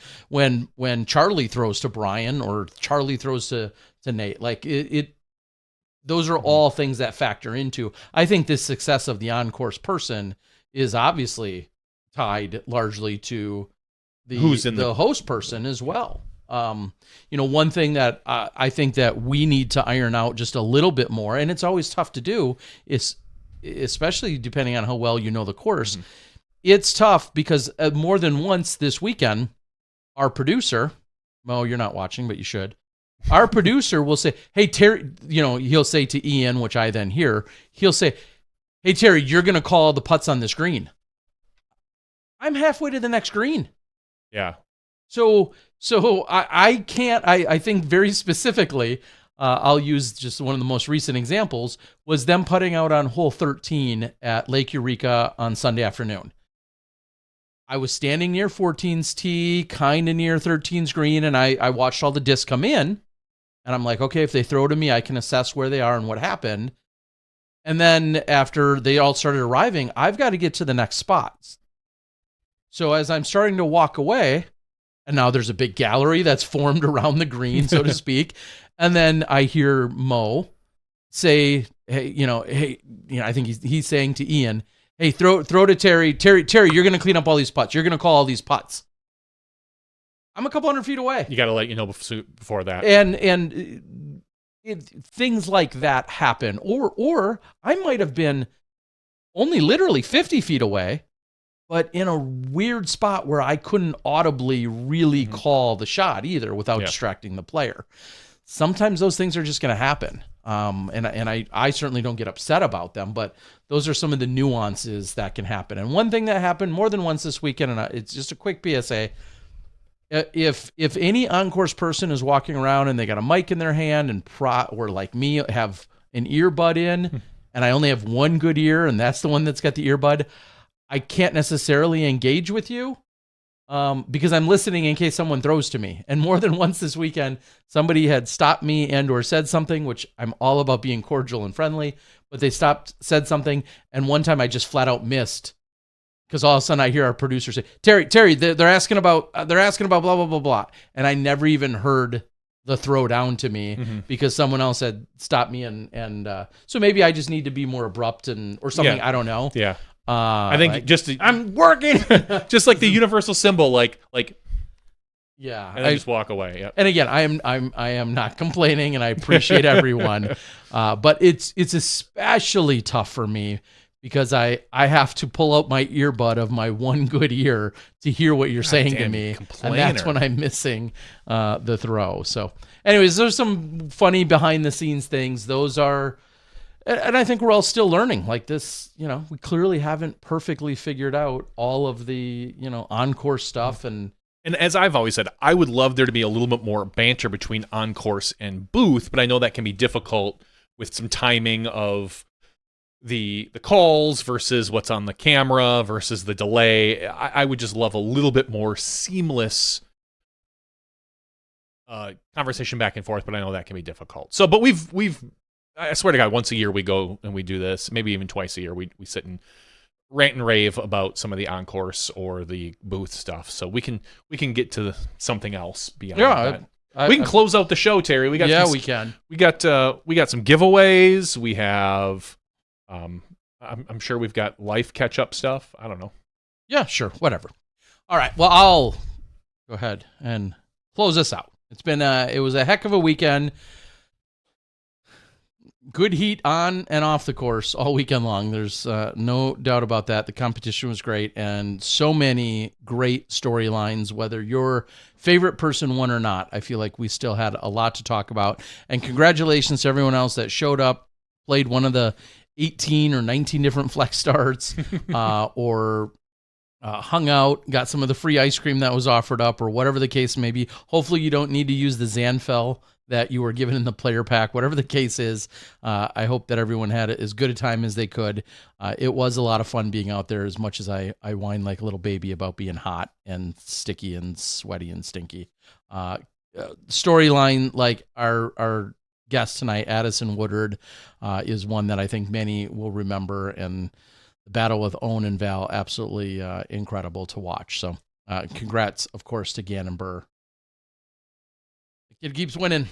Charlie throws to Brian, or Charlie throws to Nate. Like those are all things that factor into. I think the success of the on-course person is obviously tied largely to the host person as well. One thing that I think that we need to iron out just a little bit more, and it's always tough to do, is especially depending on how well you know the course. It's tough because more than once this weekend, our producer, well, you're not watching, but you should. Our producer will say, "Hey, Terry," he'll say to Ian, which I then hear, he'll say, "Hey, Terry, you're going to call the putts on this green." I'm halfway to the next green. Yeah. So I can't, I think very specifically, I'll use just one of the most recent examples, was them putting out on hole 13 at Lake Eureka on Sunday afternoon. I was standing near 14's tee, kind of near 13's green, and I watched all the discs come in. And I'm like, okay, if they throw to me, I can assess where they are and what happened. And then after they all started arriving, I've got to get to the next spots. So as I'm starting to walk away, and now there's a big gallery that's formed around the green, so to speak. And then I hear Mo say, hey, I think he's saying to Ian, hey, throw to Terry. Terry, you're going to clean up all these putts. You're going to call all these putts. I'm a couple hundred feet away. You got to let you know before that. And things like that happen. Or I might have been only literally 50 feet away, but in a weird spot where I couldn't audibly really call the shot either without distracting the player. Sometimes those things are just going to happen. And I certainly don't get upset about them, but those are some of the nuances that can happen. And one thing that happened more than once this weekend, and it's just a quick PSA, if any on-course person is walking around and they got a mic in their hand and or like me have an earbud in and I only have one good ear and that's the one that's got the earbud, I can't necessarily engage with you because I'm listening in case someone throws to me. And more than once this weekend, somebody had stopped me and or said something, which I'm all about being cordial and friendly, but they said something, and one time I just flat out missed. Because all of a sudden I hear our producer say, Terry, they're asking about blah, blah, blah, blah. And I never even heard the throw down to me because someone else had stopped me. And so maybe I just need to be more abrupt or something. I don't know. Yeah. I think I'm working. Just like the universal symbol, like, yeah. And I just walk away. Yep. And again, I am not complaining and I appreciate everyone. But it's especially tough for me because I have to pull out my earbud of my one good ear to hear what you're saying to me. And that's when I'm missing the throw. So anyways, there's some funny behind the scenes things. Those are, and I think we're all still learning like this, we clearly haven't perfectly figured out all of the, on-course stuff. And as I've always said, I would love there to be a little bit more banter between on-course and booth, but I know that can be difficult with some timing of the calls versus what's on the camera versus the delay. I would just love a little bit more seamless conversation back and forth, but I know that can be difficult. So, but I swear to God, once a year we go and we do this, maybe even twice a year, we sit and rant and rave about some of the on-course or the booth stuff. So we can get to something else beyond that. We can close out the show, Terry. We can. We got some giveaways. We have I'm sure we've got life catch-up stuff. I don't know. Yeah, sure. Whatever. All right. Well, I'll go ahead and close us out. It was a heck of a weekend. Good heat on and off the course all weekend long. There's no doubt about that. The competition was great and so many great storylines, whether your favorite person won or not. I feel like we still had a lot to talk about. And congratulations to everyone else that showed up, played one of the 18 or 19 different flex starts or hung out, got some of the free ice cream that was offered up or whatever the case may be. Hopefully you don't need to use the Zanfell that you were given in the player pack, whatever the case is. I hope that everyone had as good a time as they could. It was a lot of fun being out there, as much as I whine like a little baby about being hot and sticky and sweaty and stinky. Storyline like our guest tonight, Addison Woodard, is one that I think many will remember, and the battle with Owen and Val, absolutely incredible to watch. So congrats, of course, to Gannon Burr. It keeps winning,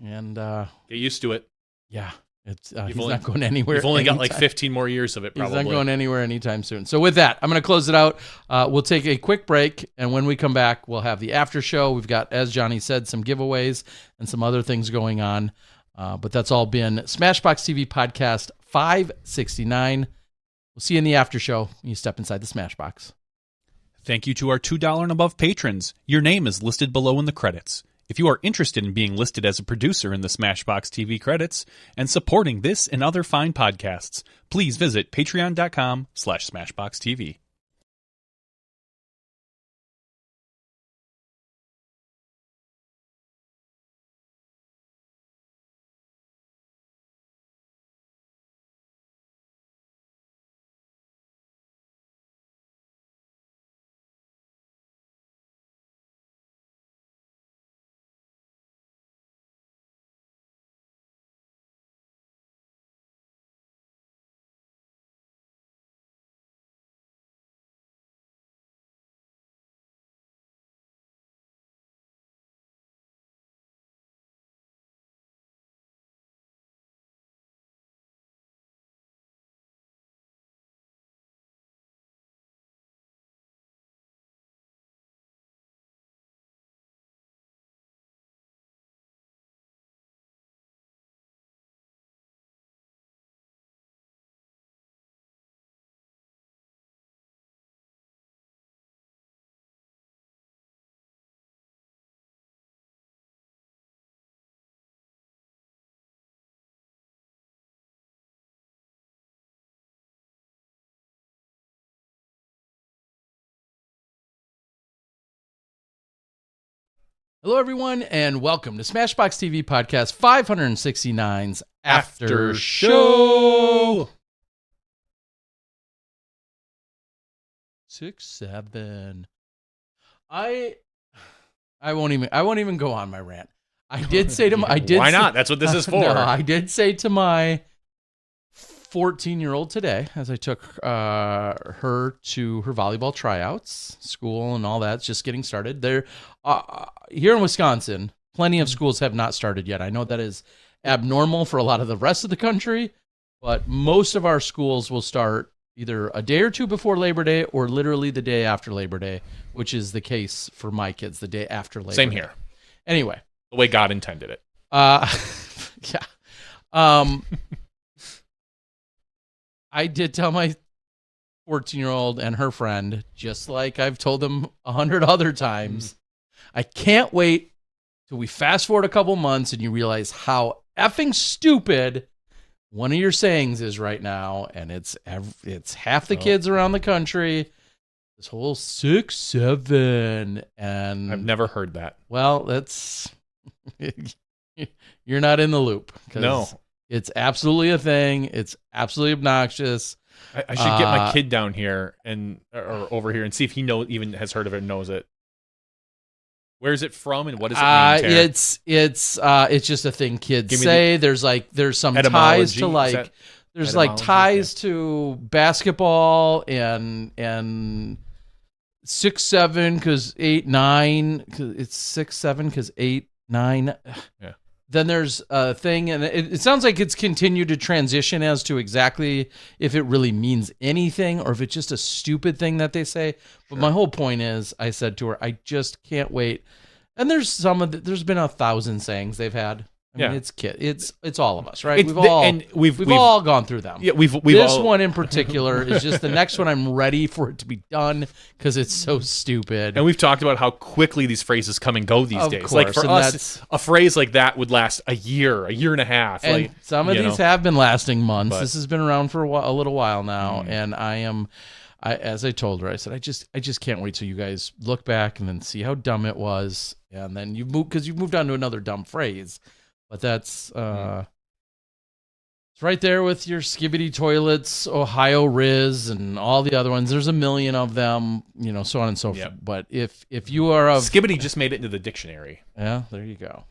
and get used to it. Yeah, he's not going anywhere. You've only got like 15 more years of it, probably. He's not going anywhere anytime soon. So with that, I'm going to close it out. We'll take a quick break, and when we come back, we'll have the after show. We've got, as Johnny said, some giveaways and some other things going on. But that's all been SmashBoxx TV Podcast 569. We'll see you in the after show when you step inside the Smashbox. Thank you to our $2 and above patrons. Your name is listed below in the credits. If you are interested in being listed as a producer in the SmashBoxx TV credits and supporting this and other fine podcasts, please visit patreon.com/SmashBoxxTV. Hello, everyone, and welcome to SmashBox TV Podcast 569's After Show. 6-7. I won't even go on my rant. I did say to my Why not? That's what this is for. No, I did say to my 14-year-old today, as I took her to her volleyball tryouts, school and all that's just getting started. There, here in Wisconsin, plenty of schools have not started yet. I know that is abnormal for a lot of the rest of the country, but most of our schools will start either a day or two before Labor Day or literally the day after Labor Day, which is the case for my kids, the day after Labor Day. Same here. Anyway. The way God intended it. Yeah. I did tell my 14-year-old and her friend, just like I've told them 100 other times, I can't wait till we fast forward a couple months and you realize how effing stupid one of your sayings is right now, and it's half the kids around the country. This whole 6-7, and I've never heard that. Well, that's you're not in the loop. No. It's absolutely a thing. It's absolutely obnoxious. I should get my kid down here or over here and see if he even has heard of it and knows it. Where's it from and what does it mean? Tara? It's just a thing kids say. There's some ties to ties to basketball and 6-7 because 8-9 it's 6-7 because 8-9. Yeah. Then there's a thing, and it sounds like it's continued to transition as to exactly if it really means anything or if it's just a stupid thing that they say. But my whole point is, I said to her, I just can't wait. And there's there's been 1,000 sayings they've had. I mean, it's all of us, right? We've all gone through them. Yeah, we've this all... one in particular is just the next one. I'm ready for it to be done because it's so stupid. And we've talked about how quickly these phrases come and go these days. Course, like for us, a phrase like that would last a year and a half. And like some of these have been lasting months. This has been around for a little while now, and as I told her, I said, I just can't wait till you guys look back and then see how dumb it was, and then you've moved on to another dumb phrase. But that's it's right there with your Skibbity Toilets, Ohio Riz, and all the other ones. There's a million of them, so on and so forth. But if you are Skibbity just made it into the dictionary. Yeah, there you go.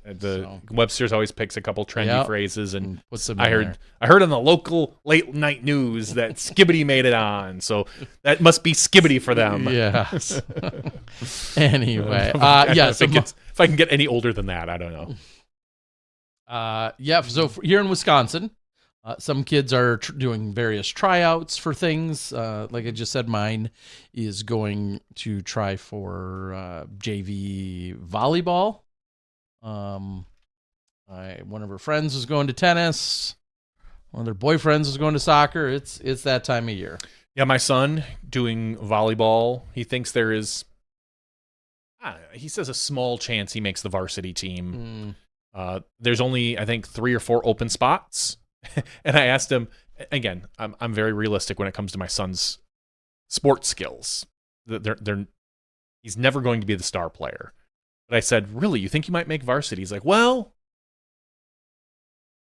Webster's always picks a couple trendy phrases and puts them. I heard on the local late night news that Skibbity made it on, so that must be Skibbity for them. Yes. Anyway, if I can get any older than that, I don't know. So here in Wisconsin, some kids are doing various tryouts for things. Like I just said, mine is going to try for JV volleyball. One of her friends is going to tennis. One of their boyfriends is going to soccer. It's that time of year. Yeah, my son doing volleyball. He thinks there is, he says, a small chance he makes the varsity team. There's only, I think, 3 or 4 open spots. And I asked him, again, I'm very realistic when it comes to my son's sports skills. He's never going to be the star player. But I said, really, you think you might make varsity? He's like, well,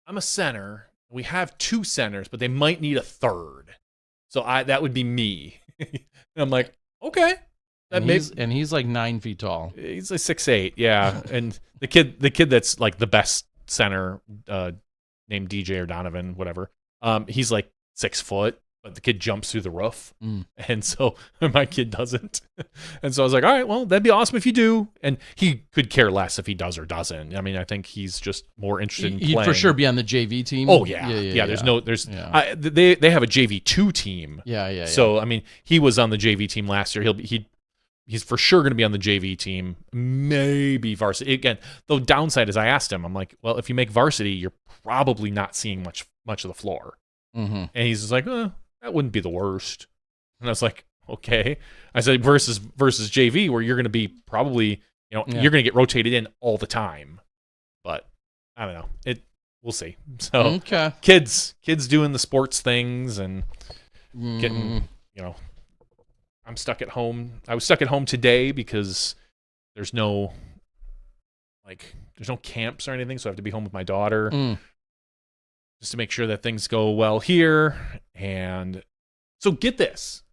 I'm a center. We have 2 centers, but they might need a third. So that would be me. And I'm like, okay. And he's like 9 feet tall. He's like 6'8", yeah. And the kid that's like the best center, named DJ or Donovan, whatever. He's like 6 foot, but the kid jumps through the roof, and so my kid doesn't. And so I was like, all right, well, that'd be awesome if you do. And he could care less if he does or doesn't. I mean, I think he's just more interested in playing. He'd for sure be on the JV team. Oh yeah. They have a JV2 team. Yeah. So I mean, he was on the JV team last year. He's for sure going to be on the JV team, maybe varsity. Again, the downside is I asked him, I'm like, well, if you make varsity, you're probably not seeing much of the floor. Mm-hmm. And he's just like, that wouldn't be the worst. And I was like, okay. I said, versus JV, where you're going to be probably, you're going to get rotated in all the time. But I don't know. We'll see. So kids doing the sports things and getting, I'm stuck at home. I was stuck at home today because there's no like there's no camps or anything, so I have to be home with my daughter just to make sure that things go well here. And so get this.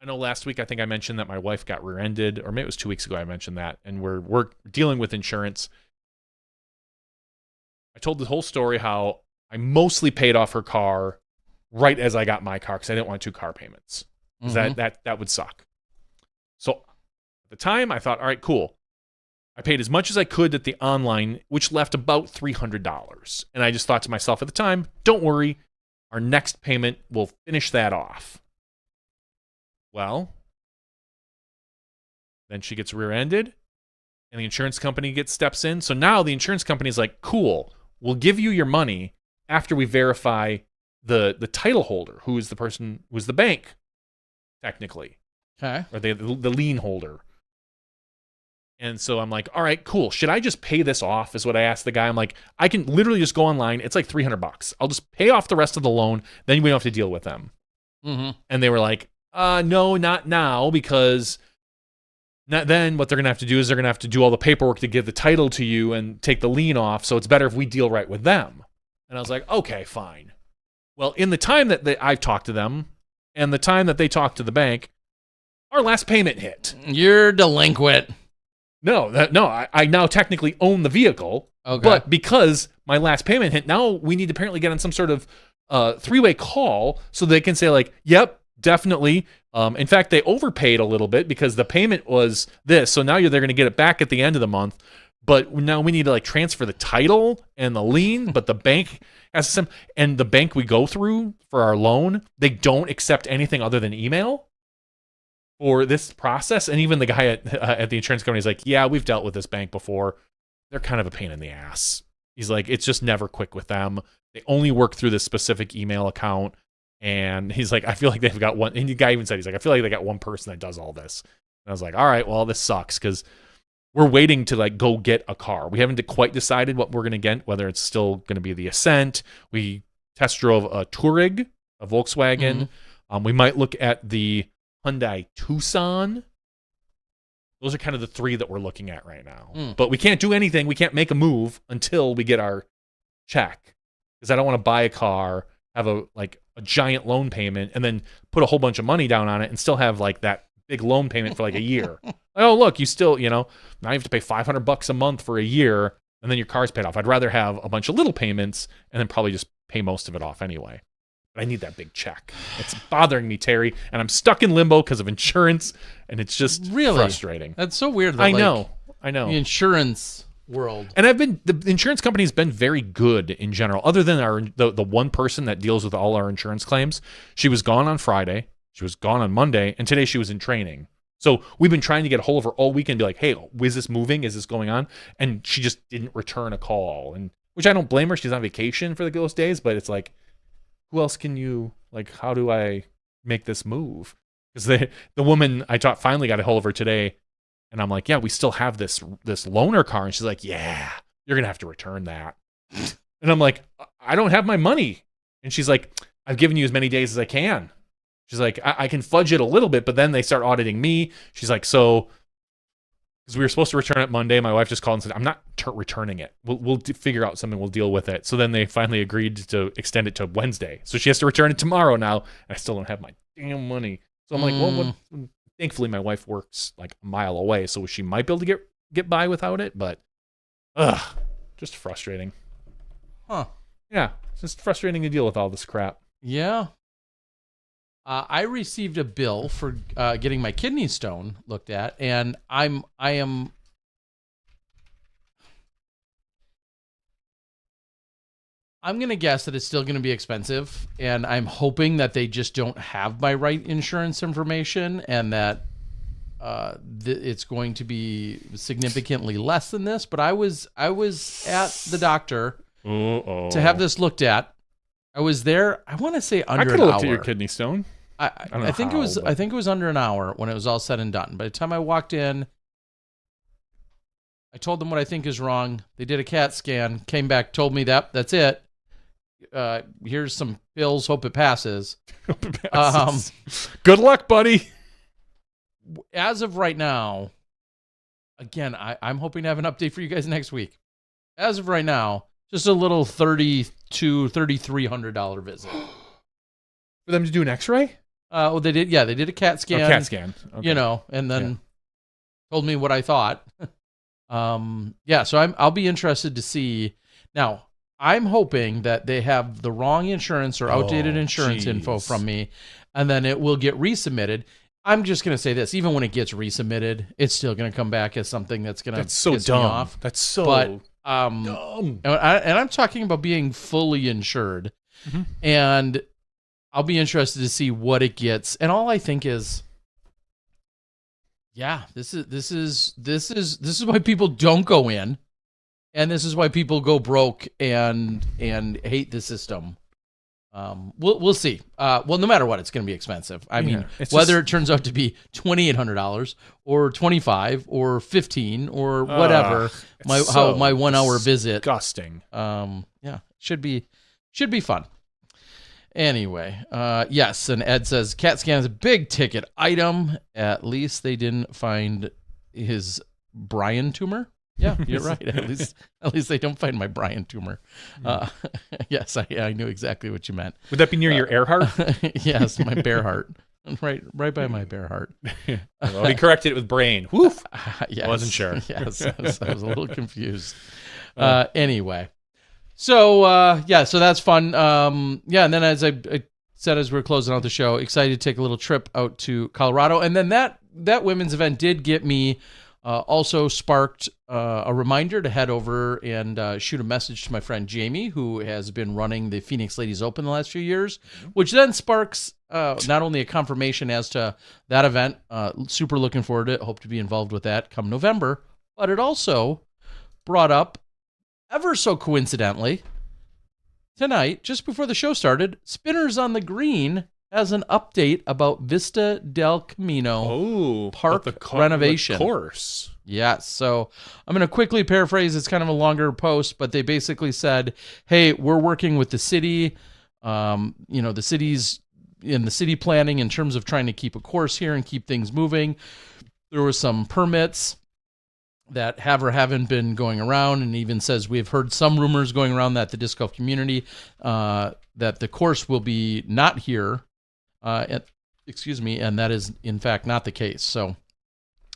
I know last week I think I mentioned that my wife got rear-ended, or maybe it was 2 weeks ago I mentioned that, and we're dealing with insurance. I told the whole story how I mostly paid off her car right as I got my car because I didn't want 2 car payments. Because that would suck. So at the time, I thought, all right, cool. I paid as much as I could at the online, which left about $300. And I just thought to myself at the time, don't worry, our next payment will finish that off. Well, then she gets rear-ended, and the insurance company steps in. So now the insurance company is like, cool, we'll give you your money after we verify the title holder, who is the person, who is the bank, technically. Okay. Or the lien holder. And so I'm like, all right, cool. Should I just pay this off is what I asked the guy. I'm like, I can literally just go online. It's like $300. I'll just pay off the rest of the loan. Then we don't have to deal with them. And they were like, no, not now, because then what they're going to have to do is they're going to have to do all the paperwork to give the title to you and take the lien off. So it's better if we deal right with them. And I was like, okay, fine. Well, in the time that I've talked to them and the time that they talked to the bank, our last payment hit. You're delinquent. No, I now technically own the vehicle. Okay. But because my last payment hit, now we need to apparently get on some sort of three-way call so they can say like, yep, definitely. In fact, they overpaid a little bit because the payment was this. So now they're going to get it back at the end of the month. But now we need to like transfer the title and the lien. But the bank has some, and the bank we go through for our loan, they don't accept anything other than email for this process. And even the guy at the insurance company is like, yeah, we've dealt with this bank before. They're kind of a pain in the ass. He's like, it's just never quick with them. They only work through this specific email account. And he's like, I feel like they've got one. And the guy even said, he's like, I feel like they got one person that does all this. And I was like, all right, well, this sucks because we're waiting to like go get a car. We haven't quite decided what we're going to get, whether it's still going to be the Ascent. We test drove a Touareg, a Volkswagen. We might look at the Hyundai Tucson. Those are kind of the three that we're looking at right now. But we can't do anything. We can't make a move until we get our check. Because I don't want to buy a car, have a giant loan payment, and then put a whole bunch of money down on it and still have like that big loan payment for like a year. Oh, look, you still, now you have to pay $500 a month for a year, and then your car's paid off. I'd rather have a bunch of little payments and then probably just pay most of it off anyway. But I need that big check. It's bothering me, Terry, and I'm stuck in limbo because of insurance, and it's just really frustrating. That's so weird. That, I know. The insurance world. And the insurance company's been very good in general, other than the one person that deals with all our insurance claims. She was gone on Friday. She was gone on Monday, and today she was in training. So we've been trying to get a hold of her all weekend and be like, hey, is this moving? Is this going on? And she just didn't return a call, and which I don't blame her. She's on vacation for those days, but it's like, who else can you, like, how do I make this move? Because the woman I finally got a hold of her today, and I'm like, yeah, we still have this loaner car. And she's like, yeah, you're going to have to return that. And I'm like, I don't have my money. And she's like, I've given you as many days as I can. She's like, I can fudge it a little bit, but then they start auditing me. She's like, so, because we were supposed to return it Monday, my wife just called and said, I'm not returning it. We'll figure out something. We'll deal with it. So then they finally agreed to extend it to Wednesday. So she has to return it tomorrow now. And I still don't have my damn money. So I'm like, well, thankfully my wife works like a mile away, so she might be able to get by without it. But, just frustrating. Huh? Yeah, it's just frustrating to deal with all this crap. Yeah. I received a bill for getting my kidney stone looked at, and I'm gonna guess that it's still gonna be expensive, and I'm hoping that they just don't have my right insurance information, and that it's going to be significantly less than this. But I was at the doctor to have this looked at. I was there. I want to say under an hour. I could have looked at your kidney stone. I think it was under an hour when it was all said and done. By the time I walked in, I told them what I think is wrong. They did a CAT scan, came back, told me that's it. Here's some pills. Hope it passes. Good luck, buddy. As of right now, again, I'm hoping to have an update for you guys next week. As of right now, just a little $3,300 visit. For them to do an X-ray? Well, they did. Yeah, they did a CAT scan. CAT scan. Okay. You know, and then told me what I thought. Yeah, so I'll be interested to see. Now, I'm hoping that they have the wrong insurance or outdated insurance info from me, and then it will get resubmitted. I'm just going to say this. Even when it gets resubmitted, it's still going to come back as something that's going to piss me off. That's so dumb. dumb. And I'm talking about being fully insured. Mm-hmm. And I'll be interested to see what it gets. And all I think is, yeah, this is why people don't go in. And this is why people go broke and hate the system. We'll see. Well, no matter what, it's going to be expensive. I mean, whether it turns out to be $2,800 or $25 or $15 or whatever, my 1 hour visit. Disgusting. Yeah, should be fun. Anyway, yes, and Ed says CAT scan is a big ticket item. At least they didn't find his Brian tumor. Yeah, you're right. At least they don't find my Brian tumor. Yes, I knew exactly what you meant. Would that be near your Earhart? Yes, my bear heart. Right by my bear heart. Well, he corrected it with brain. Woof. Yes, I wasn't sure. Yes, I was a little confused. Anyway, so so that's fun. Yeah, and then as I said as we're closing out the show, excited to take a little trip out to Colorado, and then that women's event did get me. Also sparked a reminder to head over and shoot a message to my friend Jamie, who has been running the Phoenix Ladies Open the last few years, which then sparks not only a confirmation as to that event, super looking forward to it, hope to be involved with that come November, but it also brought up, ever so coincidentally, tonight, just before the show started, Spinners on the Green has an update about Vista del Camino park renovation. The course. Yes. So I'm going to quickly paraphrase. It's kind of a longer post, but they basically said, hey, we're working with the city, the city's in the city planning in terms of trying to keep a course here and keep things moving. There were some permits that have or haven't been going around, and even says we've heard some rumors going around that the disc golf community, that the course will be not here. And that is in fact not the case. So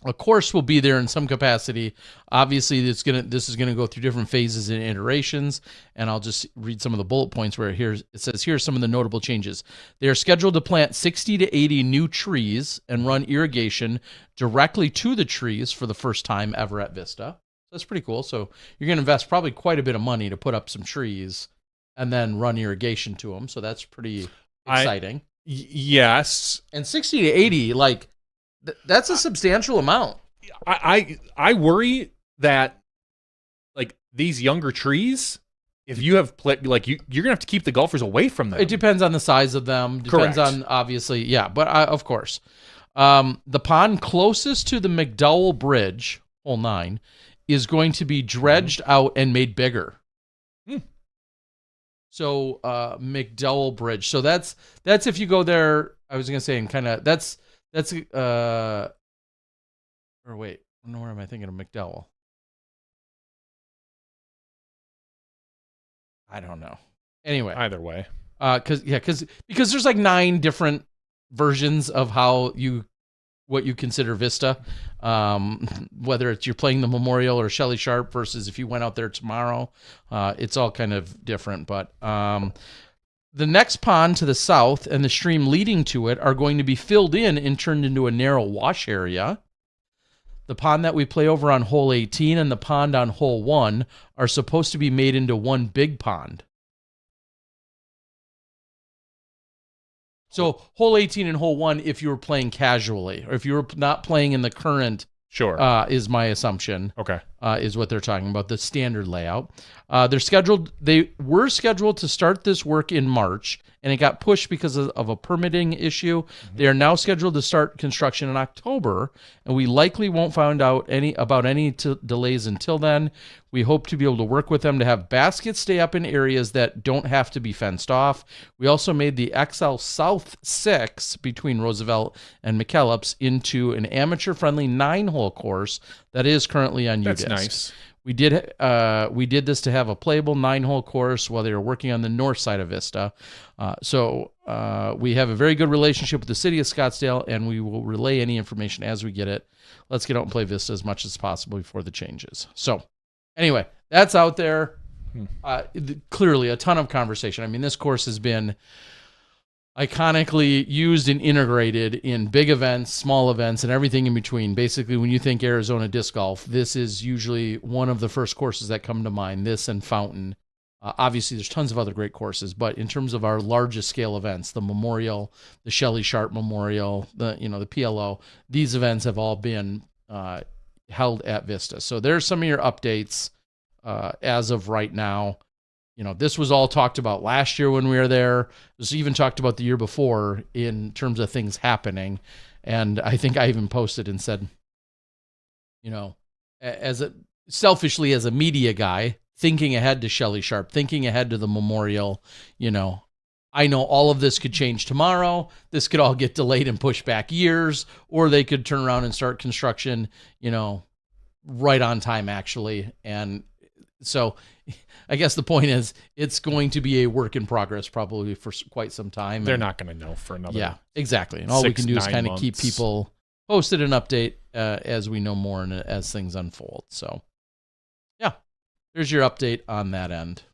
a course will be there in some capacity. Obviously, this is gonna go through different phases and iterations. And I'll just read some of the bullet points where it says here's some of the notable changes. They are scheduled to plant 60 to 80 new trees and run irrigation directly to the trees for the first time ever at Vista. That's pretty cool. So you're gonna invest probably quite a bit of money to put up some trees and then run irrigation to them. So that's pretty exciting. Yes. And 60 to 80, like, that's a substantial amount. I worry that, like, these younger trees, if you have, you're going to have to keep the golfers away from them. It depends on the size of them. Depends on, obviously, yeah, but of course. The pond closest to the McDowell Bridge, hole 9, is going to be dredged out and made bigger. So McDowell Bridge. So that's if you go there. I was gonna say, and kind of that's or wait, I don't know, where am I thinking of McDowell? I don't know. Anyway, either way, because there's like 9 different versions of what you consider Vista, whether it's you're playing the Memorial or Shelley Sharp versus if you went out there tomorrow, it's all kind of different. But the next pond to the south and the stream leading to it are going to be filled in and turned into a narrow wash area. The pond that we play over on hole 18 and the pond on hole 1 are supposed to be made into one big pond. So hole 18 and hole 1, if you were playing casually, or if you were not playing in the current, sure, is my assumption. Okay. is what they're talking about, the standard layout. They were scheduled to start this work in March, and it got pushed because of a permitting issue. They are now scheduled to start construction in October, and we likely won't find out about any delays until then. We hope to be able to work with them to have baskets stay up in areas that don't have to be fenced off. We also made the XL South 6 between Roosevelt and McKellips into an amateur-friendly 9-hole course that is currently on UDisc. That's nice. We did this to have a playable 9-hole course while they were working on the north side of Vista. So we have a very good relationship with the city of Scottsdale, and we will relay any information as we get it. Let's get out and play Vista as much as possible before the changes. So anyway, that's out there. Clearly a ton of conversation. I mean, this course has been iconically used and integrated in big events, small events, and everything in between. Basically, when you think Arizona disc golf, this is usually one of the first courses that come to mind, this and Fountain. Obviously, there's tons of other great courses, but in terms of our largest scale events, the Memorial, the Shelley Sharp Memorial, the PLO, these events have all been held at Vista. So there's some of your updates as of right now. This was all talked about last year when we were there. It was even talked about the year before in terms of things happening. And I think I even posted and said, selfishly as a media guy, thinking ahead to Shelley Sharp, thinking ahead to the Memorial, I know all of this could change tomorrow. This could all get delayed and pushed back years, or they could turn around and start construction, right on time, actually. And so I guess the point is it's going to be a work in progress probably for quite some time. They're not going to know for another. Yeah, exactly. And all we can do is kind of keep people posted and update as we know more and as things unfold. So, yeah, there's your update on that end.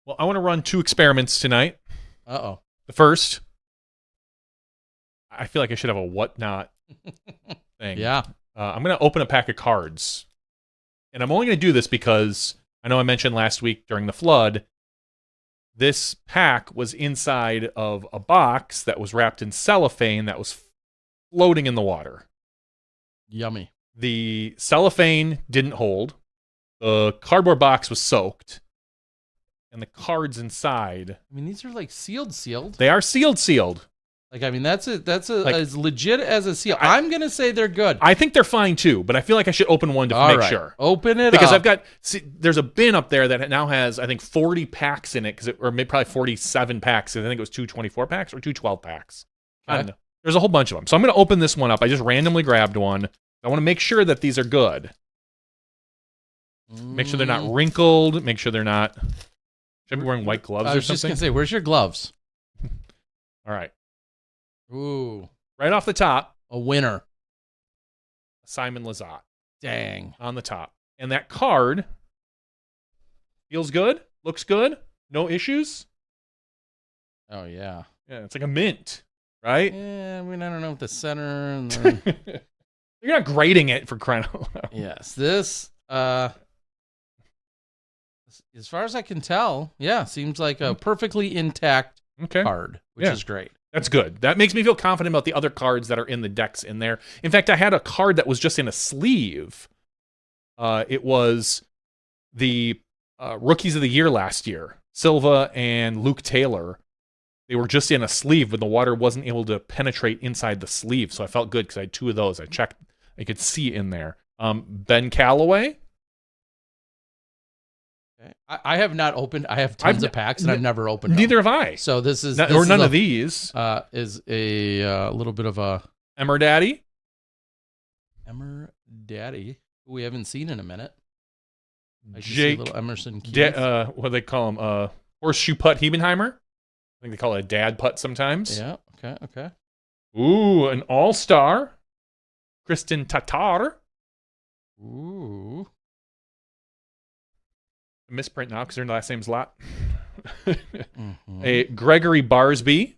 Well, I want to run 2 experiments tonight. Uh-oh. The first, I feel like I should have a whatnot thing. Yeah. I'm going to open a pack of cards. And I'm only going to do this because I know I mentioned last week during the flood, this pack was inside of a box that was wrapped in cellophane that was floating in the water. Yummy. The cellophane didn't hold. The cardboard box was soaked. And the cards inside. I mean, these are like sealed. They are sealed. Like, I mean, that's as legit as a seal. I'm going to say they're good. I think they're fine, too, but I feel like I should open one to make sure. Open it because up. There's a bin up there that now has, I think, 40 packs in it, or maybe probably 47 packs. I think it was 2 24 packs or 2 12 packs. Okay. I don't know. There's a whole bunch of them. So I'm going to open this one up. I just randomly grabbed one. I want to make sure that these are good. Make sure they're not wrinkled. Make sure they're not... Should I be wearing white gloves or something? I was just going to say, where's your gloves? All right. Ooh. Right off the top. A winner. Simon Lizotte. Dang. On the top. And that card feels good. Looks good. No issues. Oh, yeah. Yeah, it's like a mint, right? Yeah, I mean, I don't know what the center and the... You're not grading it for crying out loud. Yes. This, as far as I can tell, seems like a perfectly intact card, which is great. That's good. That makes me feel confident about the other cards that are in the decks in there. In fact, I had a card that was just in a sleeve. It was the Rookies of the Year last year, Silva and Luke Taylor. They were just in a sleeve, but the water wasn't able to penetrate inside the sleeve, so I felt good because I had 2 of those. I checked. I could see in there. Ben Calloway. Okay. I have not opened. I have tons of packs, and I've never opened them. Neither have I. So this is... none of these. Is a little bit of a... Emmer Daddy. Emmer Daddy, who we haven't seen in a minute. Jake. Little Emerson Keith. What do they call him? Horseshoe Putt Hebenheimer. I think they call it a dad putt sometimes. Yeah, okay. Ooh, an all-star. Kristen Tatar. Ooh. A misprint now because their last name's Lot. A Gregory Barsby.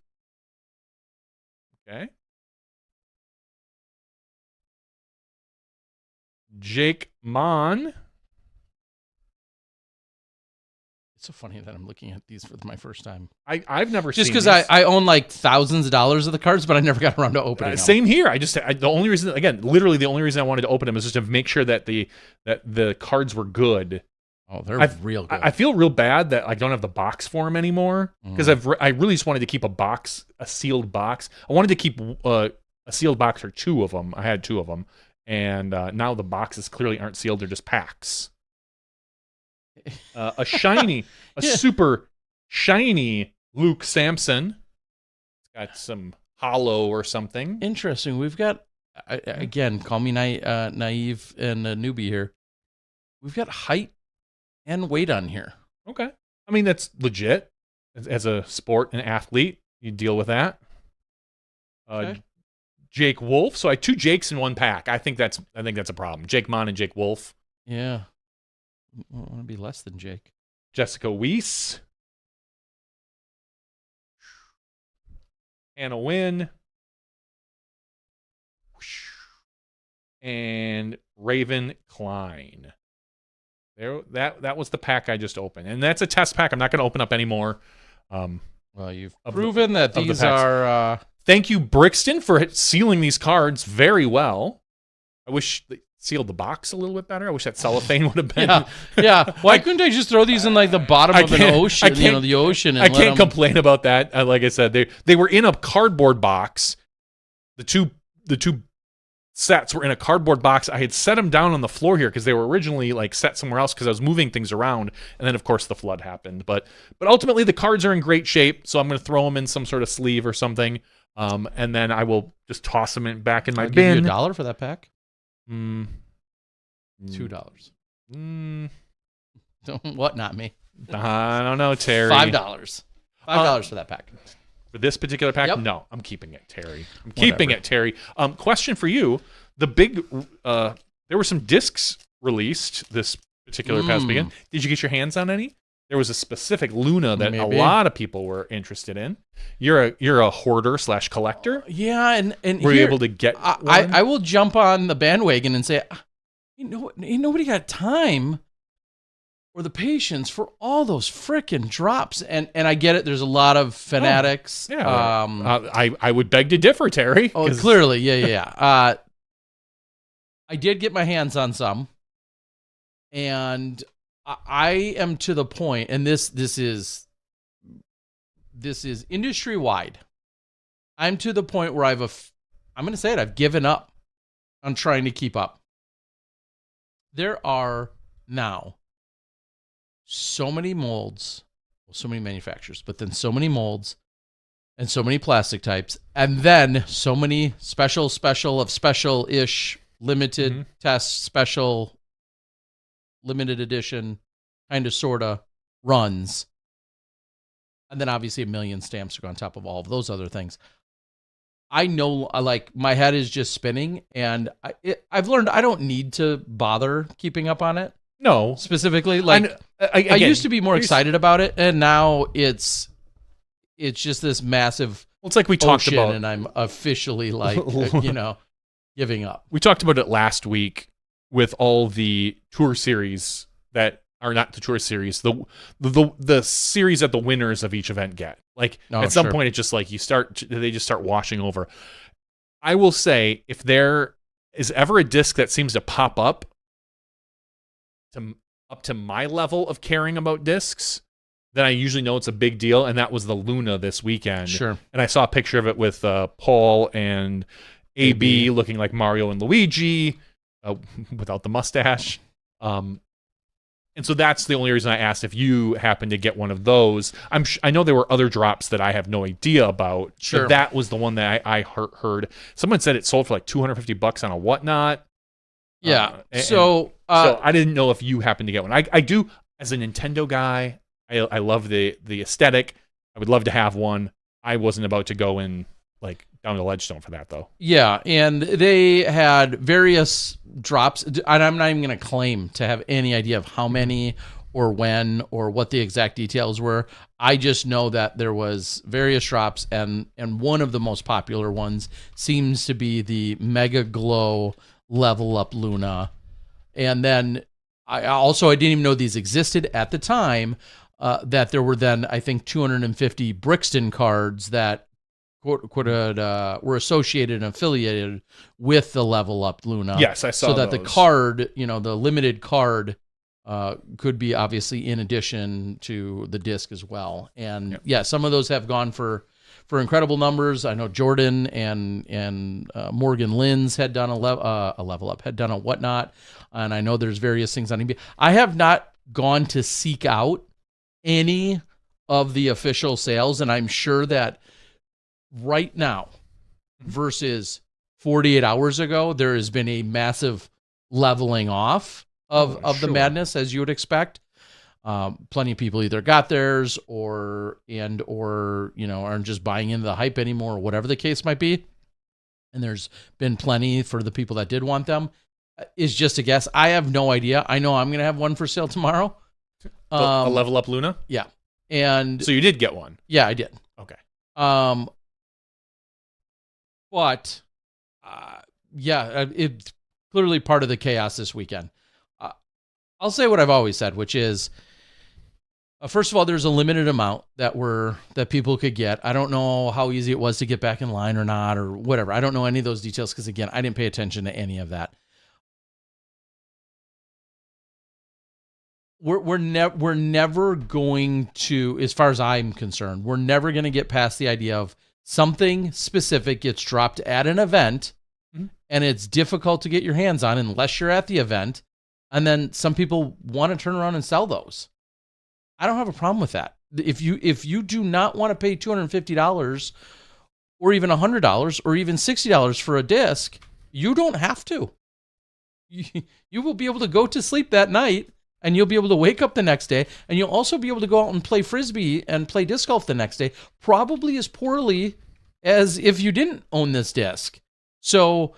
Okay. Jake Mon. It's so funny that I'm looking at these for my first time. I've never Just seen because these. I own like thousands of dollars of the cards, but I never got around to opening them. Same here. The only reason, again, literally the only reason I wanted to open them is just to make sure that the cards were good. Oh, they're real good. I feel real bad that I don't have the box for them anymore because I really just wanted to keep a sealed box. I wanted to keep a sealed box or two of them. I had two of them, and now the boxes clearly aren't sealed; they're just packs. A super shiny Luke Sampson. It's got some hollow or something. Interesting. We've got, again, call me naive and a newbie here. We've got height and weight on here. Okay. I mean, that's legit. As a sport and athlete, you deal with that. Okay. Jake Wolf. So I had two Jakes in one pack. I think that's a problem. Jake Mon and Jake Wolf. Yeah. I want to be less than Jake. Jessica Weiss. Anna Wynn. And Raven Klein. There, that was the pack I just opened, and that's a test pack. I'm not going to open up anymore. Well, you've proven that these are. Thank you, Brixton, for sealing these cards very well. I wish they sealed the box a little bit better. I wish that cellophane would have been. Yeah. Why couldn't I just throw these in like the bottom of an ocean? The ocean. And I can't complain about that. Like I said, they were in a cardboard box. The two sets were in a cardboard box. I had set them down on the floor here because they were originally like set somewhere else because I was moving things around, and then of course the flood happened. But ultimately the cards are in great shape, so I'm going to throw them in some sort of sleeve or something, and then I will just toss them back in my bin. Give you $1 for that pack. $2. What? Not me. I don't know, Terry. $5. $5 for that pack. For this particular pack? Yep. No, I'm keeping it, Terry. I'm keeping it, Terry. Question for you. The big, there were some discs released this particular past weekend. Did you get your hands on any? There was a specific Luna that a lot of people were interested in. You're a hoarder / collector. Yeah, and were you able to get one? I will jump on the bandwagon and say, ain't nobody got time or the patience for all those frickin' drops. And I get it. There's a lot of fanatics. Oh, yeah. I would beg to differ, Terry. Oh, clearly. Yeah. I did get my hands on some. And I am to the point, and this is industry wide. I'm to the point where I'm going to say it, I've given up on trying to keep up. There are now so many molds, so many manufacturers, but then so many molds and so many plastic types, and then so many special of special-ish, limited test, special, limited edition, kind of, sort of runs. And then obviously a million stamps to go on top of all of those other things. I know, like, my head is just spinning, and I've learned I don't need to bother keeping up on it. No. Specifically, like, I used to be more excited about it, and now it's just this massive it's like we talked ocean, about, and I'm officially, like, giving up. We talked about it last week with all the tour series that are not the tour series, the series that the winners of each event get. Like, at some point, it's just like they just start washing over. I will say, if there is ever a disc that seems to pop up to my level of caring about discs, then I usually know it's a big deal, and that was the Luna this weekend. Sure. And I saw a picture of it with Paul and AB looking like Mario and Luigi without the mustache. And so that's the only reason I asked if you happened to get one of those. I know there were other drops that I have no idea about. Sure. But that was the one that I heard. Someone said it sold for like $250 on a whatnot. Yeah. So I didn't know if you happened to get one. I do, as a Nintendo guy, I love the aesthetic. I would love to have one. I wasn't about to go in like down to Ledgestone for that, though. Yeah, and they had various drops, and I'm not even going to claim to have any idea of how many or when or what the exact details were. I just know that there was various drops, and one of the most popular ones seems to be the Mega Glow Level Up Luna. And then I didn't even know these existed at the time. that there were then, I think, 250 Brixton cards that were associated and affiliated with the Level Up Luna. Yes, I saw so that those. the card, the limited card, could be obviously in addition to the disc as well. And some of those have gone for incredible numbers. I know Jordan and Morgan Lynn's had done a Level Up, had done a Whatnot, and I know there's various things on eBay. I have not gone to seek out any of the official sales, and I'm sure that right now versus 48 hours ago, there has been a massive leveling off of the madness, as you would expect. Plenty of people either got theirs or aren't just buying into the hype anymore, or whatever the case might be. And there's been plenty for the people that did want them. Is just a guess. I have no idea. I know I'm going to have one for sale tomorrow. A Level Up Luna? Yeah. And so you did get one? Yeah, I did. Okay. But it's clearly part of the chaos this weekend. I'll say what I've always said, which is, first of all, there's a limited amount that people could get. I don't know how easy it was to get back in line or not, or whatever. I don't know any of those details because, again, I didn't pay attention to any of that. We're never going to, as far as I'm concerned, we're never going to get past the idea of something specific gets dropped at an event, and it's difficult to get your hands on unless you're at the event. And then some people want to turn around and sell those. I don't have a problem with that. If you do not want to pay $250 or even $100 or even $60 for a disc, you don't have to. You will be able to go to sleep that night, and you'll be able to wake up the next day, and you'll also be able to go out and play Frisbee and play disc golf the next day, probably as poorly as if you didn't own this disc. So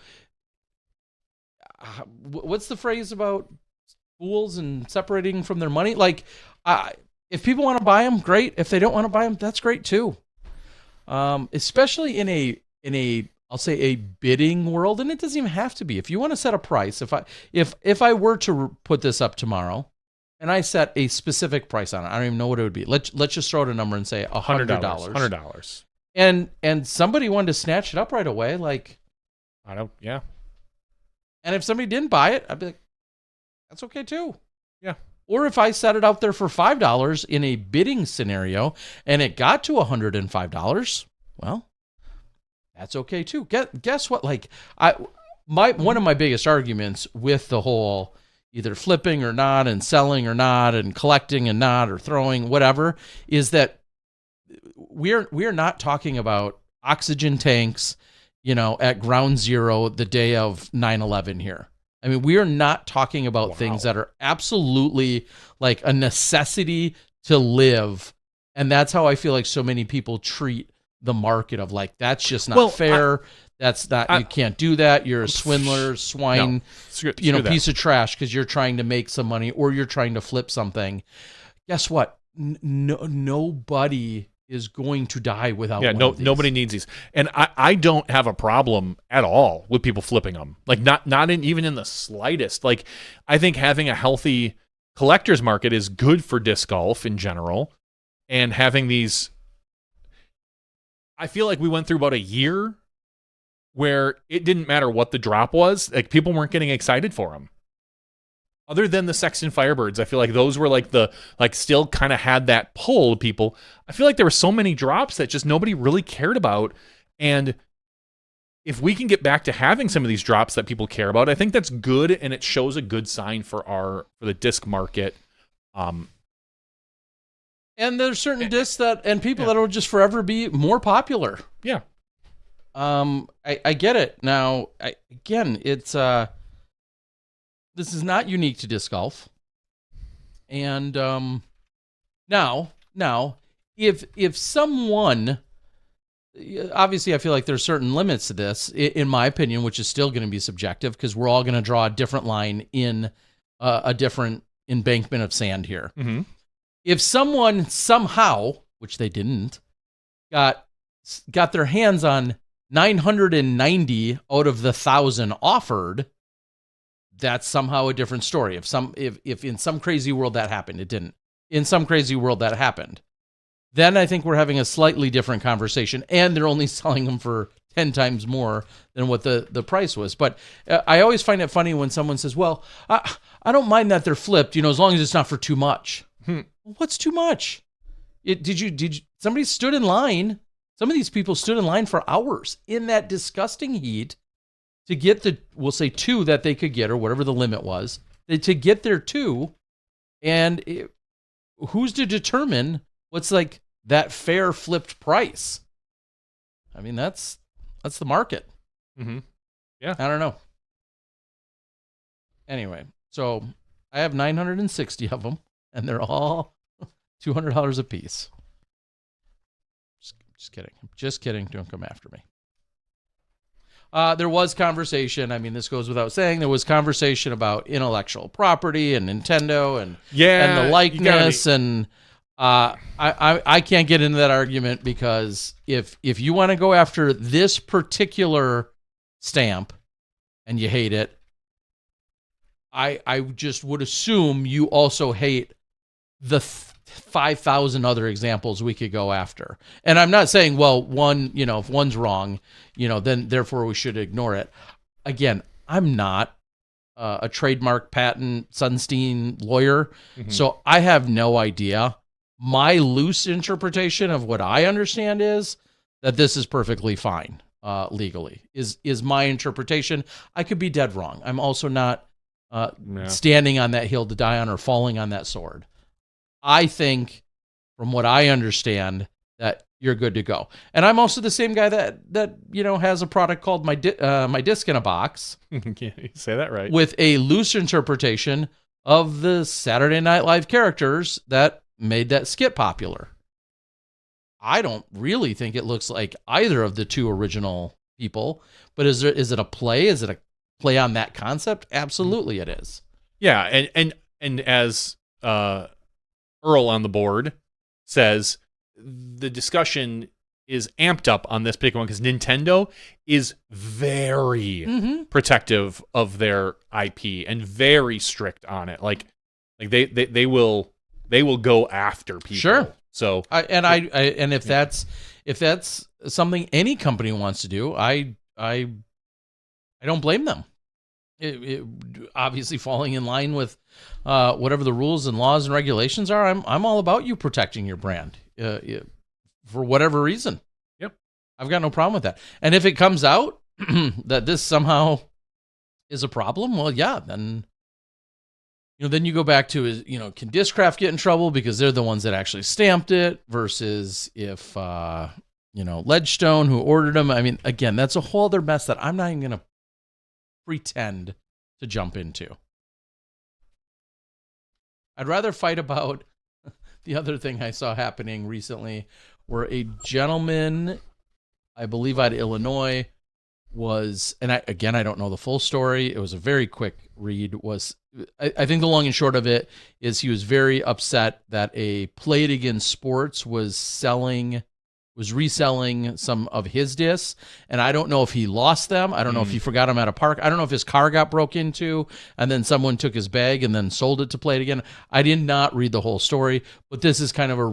what's the phrase about fools and separating from their money? Like, if people want to buy them, great. If they don't want to buy them, that's great too. Especially in a I'll say a bidding world, and it doesn't even have to be. If you want to set a price, if I were to put this up tomorrow, and I set a specific price on it, I don't even know what it would be. Let's just throw out a number and say $100. $100. And somebody wanted to snatch it up right away, like, yeah. And if somebody didn't buy it, I'd be like, that's okay too. Yeah. Or if I set it out there for $5 in a bidding scenario and it got to $105, well, that's okay too. Guess what? Like, one of my biggest arguments with the whole either flipping or not and selling or not and collecting and not or throwing, whatever, is that we're not talking about oxygen tanks, at ground zero the day of 9/11 here. I mean, we are not talking about things that are absolutely like a necessity to live. And that's how I feel like so many people treat the market of like, that's just not fair. You can't do that. You're a swindler, swine, piece of trash because you're trying to make some money or you're trying to flip something. Guess what? Nobody is going to die without one of these. Nobody needs these. And I don't have a problem at all with people flipping them. Like not even in the slightest. Like, I think having a healthy collector's market is good for disc golf in general. And having these, I feel like we went through about a year where it didn't matter what the drop was. Like, people weren't getting excited for them. Other than the Sexton Firebirds, I feel like those were still kind of had that pull of people. I feel like there were so many drops that just nobody really cared about. And if we can get back to having some of these drops that people care about, I think that's good, and it shows a good sign for the disc market. And there's certain discs that people that will just forever be more popular. Yeah. I get it. Now, it's this is not unique to disc golf. And now, if someone, obviously I feel like there's certain limits to this, in my opinion, which is still going to be subjective because we're all going to draw a different line in a different embankment of sand here. Mm-hmm. If someone somehow, which they didn't, got their hands on 990 out of the 1,000 offered, that's somehow a different story. If in some crazy world that happened, it didn't. in some crazy world that happened, then I think we're having a slightly different conversation, and they're only selling them for 10 times more than what the price was. But I always find it funny when someone says, well, I don't mind that they're flipped, as long as it's not for too much. What's too much? Somebody stood in line. Some of these people stood in line for hours in that disgusting heat to get we'll say 2 that they could get, or whatever the limit was, to get their 2. And who's to determine what's like that fair flipped price? I mean, that's the market. Mm-hmm. Yeah. I don't know. Anyway, so I have 960 of them, and they're all $200 a piece. Just kidding. Just kidding. Don't come after me. There was conversation. I mean, this goes without saying. There was conversation about intellectual property and Nintendo and the likeness. And I can't get into that argument, because if you want to go after this particular stamp and you hate it, I just would assume you also hate the 5,000 other examples we could go after. And I'm not saying, well, one, if one's wrong, then therefore we should ignore it. Again, I'm not a trademark patent Sunstein lawyer, so I have no idea. My loose interpretation of what I understand is that this is perfectly fine legally, is my interpretation. I could be dead wrong. I'm also not standing on that hill to die on or falling on that sword. I think, from what I understand, that you're good to go. And I'm also the same guy that has a product called my disc in a box. Yeah, you say that right. With a loose interpretation of the Saturday Night Live characters that made that skit popular. I don't really think it looks like either of the 2 original people, but is it a play? Is it a play on that concept? Absolutely it is. Yeah, and as Earl on the board says, the discussion is amped up on this particular one because Nintendo is very protective of their IP and very strict on it. Like they will go after people. Sure. So if that's something any company wants to do, I don't blame them. It obviously falling in line with whatever the rules and laws and regulations are. I'm all about you protecting your brand for whatever reason. Yep, I've got no problem with that. And if it comes out that this somehow is a problem, well, yeah, then then you go back to can Discraft get in trouble because they're the ones that actually stamped it, versus if Ledgestone, who ordered them. I mean, again, that's a whole other mess that I'm not even gonna pretend to jump into. I'd rather fight about the other thing I saw happening recently, where a gentleman, I believe out of Illinois, was, and I don't know the full story. It was a very quick read. I think the long and short of it is he was very upset that a Play It Again Sports was reselling some of his discs, and I don't know if he lost them. I don't know if he forgot them at a park. I don't know if his car got broke into and then someone took his bag and then sold it to Play It Again. I did not read the whole story, but this is kind of a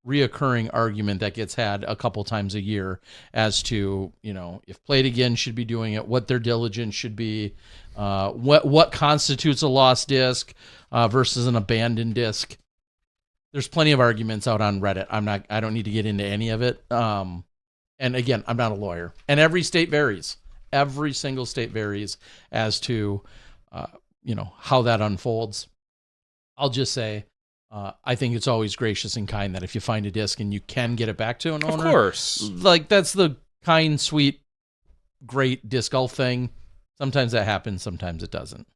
reoccurring argument that gets had a couple times a year as to, if Play It Again should be doing it, what their diligence should be, what constitutes a lost disc versus an abandoned disc. There's plenty of arguments out on Reddit. I don't need to get into any of it. And again, I'm not a lawyer. And every state varies. Every single state varies as to, how that unfolds. I'll just say, I think it's always gracious and kind that if you find a disc and you can get it back to an owner. Of course. Like, that's the kind, sweet, great disc golf thing. Sometimes that happens. Sometimes it doesn't.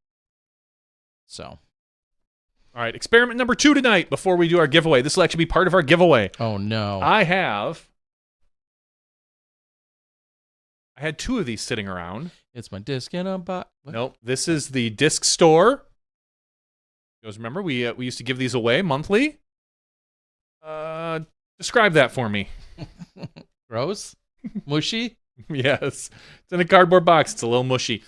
So. All right, experiment number 2 tonight before we do our giveaway. This will actually be part of our giveaway. Oh, no. I had 2 of these sitting around. It's my disc in a box. Nope, this is the disc store. You guys remember, we used to give these away monthly. Describe that for me. Gross? Mushy? Yes. It's in a cardboard box. It's a little mushy.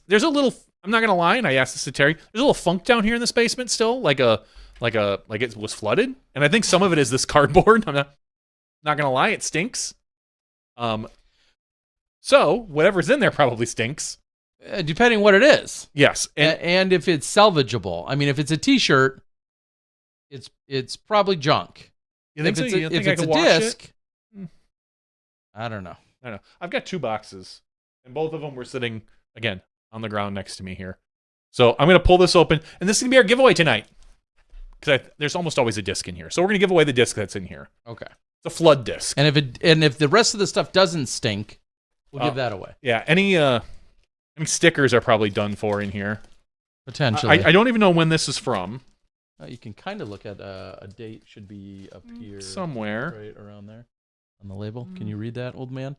There's a little... I'm not going to lie, and I asked this to Terry. There's a little funk down here in this basement still, like a like it was flooded. And I think some of it is this cardboard. I'm not gonna lie, it stinks. So whatever's in there probably stinks. Depending what it is. Yes, And if it's salvageable. I mean, if it's a T-shirt, it's probably junk. you think if so? it's You a, think if I it's a could wash disc, it? I don't know. I don't know. I've got 2 boxes, and both of them were sitting again on the ground next to me here. So I'm gonna pull this open, and this is gonna be our giveaway tonight because there's almost always a disc in here. So we're gonna give away the disc that's in here. Okay. It's a flood disc. And if the rest of the stuff doesn't stink, we'll give that away. Yeah. Any stickers are probably done for in here. Potentially. I don't even know when this is from. You can kind of look at a date. Should be up here somewhere, right around there on the label. Can you read that, old man?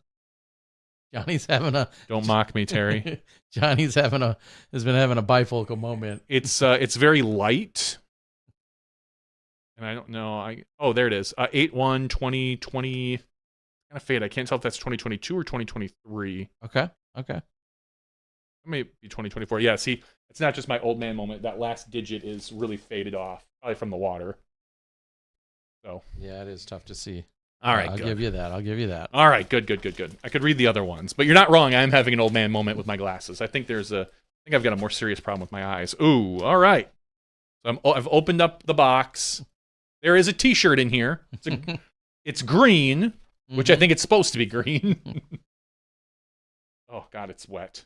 Johnny's having a. Don't mock me, Terry. Johnny's has been having a bifocal moment. It's very light, and I don't know. Oh, there it is. 8/1/2020. Kind of fade. I can't tell if that's 2022 or 2023. Okay. It may be 2024. Yeah. See, it's not just my old man moment. That last digit is really faded off, probably from the water. So. Yeah, it is tough to see. All right, I'll good. give you that. All right, good. I could read the other ones, but you're not wrong. I am having an old man moment with my glasses. I think I've got a more serious problem with my eyes. Ooh, all right. So I've opened up the box. There is a T-shirt in here. It's green, which I think it's supposed to be green. Oh God, it's wet.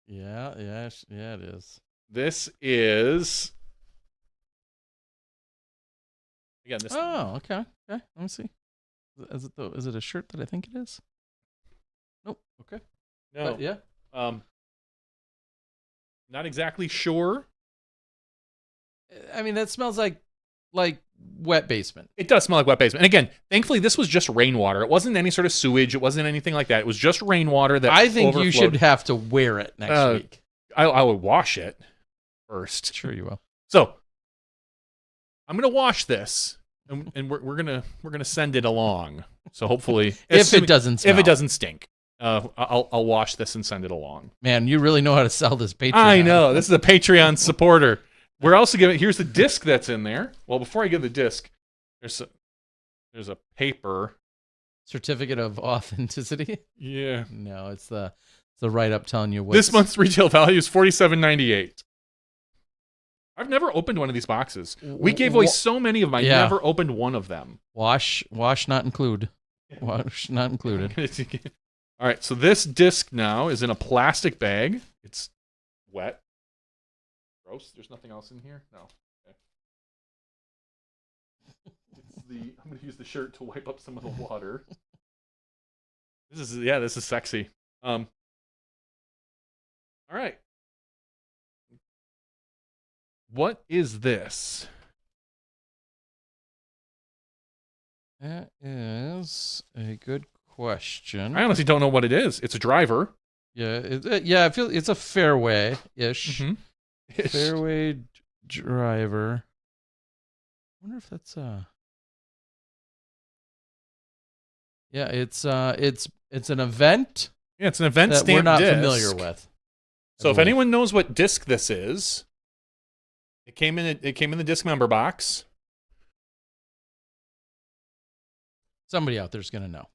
Yeah, it is. This is again. This. Oh, okay. Let me see. Is it a shirt that I think it is? Nope. Okay. No. But yeah. Not exactly sure. I mean, that smells like wet basement. It does smell like wet basement. And again, thankfully, this was just rainwater. It wasn't any sort of sewage. It wasn't anything like that. It was just rainwater that I think you overflowed. should have to wear it next week. I would wash it first. Sure, you will. So I'm gonna wash this, and we're gonna send it along. So hopefully, if it doesn't stink, I'll wash this and send it along. Man, you really know how to sell this Patreon. I know. This is a Patreon supporter. We're also giving. Here's the disc that's in there. Well, before I give the disc, there's a paper certificate of authenticity. Yeah. No, it's the write-up telling you what. This month's retail value is $47.98. I've never opened one of these boxes. We gave away so many of them. I never opened one of them. Wash not include. Wash not included. All right, so this disc now is in a plastic bag. It's wet. Gross. There's nothing else in here? No. Okay. I'm going to use the shirt to wipe up some of the water. This is sexy. All right. What is this? That is a good question. I honestly don't know what it is. It's a driver. Yeah, I feel it's a fairway-ish. Mm-hmm. Fairway driver. I wonder if that's Yeah, it's an event. Yeah, it's an event that stamp we're not disc. familiar with. So if anyone knows what disc this is, it came in the disc member box. Somebody out there's gonna know.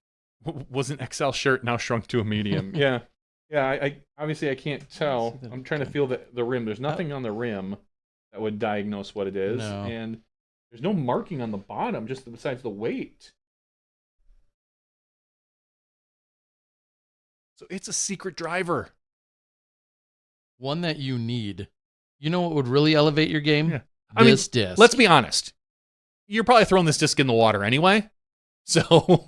Was an XL shirt now shrunk to a medium? Yeah. I obviously I can't tell. I'm trying to feel the rim. There's nothing on the rim that would diagnose what it is, and there's no marking on the bottom, just besides the weight. So it's a secret driver. One that you need. You know what would really elevate your game? Yeah. This disc. Let's be honest. You're probably throwing this disc in the water anyway. So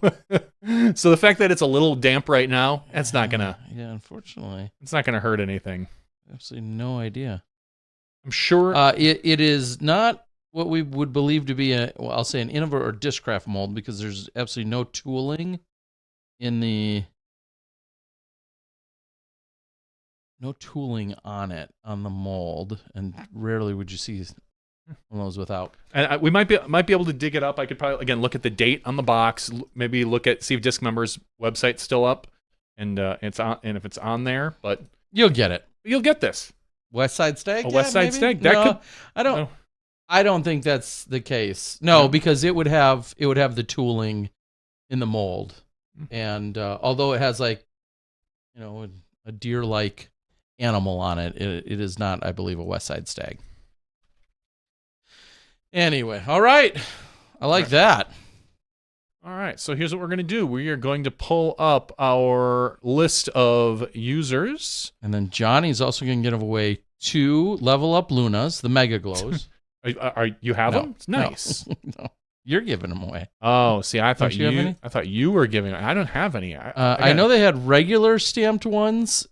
the fact that it's a little damp right now, that's not gonna. Yeah, unfortunately, it's not gonna hurt anything. Absolutely no idea. I'm sure it is not what we would believe to be I'll say an Innova or Discraft mold, because there's absolutely no tooling in the. No tooling on the mold, and rarely would you see one of those without. And we might be able to dig it up. I could probably again look at the date on the box, maybe see if Disc Member's website's still up, and it's on, and if it's on there. But you'll get it. You'll get this West Side Stag. West Side Stag. I don't. I don't think that's the case. No, because it would have the tooling in the mold, and although it has like, a deer-like animal on it, it is not, I believe, a West Side Stag. Anyway, all right, I like that. All right, so here's what we're going to do. We are going to pull up our list of users. And then Johnny's also going to give away 2 Level Up Lunas, the Mega Glows. Are you have them? It's nice. No, you're giving them away. Oh, see, I thought you have any? I thought you were giving. I don't have any. I know they had regular stamped ones,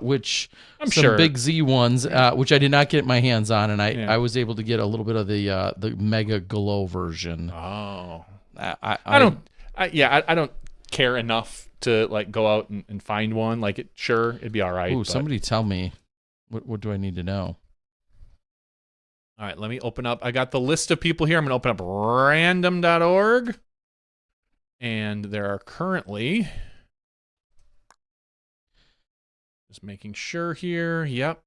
which I'm some sure big Z ones, which I did not get my hands on, and I was able to get a little bit of the Mega Glow version. Oh, I don't care enough to like go out and find one. Like it'd be all right. Ooh, somebody tell me, what do I need to know? All right, let me open up. I got the list of people here. I'm going to open up random.org. And there are currently, just making sure here. Yep.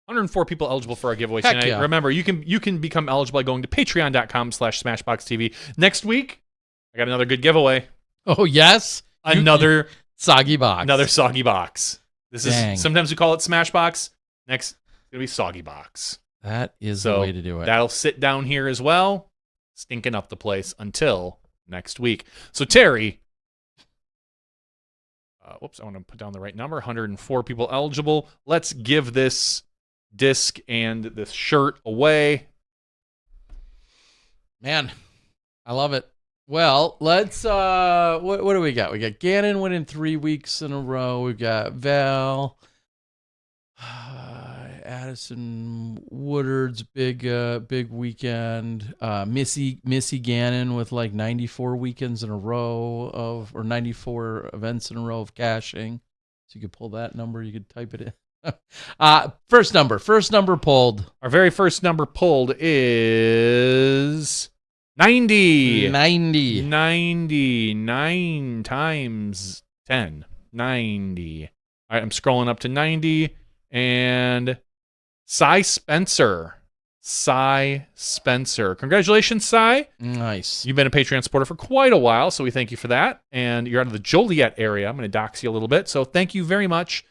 104 people eligible for our giveaway tonight. Yeah. Remember, you can become eligible by going to patreon.com/SmashBoxxTV. Next week, I got another good giveaway. Oh, yes? Another soggy box. Another soggy box. This Dang. is, sometimes we call it Smashbox. Next, it's going to be soggy box. That is the way to do it. That'll sit down here as well, stinking up the place until next week. So, Terry, whoops, I want to put down the right number. 104 people eligible. Let's give this disc and this shirt away. Man, I love it. Well, let's, what do we got? We got Gannon winning 3 weeks in a row. We've got Val, Addison Woodard's big weekend. Missy Gannon with like 94 weekends in a row or 94 events in a row of cashing. So you could pull that number. You could type it in. First number pulled. Our very first number pulled is 90. 9 times 10. 90. All right, I'm scrolling up to 90. And Cy Spencer. Congratulations, Cy. Nice. You've been a Patreon supporter for quite a while, so we thank you for that. And you're out of the Joliet area. I'm going to dox you a little bit. So thank you very much.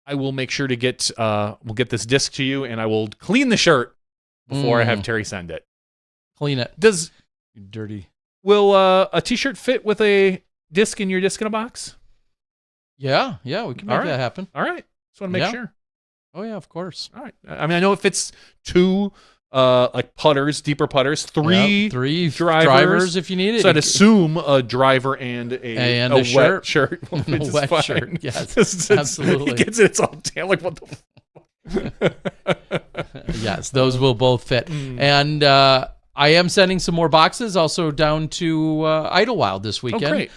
I will make sure to get we'll get this disc to you, and I will clean the shirt before I have Terry send it. Clean it. You dirty. Will a t-shirt fit with a disc in your disc in a box? Yeah, we can make that happen. All right. Just want to make sure. Oh yeah, of course. All right. I mean, I know it fits 2 like putters, deeper putters, 3 drivers if you need it. So I'd assume a driver and a wet shirt. A wet fine. shirt. Yes, it's, absolutely. He gets it. It's all damn. Like what the. Yes, those will both fit. And I am sending some more boxes also down to Idlewild this weekend. Oh, great.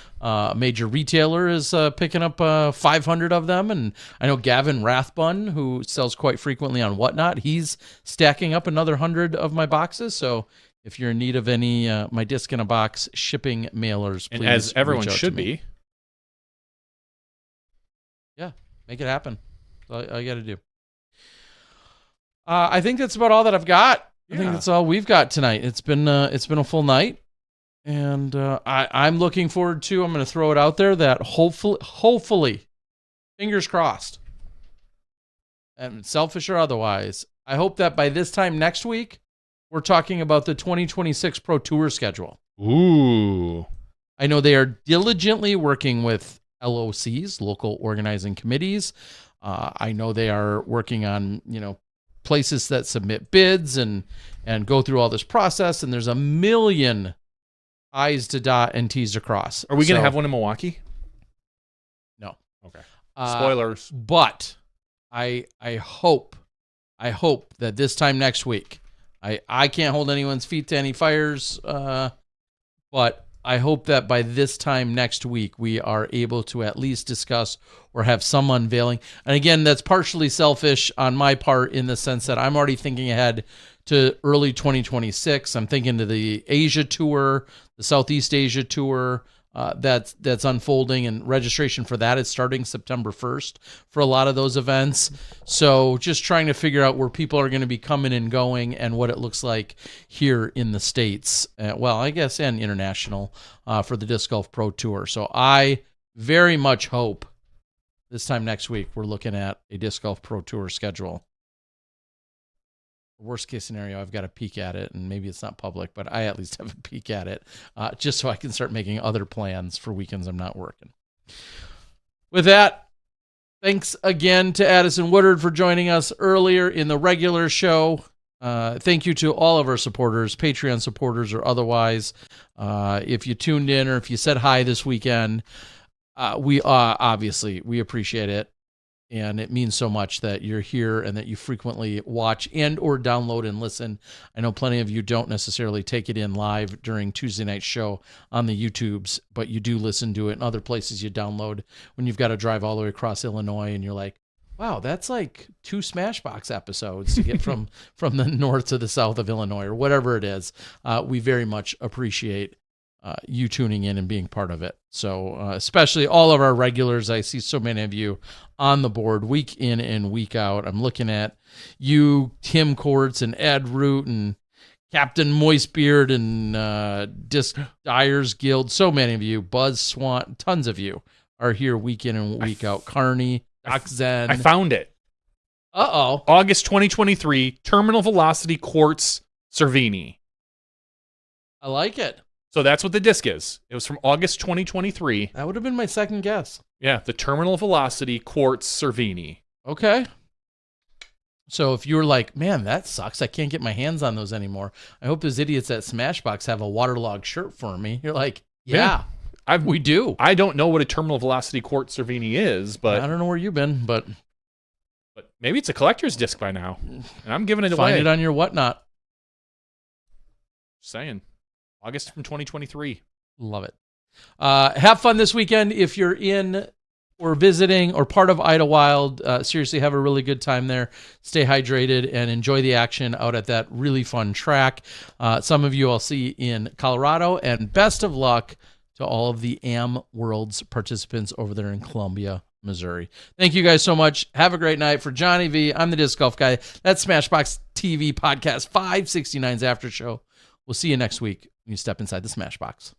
Major retailer is picking up 500 of them, and I know Gavin Rathbun, who sells quite frequently on Whatnot, he's stacking up another 100 of my boxes. So if you're in need of any my disc in a box shipping mailers, please, and as everyone reach out should to me. be, yeah, make it happen. That's all you got to do. I think that's about all that I've got. I think that's all we've got tonight. It's been a full night. And I'm looking forward to, I'm going to throw it out there that hopefully, fingers crossed, and selfish or otherwise, I hope that by this time next week, we're talking about the 2026 Pro Tour schedule. Ooh. I know they are diligently working with LOCs, local organizing committees. I know they are working on, places that submit bids and go through all this process, and there's a million I's to dot and T's to cross. Are we going to have one in Milwaukee? No. Okay. Spoilers. But I hope that this time next week, I can't hold anyone's feet to any fires, but I hope that by this time next week, we are able to at least discuss or have some unveiling. And again, that's partially selfish on my part in the sense that I'm already thinking ahead to early 2026. I'm thinking to the Asia tour, the Southeast Asia tour, that's unfolding, and registration for that is starting September 1st for a lot of those events. So just trying to figure out where people are going to be coming and going and what it looks like here in the States, well, I guess, and international for the Disc Golf Pro Tour. So I very much hope this time next week we're looking at a Disc Golf Pro Tour schedule. Worst case scenario, I've got a peek at it, and maybe it's not public, but I at least have a peek at it, just so I can start making other plans for weekends I'm not working. With that, thanks again to Addison Woodard for joining us earlier in the regular show. Thank you to all of our supporters, Patreon supporters or otherwise. If you tuned in or if you said hi this weekend, we appreciate it. And it means so much that you're here and that you frequently watch and or download and listen. I know plenty of you don't necessarily take it in live during Tuesday night's show on the YouTubes, but you do listen to it in other places you download when you've got to drive all the way across Illinois and you're like, wow, that's like 2 Smashbox episodes to get from the north to the south of Illinois or whatever it is. We very much appreciate you tuning in and being part of it. So especially all of our regulars, I see so many of you on the board week in and week out. I'm looking at you, Tim Courts and Ed Root and Captain Moistbeard and Disc Dyers Guild. So many of you, Buzz Swan, tons of you are here week in and week out. Carney, Doc Zen. I found it. Uh-oh. August 2023, Terminal Velocity Quartz Cervini. I like it. So that's what the disc is. It was from August 2023. That would have been my second guess. Yeah, the Terminal Velocity Quartz Cervini. Okay. So if you were like, man, that sucks, I can't get my hands on those anymore, I hope those idiots at Smashbox have a waterlogged shirt for me. You're like, yeah, we do. I don't know what a Terminal Velocity Quartz Cervini is, but I don't know where you've been, but maybe it's a collector's disc by now. And I'm giving it find away. it on your whatnot. Just saying. August from 2023. Love it. Have fun this weekend if you're in or visiting or part of Idlewild. Seriously, have a really good time there. Stay hydrated and enjoy the action out at that really fun track. Some of you I'll see in Colorado, and best of luck to all of the AM Worlds participants over there in Columbia, Missouri. Thank you guys so much. Have a great night. For Johnny V, I'm the Disc Golf Guy. That's Smashbox TV Podcast 569's After Show. We'll see you next week when you step inside the Smashbox.